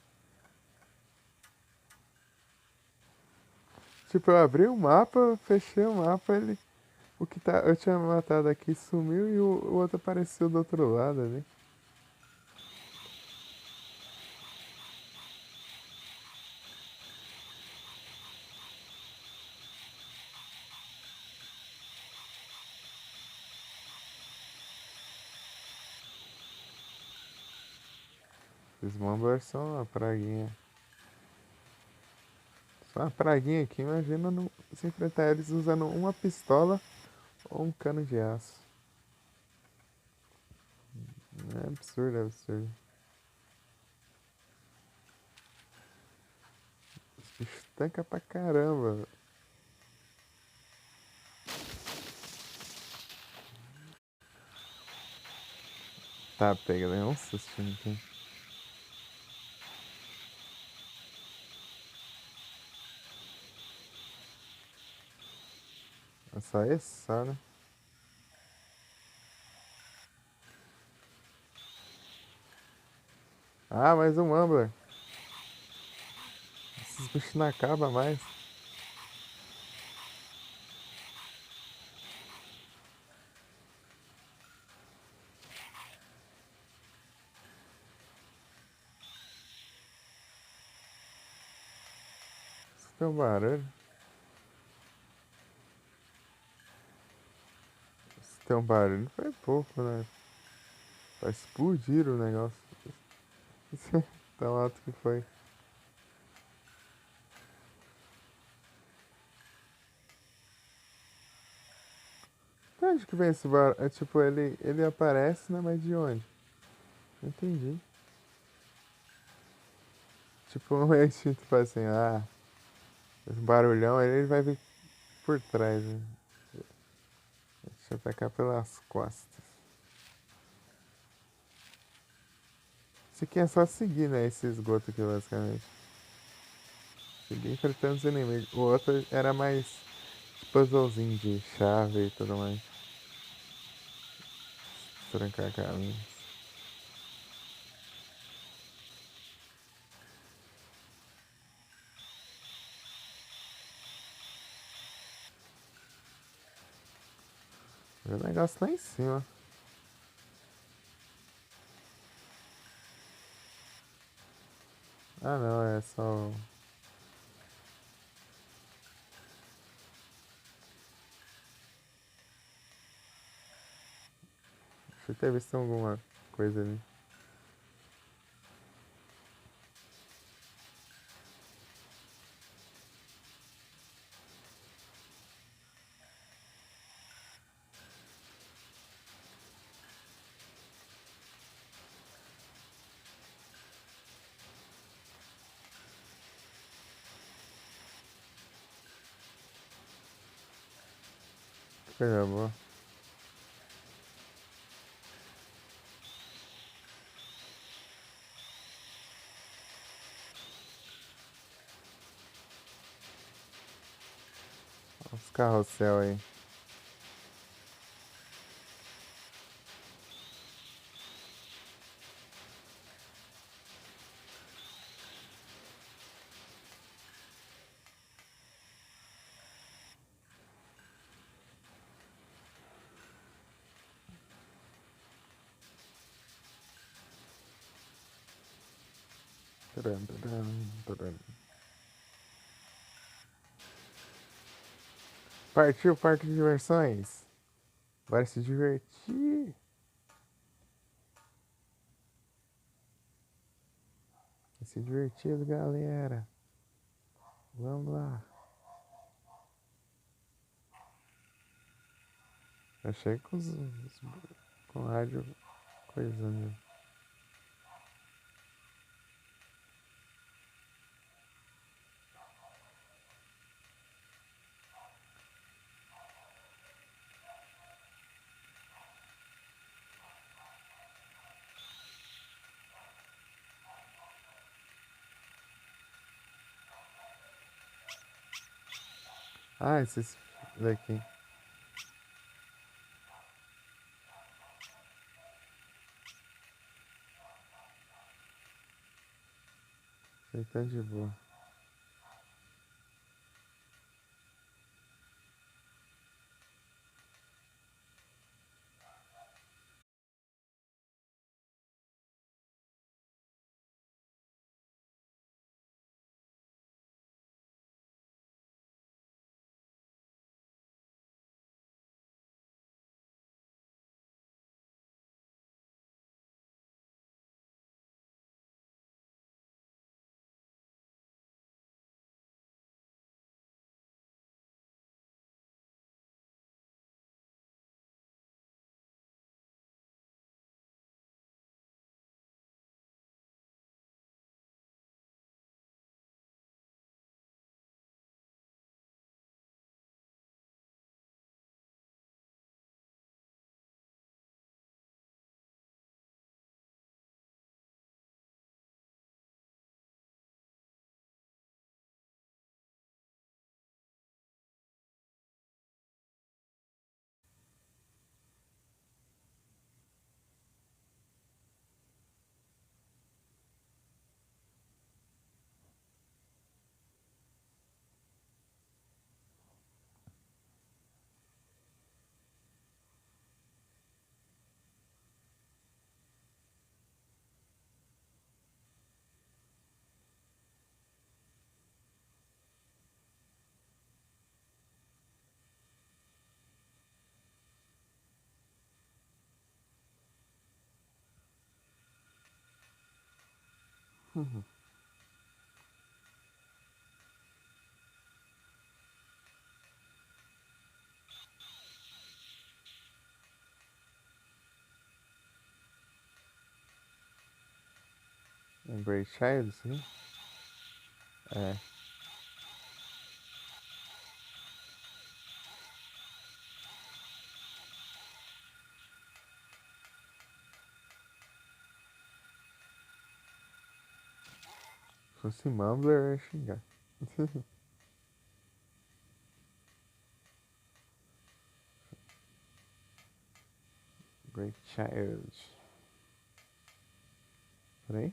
Tipo, eu abri o mapa, fechei o mapa, ele. O que tá, eu tinha matado aqui sumiu e o outro apareceu do outro lado ali. Os Mumblers são uma praguinha. Só uma praguinha aqui, imagina se enfrentar eles usando uma pistola ou um cano de aço. É absurdo, é absurdo. Os bichos tancam pra caramba. Tá, pega, né? Um sustinho aqui. É só esse, só, né? Ah, mais um Mumbler. Esses bichos não acabam mais. Isso tem um barulho. Se tem um barulho, foi pouco, né? Vai explodir o negócio. Tão alto que foi. De onde que vem esse barulho? É tipo, ele aparece, né? Mas de onde? Não entendi. Tipo, um eixo, tipo assim, esse barulhão aí ele vai vir por trás, né? Deixa eu atacar pelas costas. Isso aqui é só seguir, né? Esse esgoto aqui, basicamente. Seguir enfrentando os inimigos. O outro era mais puzzlezinho de chave e tudo mais. Trancar caminho. O negócio lá em cima. Ah não, é só. Deixa eu ter visto alguma coisa ali. Coisa boa. Os carrossel aí. Taran, taran, taran. Partiu o parque de diversões. Vai se divertir. Vai se divertir, galera. Vamos lá. Achei com rádio coisando. Ah, esses daqui. Isso aí tá de boa. Um Brave Child, sim? É. Se fosse Mumbler, eu ia xingar. Brave Child. Peraí.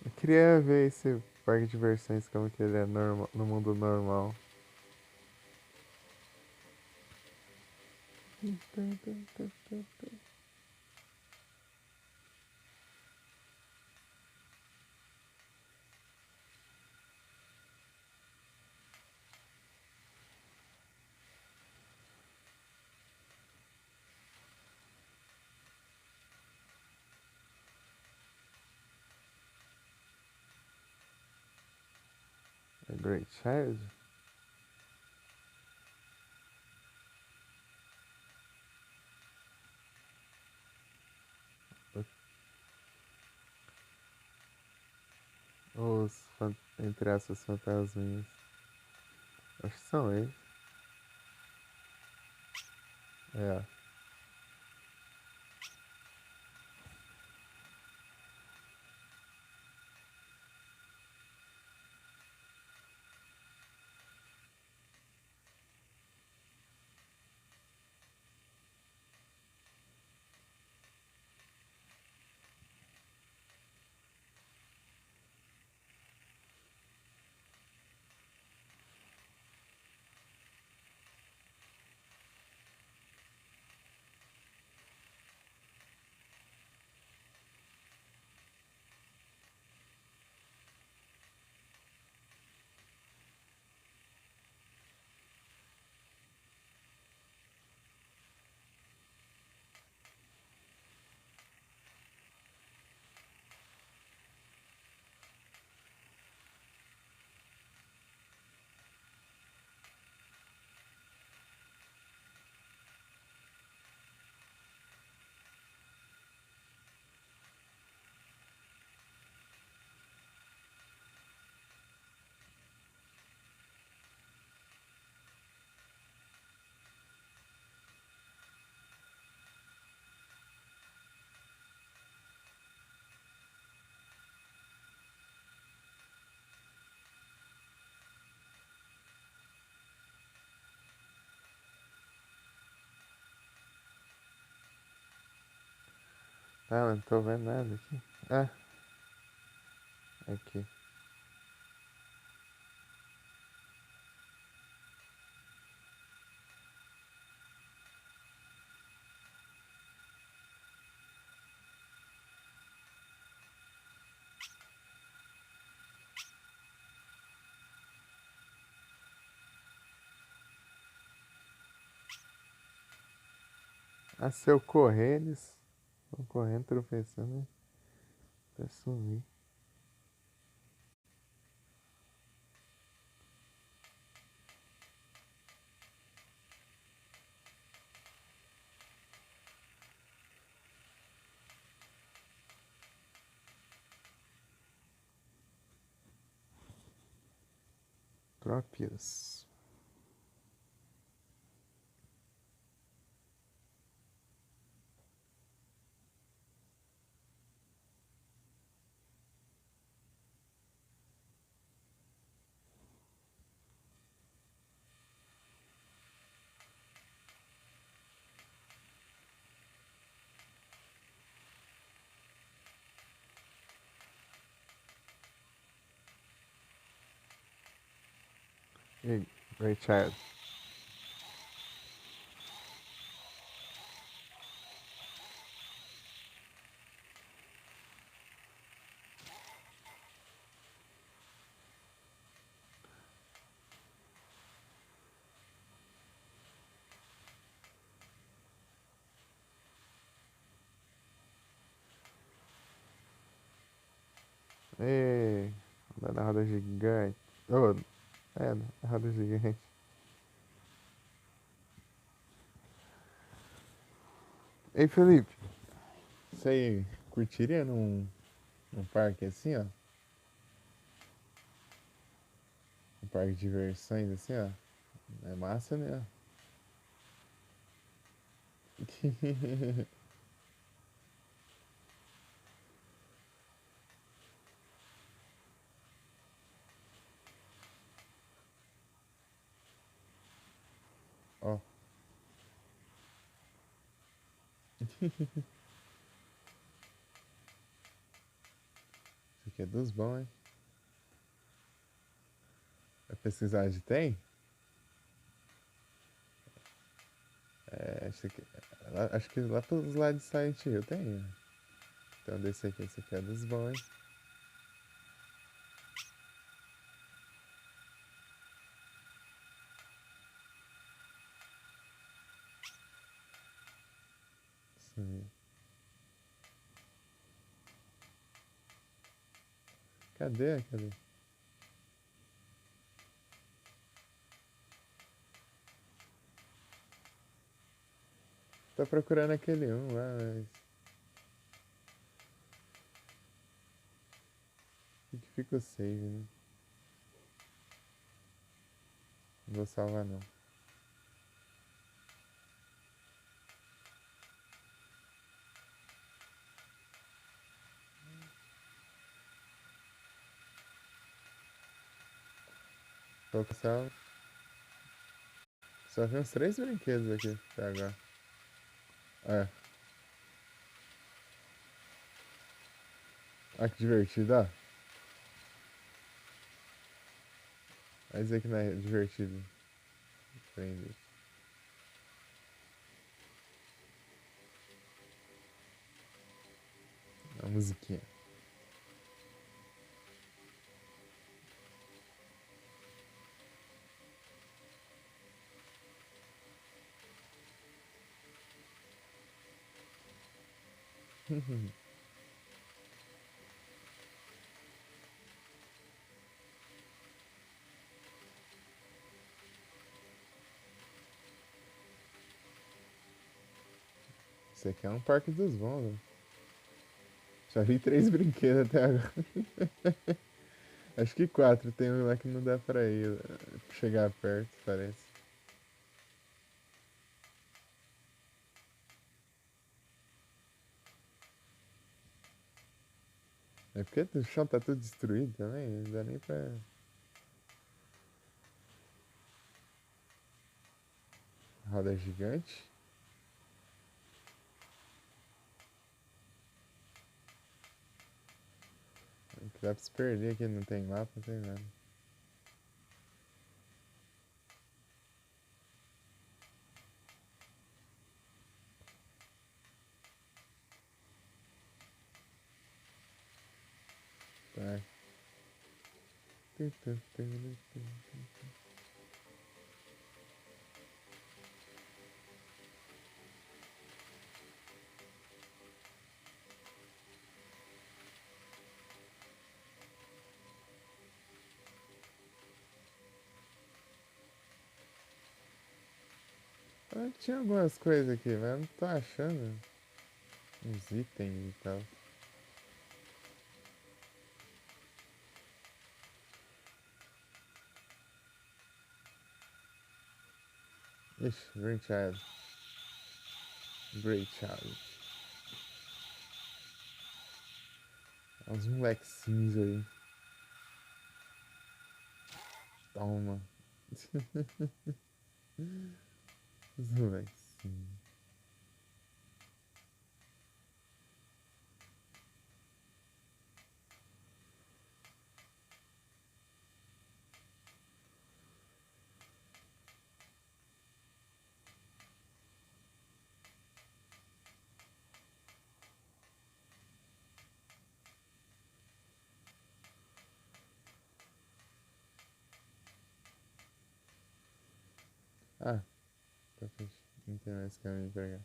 Eu queria ver esse parque de diversões, como que ele é no mundo normal. A Great Child? Os, entre aspas, fantasminhas. Acho que são eles. É. Ah, não tô vendo nada aqui. Ah, aqui. Ah, se eu correr, eles vão correndo, tropeçando, até sumir. Trópias. Ei, Ray Child. Ei, andar na roda gigante. Oh, é, na roda gigante. Ei, Felipe, você curtiria num parque assim, ó? Um parque de diversões assim, ó? É massa, né? Ó, isso aqui é dos bons, hein? Vai pesquisar onde tem? É, acho que lá pelos lados de Silent Hill tem, ó. Então desse aqui, esse aqui é dos bons, hein? Sim. Cadê? Cadê? Tô procurando aquele um lá, mas. O que fica o save, né? Não vou salvar não. Vou salvo. Só vi uns 3 brinquedos aqui até agora. É. Olha que divertido, ó. Vai dizer que não é divertido. Prende. A musiquinha. Esse aqui é um parque dos bons, velho. Já vi 3 brinquedos até agora. Acho que 4. Tem um lá que não dá pra ir. Chegar perto, parece. É porque o chão tá tudo destruído também. Não dá nem pra. Roda gigante. Dá pra se perder aqui, não tem mapa, não tem nada. Tá. Ah, tinha algumas coisas aqui, mas eu não tô achando. Uns itens e tal. Ixi, Green Child. Great Child. É uns molequinhos aí. Toma. Os molequinhos. Ah, pra frente. Não tem mais caminho pra cá.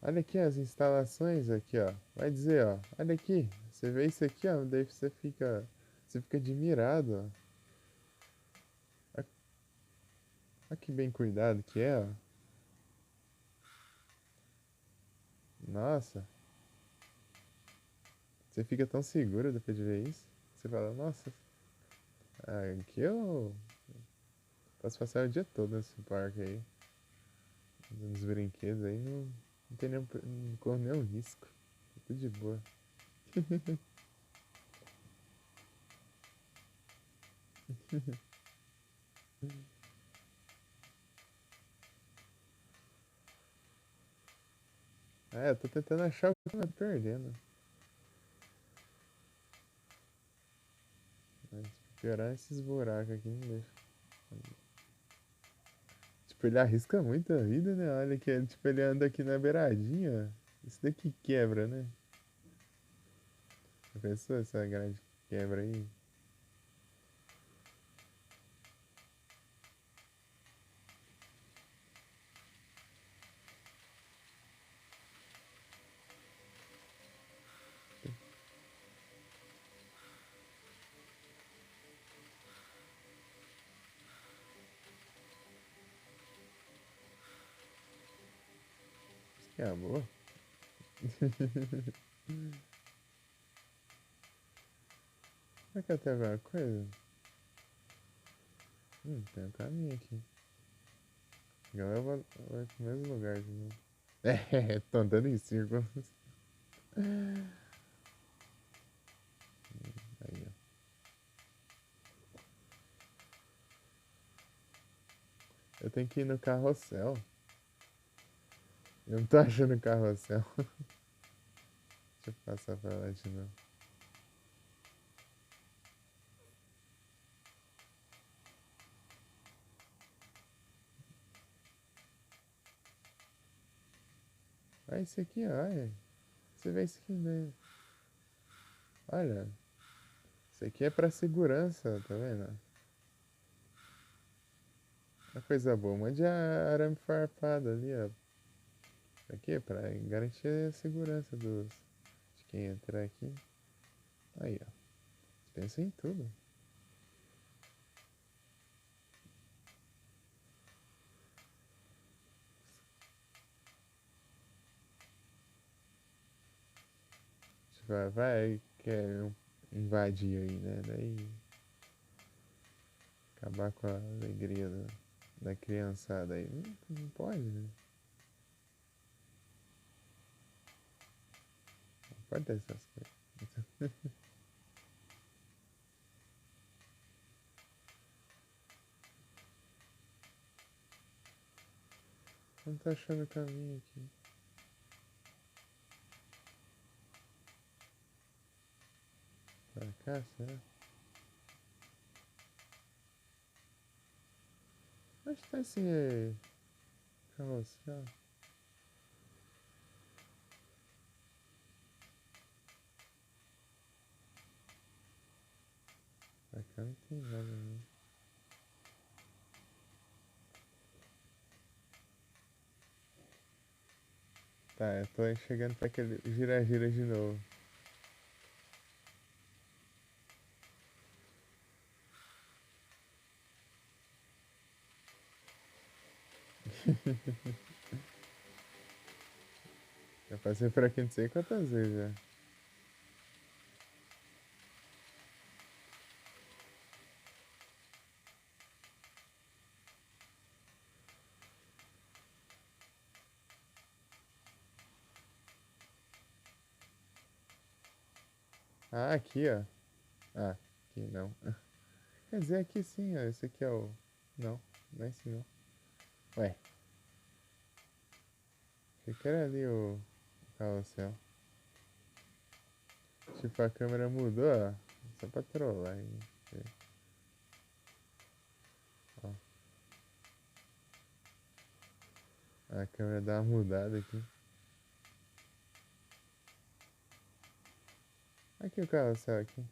Olha aqui as instalações aqui, ó. Vai dizer, ó. Olha aqui. Você vê isso aqui, ó. Daí você fica. Você fica admirado, ó. Olha que bem cuidado que é, ó. Nossa. Você fica tão seguro depois de ver isso. Você fala, nossa. Aqui eu posso passar o dia todo nesse parque aí. Nos brinquedos aí. Não tem nenhum, não corro nenhum risco. Tudo de boa. É, eu tô tentando achar o que eu tô perdendo. Mas piorar esses buracos aqui não deixa. Tipo, ele arrisca muito a vida, né? Olha que ele, tipo, ele anda aqui na beiradinha. Isso daqui quebra, né? Já pensou essa grade que quebra aí? Que amor. Será que tem alguma coisa? Tem um caminho aqui. A galera vai pro mesmo lugar de novo. É, tô andando em círculos. Aí, ó. Eu tenho que ir no carrossel. Eu não tô achando o carrossel. Deixa eu passar pra lá de novo. Olha isso aqui, olha. Você vê isso aqui, né? Olha. Isso aqui é pra segurança, tá vendo? Uma coisa boa. Um monte de arame farpado ali, ó. Isso aqui é pra garantir a segurança de quem entrar aqui. Aí, ó. Pensa em tudo. Tipo, vai, quer invadir aí, né? Daí acabar com a alegria da criançada aí. Não pode, né? Não pode ter essas coisas. Não tô achando o caminho aqui. Carrossel. Onde tá esse carrossel? Pra cá não tem nada, né? Tá, eu tô chegando pra aquele gira-gira de novo. Já passei por aqui não sei quantas vezes já. Ah, aqui, ó. Ah, aqui não. Quer dizer, aqui sim, ó. Esse aqui é o... Não, não é esse não. Ué. Achei que era ali o carrossel. Tipo, a câmera mudou, ó. Só pra trollar aí. Ó. A câmera dá uma mudada aqui. Aqui o carrossel aqui.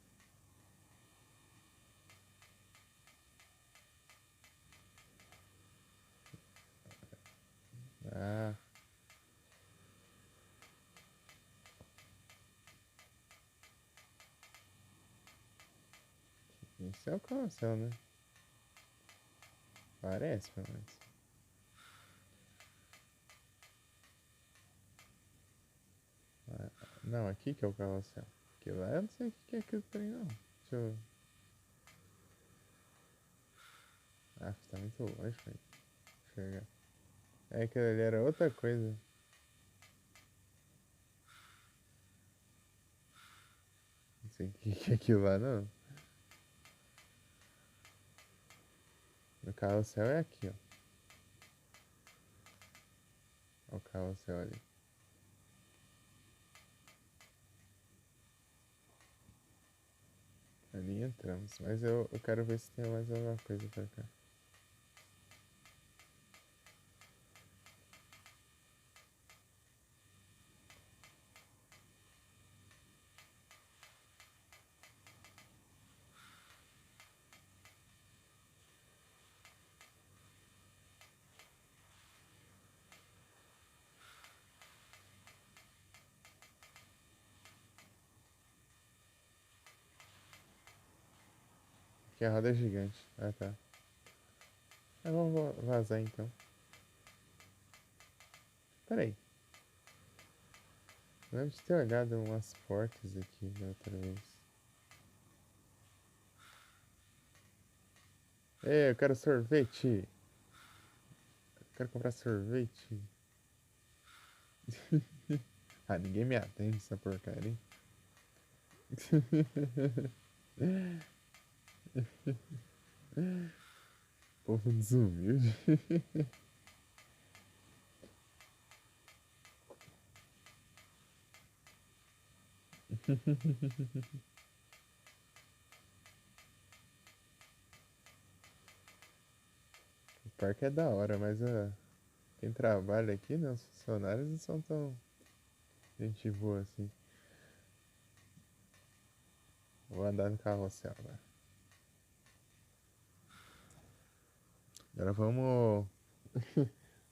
Ah. Esse é o carrossel, né? Parece, pelo menos. Ah, não, aqui que é o carrossel. Aquilo lá eu não sei o que é aquilo trem, não. Deixa eu... Ah, tá muito longe pra enxergar. É, aquilo ali era outra coisa. Não sei o que é aquilo lá, não. O carrossel é aqui, ó. Ó o carrossel ali. Ali entramos. Mas eu quero ver se tem mais alguma coisa pra cá. Aqui é a roda gigante. Ah, tá. Ah, vamos vazar então. Peraí. Eu lembro de ter olhado umas portas aqui da outra vez. Ei, eu quero sorvete. Eu quero comprar sorvete. Ah, ninguém me atende essa porcaria, hein? Povo desumilde. O parque é da hora, mas quem trabalha aqui, né? Os funcionários não são tão gente boa assim. Vou andar no carrossel agora. Agora vamos.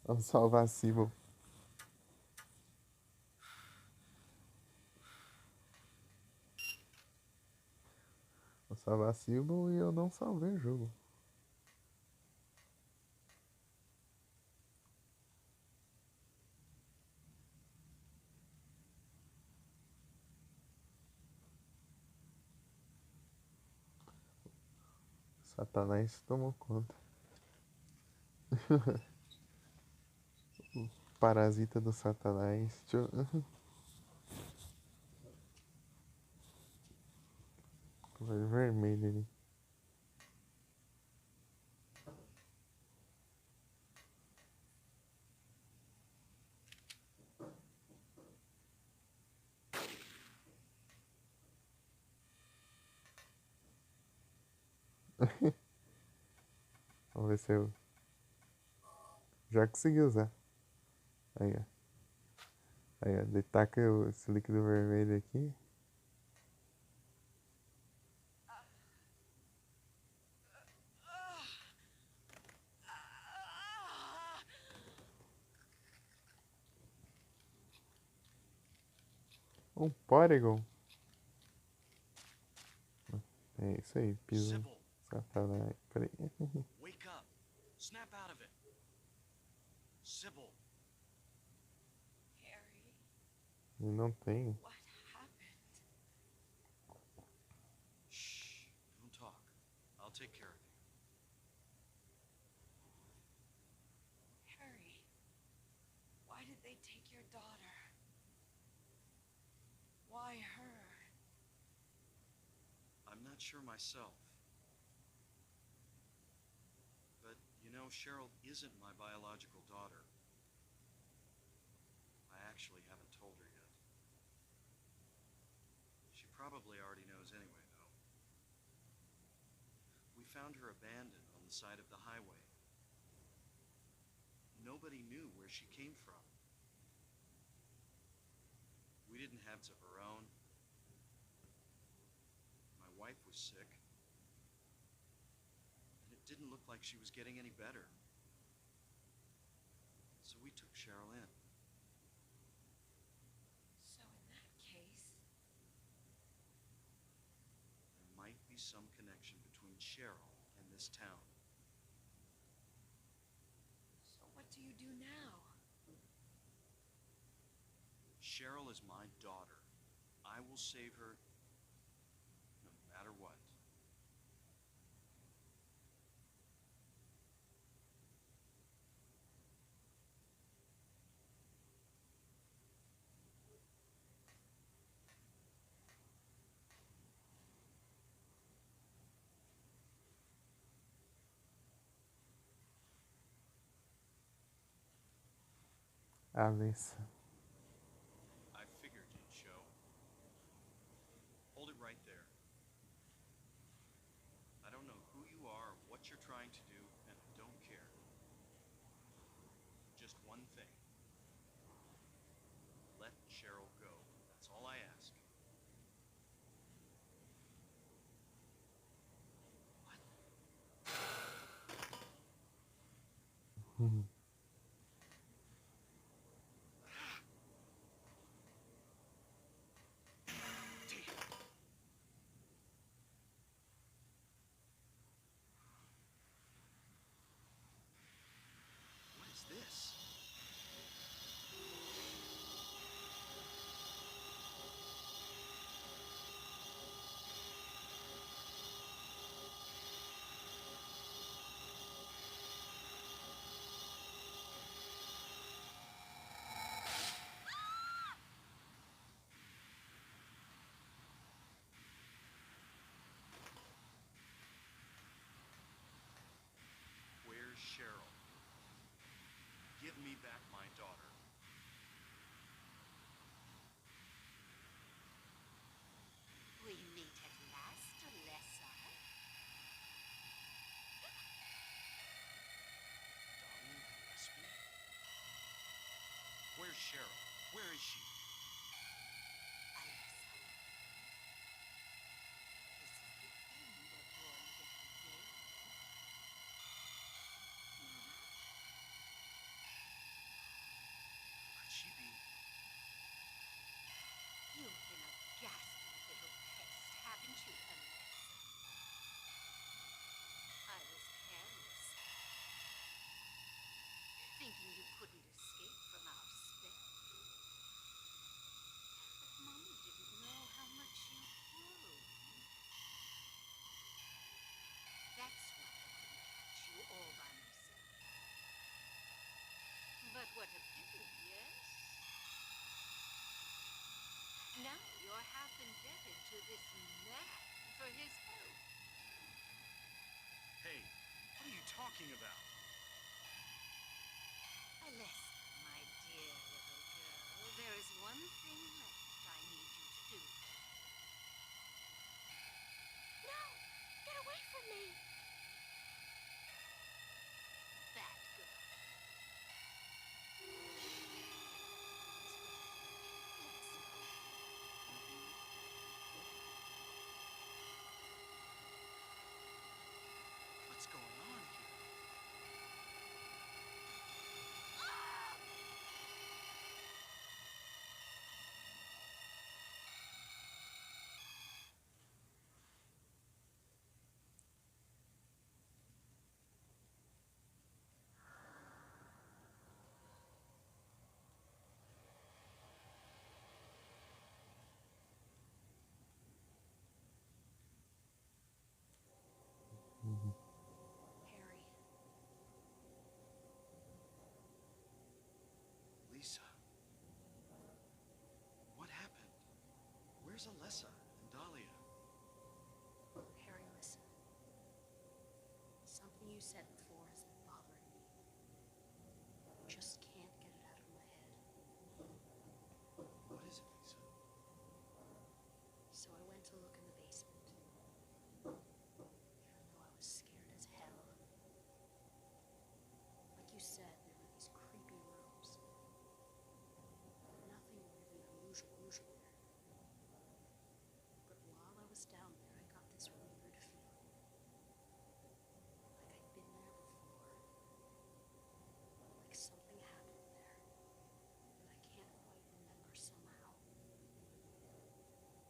Vamos salvar a Sybil. Vou salvar a Sybil e eu não salvei o jogo. Satanás tomou conta. O parasita do Satanás. Vai vermelho ali. Vamos ver se eu... Já consegui usar. Aí, ó. Aí, ó. Daí taca esse líquido vermelho aqui. Um Porygon. É isso aí, pisa. Sybil, Satanás. Peraí. wake up. Snap out of it. Sybil, Harry, Não tem. what happened? shh. Don't talk. I'll take care of you. Harry, why did they take your daughter? Why her? I'm not sure myself. But, you know, Cheryl isn't my biological daughter. I actually haven't told her yet. She probably already knows anyway, though. We found her abandoned on the side of the highway. Nobody knew where she came from. We didn't have of her own. My wife was sick. And it didn't look like she was getting any better. So we took Cheryl in. So in that case, There might be some connection between Cheryl and this town. so what do you do now? Cheryl is my daughter. I will save her no matter what. Alessa. I figured you'd show. Hold it right there. I don't know who you are or what you're trying to do, and I don't care. Just one thing. Let Cheryl go. That's all I ask. Uhum. What is this? Where's Cheryl? Give me back my daughter. We meet at last, Alessa. Darling Gillespie? Where's Cheryl? Where is she? Alessa. This is the end of your little game. Could she be? You've been a ghastly little pest, haven't you, Alessa? I was careless, thinking you couldn't escape from our spell. But Mommy didn't know how much you'd grown. That's why I couldn't catch you all by myself. But what a pity, yes? Now you're half indebted to this man for his help. Hey, what are you talking about? Alessa, my dear little girl, there is one thing left I need you to do for me. No! Get away from me! Where's Alessa and Dahlia? Harry, listen. Something you said before has been bothering me. Just can't get it out of my head. What is it, Lisa? So I went to look in the basement. Even though I was scared as hell. Like you said, there were these creepy rooms. Nothing really unusual there. But while I was down there, I got this weird feeling. Like I'd been there before. Like something happened there. But I can't quite remember somehow.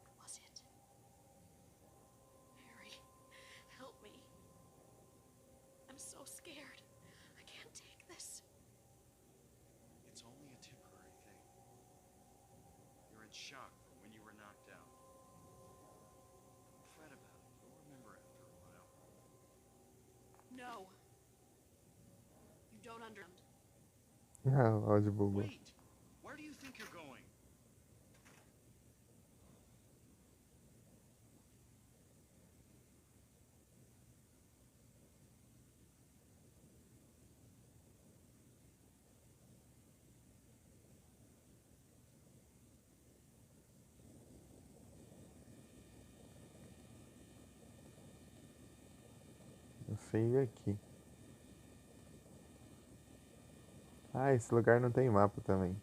What was it? Harry, help me. I'm so scared. I can't take this. It's only a temporary thing. You're in shock from when you were knocked out. Don't fret about it. You'll remember after a while. No. You don't understand. Ah, o áudio bugou. Wait! Where do you think you're going? Eu sei ir aqui. Ah, esse lugar não tem mapa também.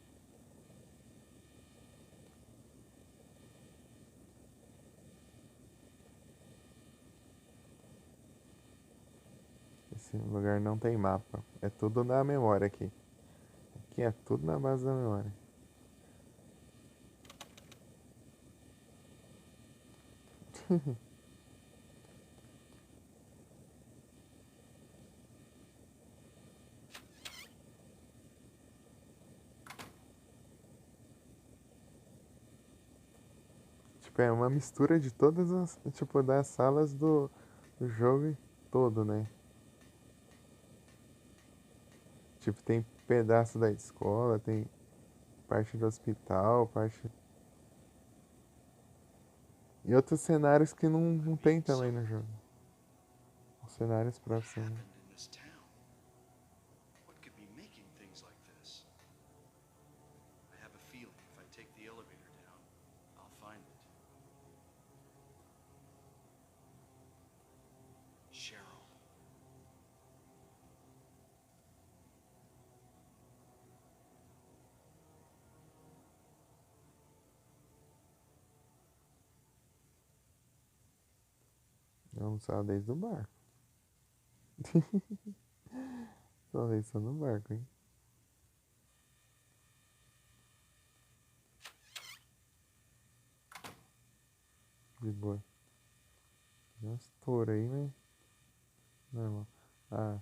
Esse lugar não tem mapa. É tudo na memória aqui. Aqui é tudo na base da memória. Tipo, é uma mistura de todas as, tipo, das salas do jogo todo, né? Tipo, tem pedaço da escola, tem parte do hospital, parte... E outros cenários que não tem também no jogo. Os cenários What próprios. happened in this town? What could be making things like this? I have a feeling if I take the elevator down, I'll find it. Cheryl. Não só desde o barco. Só desde só no barco, hein? De boa. Tem umas touras aí, né? Normal. Ah,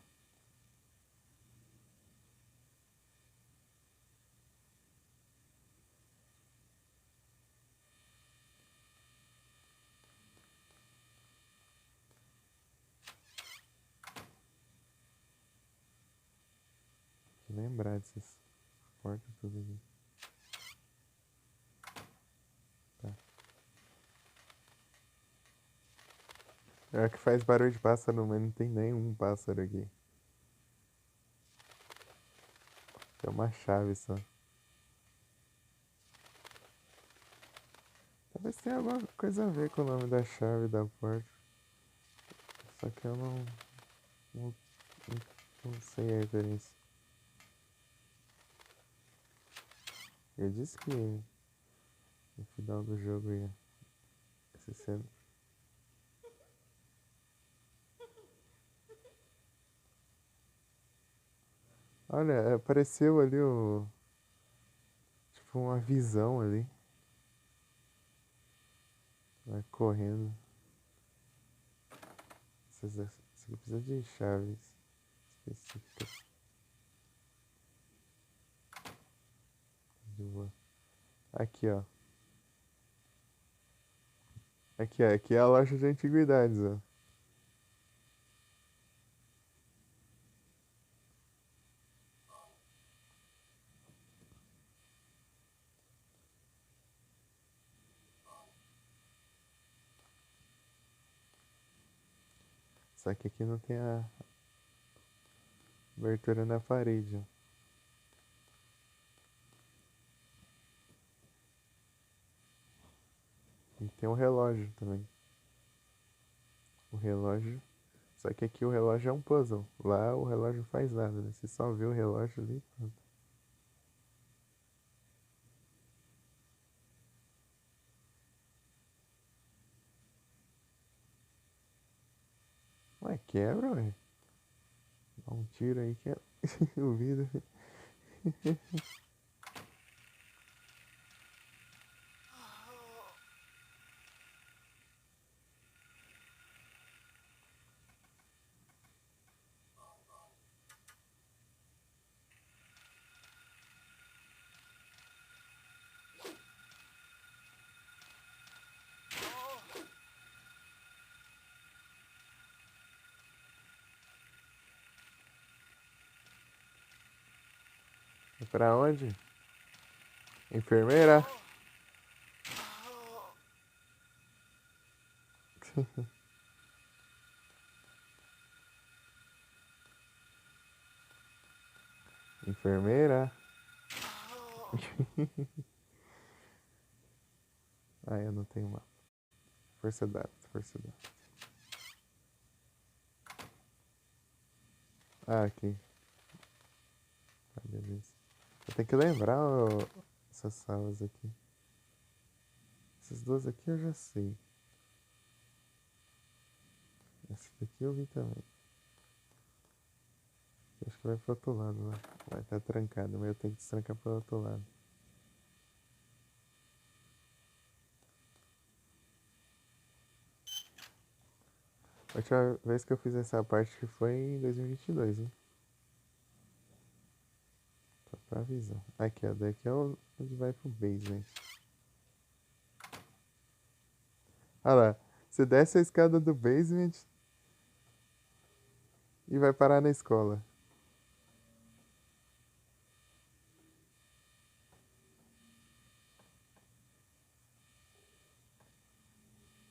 tem que lembrar dessas portas tudo aqui. Tá. É que faz barulho de pássaro, mas não tem nenhum pássaro aqui. Tem uma chave só. Talvez tenha alguma coisa a ver com o nome da chave da porta. Só que eu não, não sei a referência. Eu disse que no final do jogo ia essa cena. Olha, apareceu ali o. Tipo uma visão ali. Vai correndo. Isso aqui precisa de chaves específicas. De boa. Aqui, ó. Aqui, ó. Aqui é a loja de antiguidades, ó. Só que aqui não tem a abertura na parede, ó. E tem um relógio também. O relógio. Só que aqui o relógio é um puzzle. Lá o relógio não faz nada, né? Você só vê o relógio ali e pronto. Ué, quebra, ué. Dá um tiro aí, quebra o vidro. Pra onde? Enfermeira? Enfermeira? Ah, eu não tenho mapa. Força dados, força dados. Ah, aqui. Ah, beleza. Eu tenho que lembrar essas salas aqui. Essas duas aqui eu já sei. Essa daqui eu vi também. Acho que vai pro outro lado lá. Vai estar trancado, mas eu tenho que destrancar pro outro lado. A última vez que eu fiz essa parte que foi em 2022, hein? Só pra avisar. Aqui, ó. Daqui é onde vai pro basement. Olha lá. Você desce a escada do basement e vai parar na escola.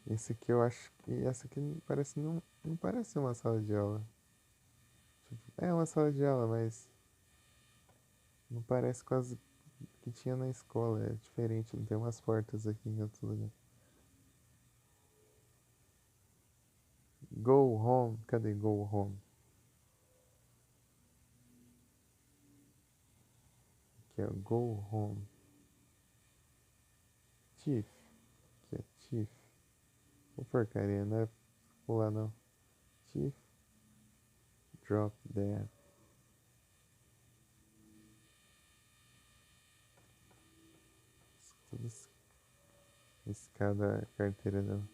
Esse aqui eu acho que. Essa aqui parece, não parece uma sala de aula. Tipo, é uma sala de aula, mas. Não parece com as que tinha na escola. É diferente. Não tem umas portas aqui em outro lugar. Go home. Cadê go home? Aqui é go home. Chief. Aqui é Chief. Ô porcaria, não é pular não. Chief. Drop that. Tudo escada carteira não.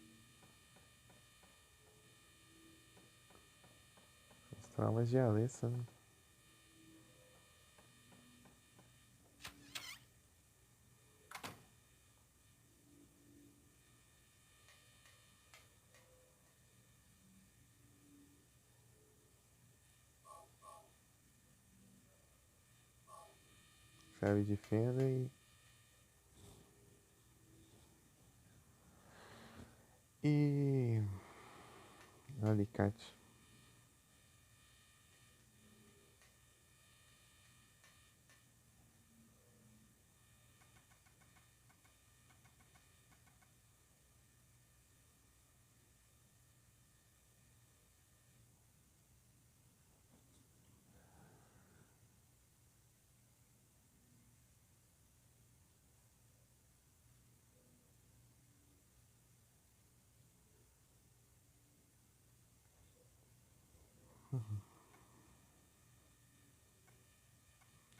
Os traumas de Alessa, né? Chave de fenda e alicate.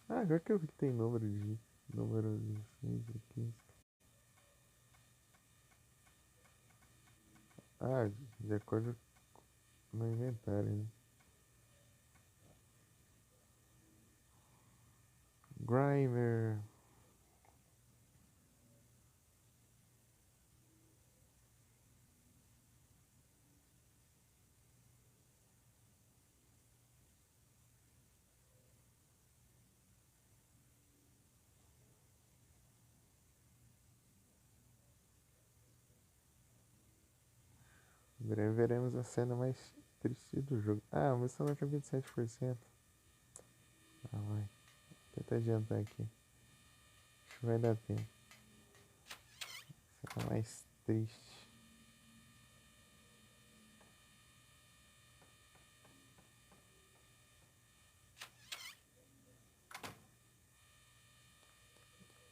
Ah, agora que eu vi que tem número de 6 e 15. Ah, de acordo no inventário, né? Grimer. Em breve veremos a cena mais triste do jogo. Ah, o meu celular tá 27%. Ah, vai. Vou tentar adiantar aqui. Acho que vai dar tempo. Essa tá mais triste.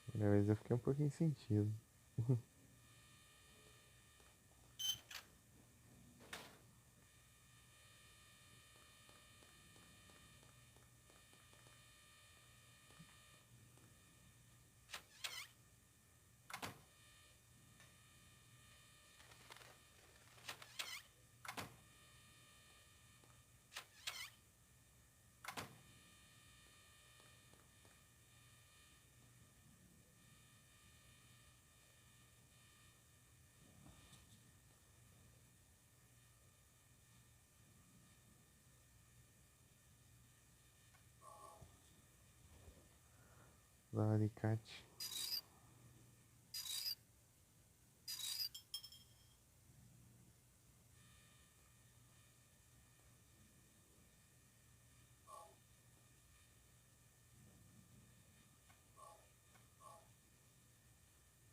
Primeira vez eu fiquei um pouquinho sentido. Usar o alicate.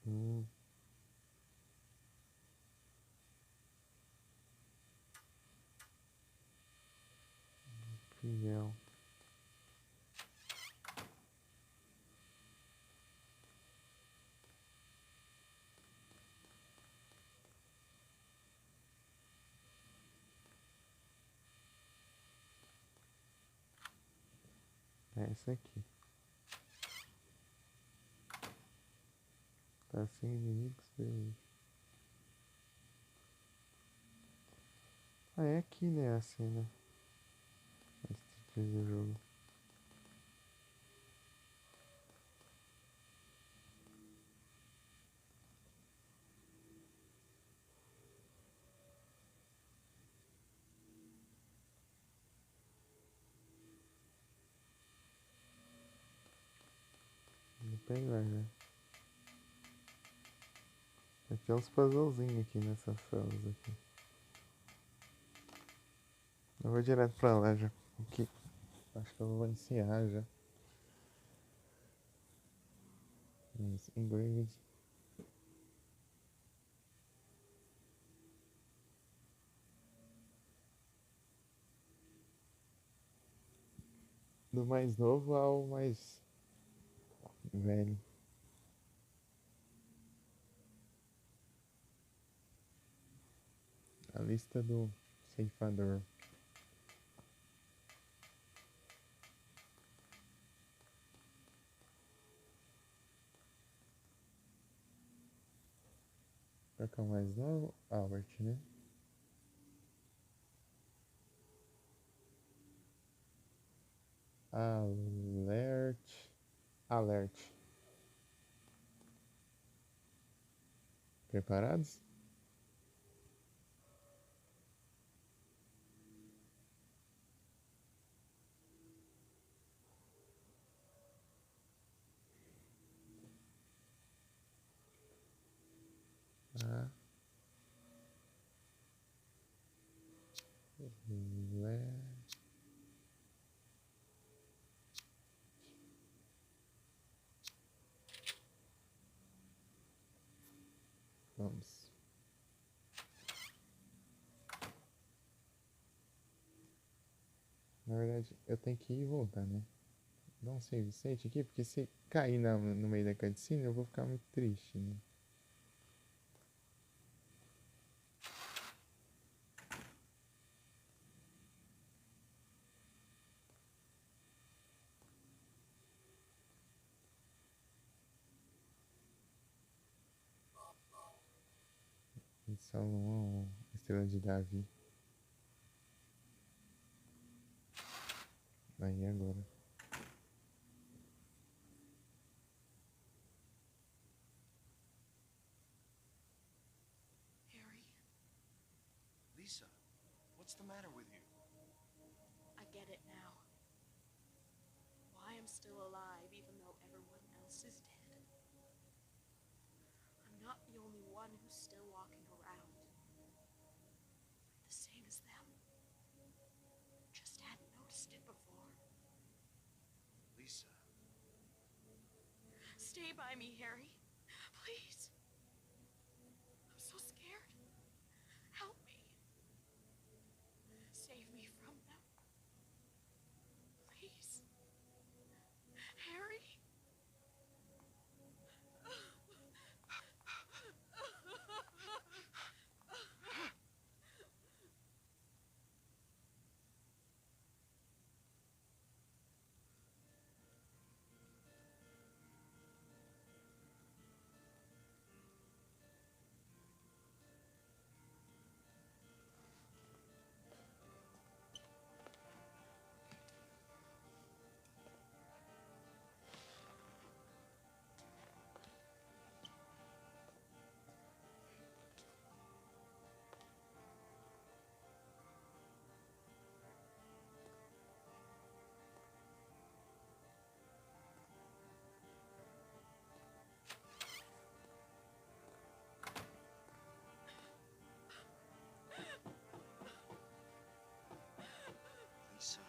Hum. Fiel. É essa aqui. Tá sem inimigos, beleza. Ah, é aqui, né, a cena. Mais triste do jogo. Vou pegar já. Tem uns puzzlezinhos aqui nessas salas aqui. Eu vou direto pra lá já. Aqui. Acho que eu vou encerrar já. Engraved. Do mais novo ao mais velho. A lista do ceifador. Qual que é o mais novo? Albert, né? Alert. Alert. Preparados? Alert. Vamos. Na verdade, eu tenho que ir e voltar, né? Dá um save state aqui, porque se cair no meio da cutscene, eu vou ficar muito triste, né? Salomão, estrela de Davi. Aí agora. Harry, Lisa, what's the matter with you? I get it now. Why I'm still alive even though everyone else is dead. I'm not the only one who's still walking around. The same as them. Lisa. Stay by me, Harry. Please. I'm so scared. Help me. Save me from them. Please. Harry? Lisa.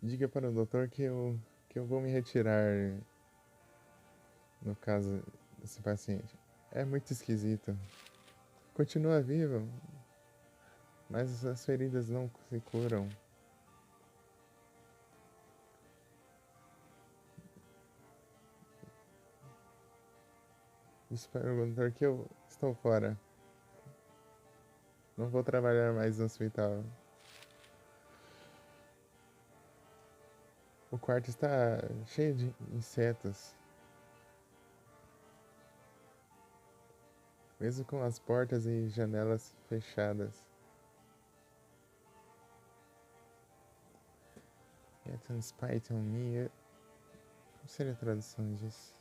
Diga para o doutor que eu vou me retirar, no caso desse paciente. É muito esquisito. Continua vivo, mas as feridas não se curam. Disse para o doutor que eu estou fora. Não vou trabalhar mais no hospital. O quarto está cheio de insetos. Mesmo com as portas e janelas fechadas. Yet in spite of me. Qual seria a tradução disso?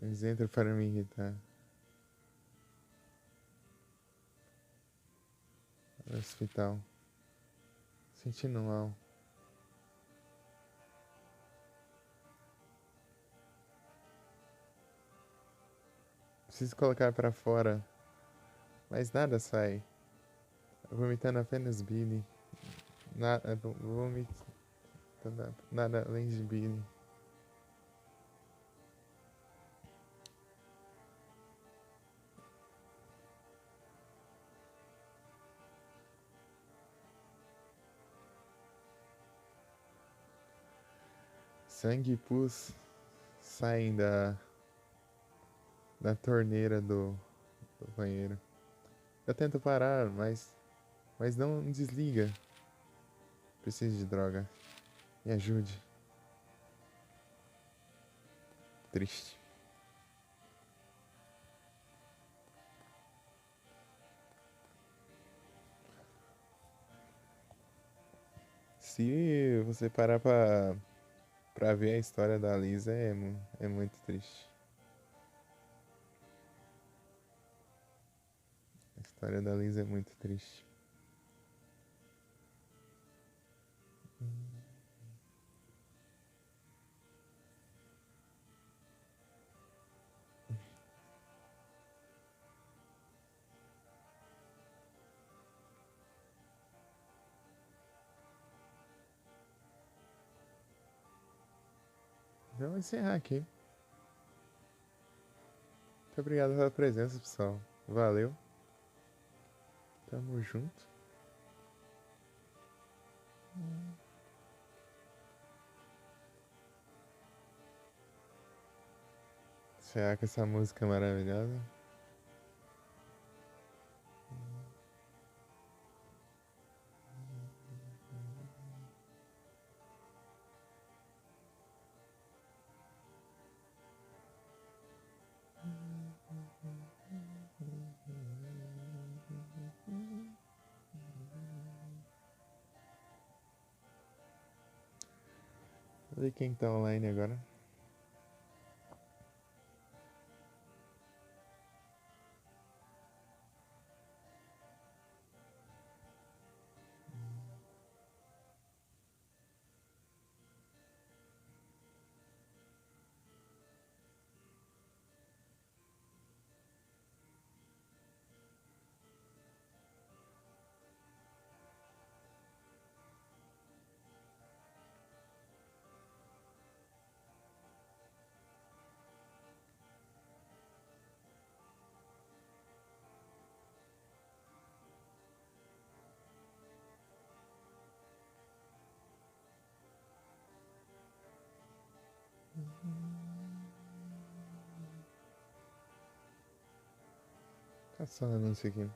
Eles entram para me irritar. No hospital. Sentindo mal. Preciso colocar para fora. Mas nada sai. Vomitando apenas Billy. Nada, nada além de Billy. Sangue e pus saem da torneira do banheiro. Eu tento parar, mas não desliga. Preciso de droga. Me ajude. Triste. Se você parar pra ver a história da Lisa, é muito triste. A história da Lisa é muito triste. Então, vou encerrar aqui. Muito obrigado pela presença, pessoal. Valeu. Tamo junto. Será que essa música é maravilhosa? Vou ver quem tá online agora. Tá só um anúncio aqui.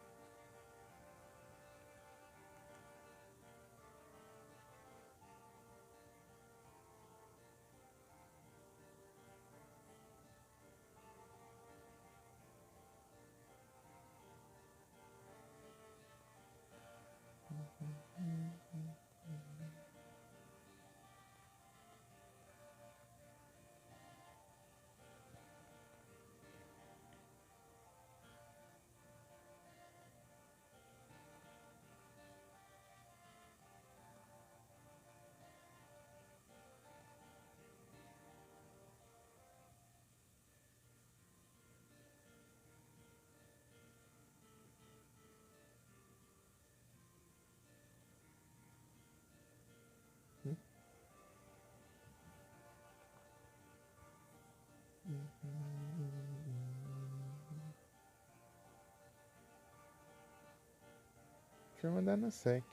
Deixa eu mandar no Sec.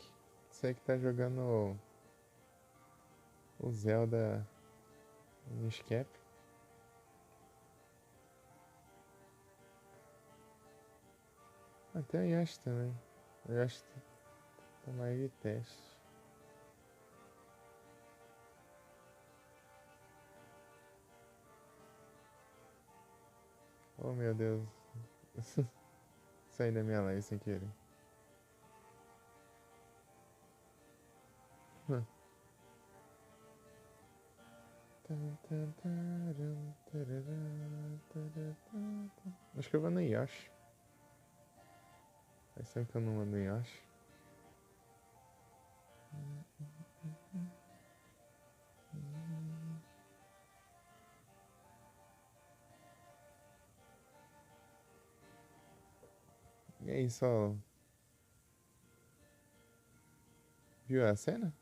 Sec tá jogando o Zelda no Escape. Até o Yoshi também. O Yoshi tá mais de teste. Oh meu Deus. Saí da minha live sem querer. Acho que eu vou no Yoshi. Faz tempo que eu não vou no Yoshi. E aí, só viu a cena?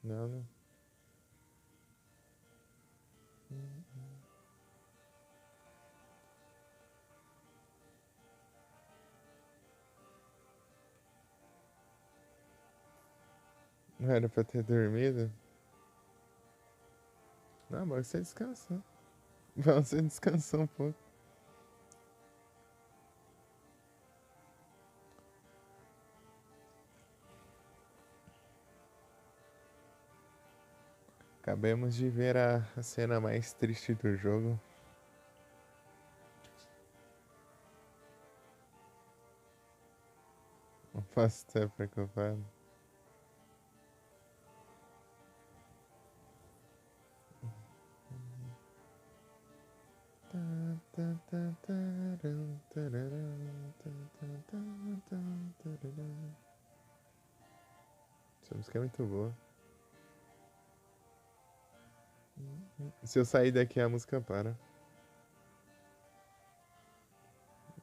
Não, não. Não era pra ter dormido? Não, mas você descansou. Você descansou um pouco. Acabamos de ver a cena mais triste do jogo. Não faço tempo pra que eu falo. Essa música é muito boa. Se eu sair daqui, a música para.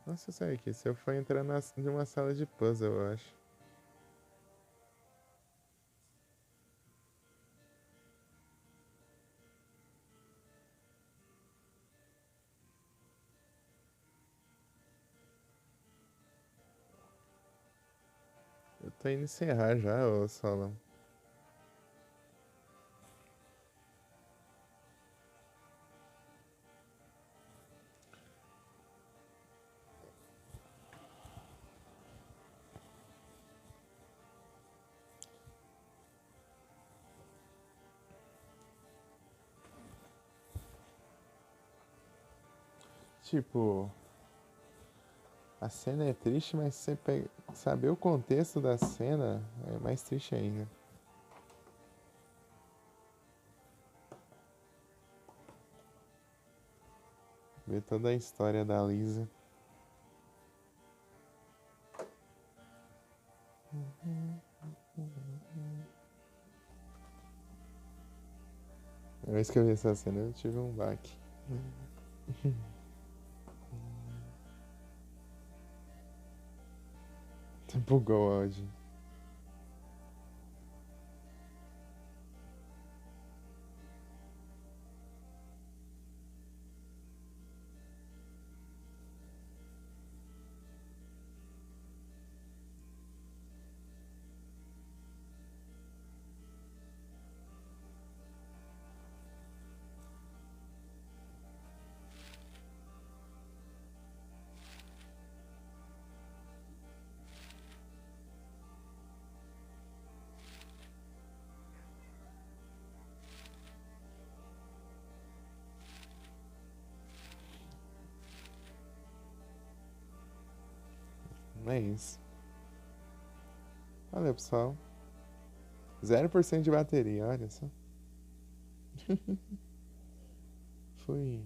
Nossa, eu saí aqui. Se eu for entrar numa sala de puzzle, eu acho. Tô indo encerrar já, ô Solon. Tipo, a cena é triste, mas você saber o contexto da cena é mais triste ainda. Ver toda a história da Lisa. A vez que eu vi essa cena, eu tive um baque. Bugou o áudio. É isso. Valeu, pessoal. 0% de bateria, olha só. Fui.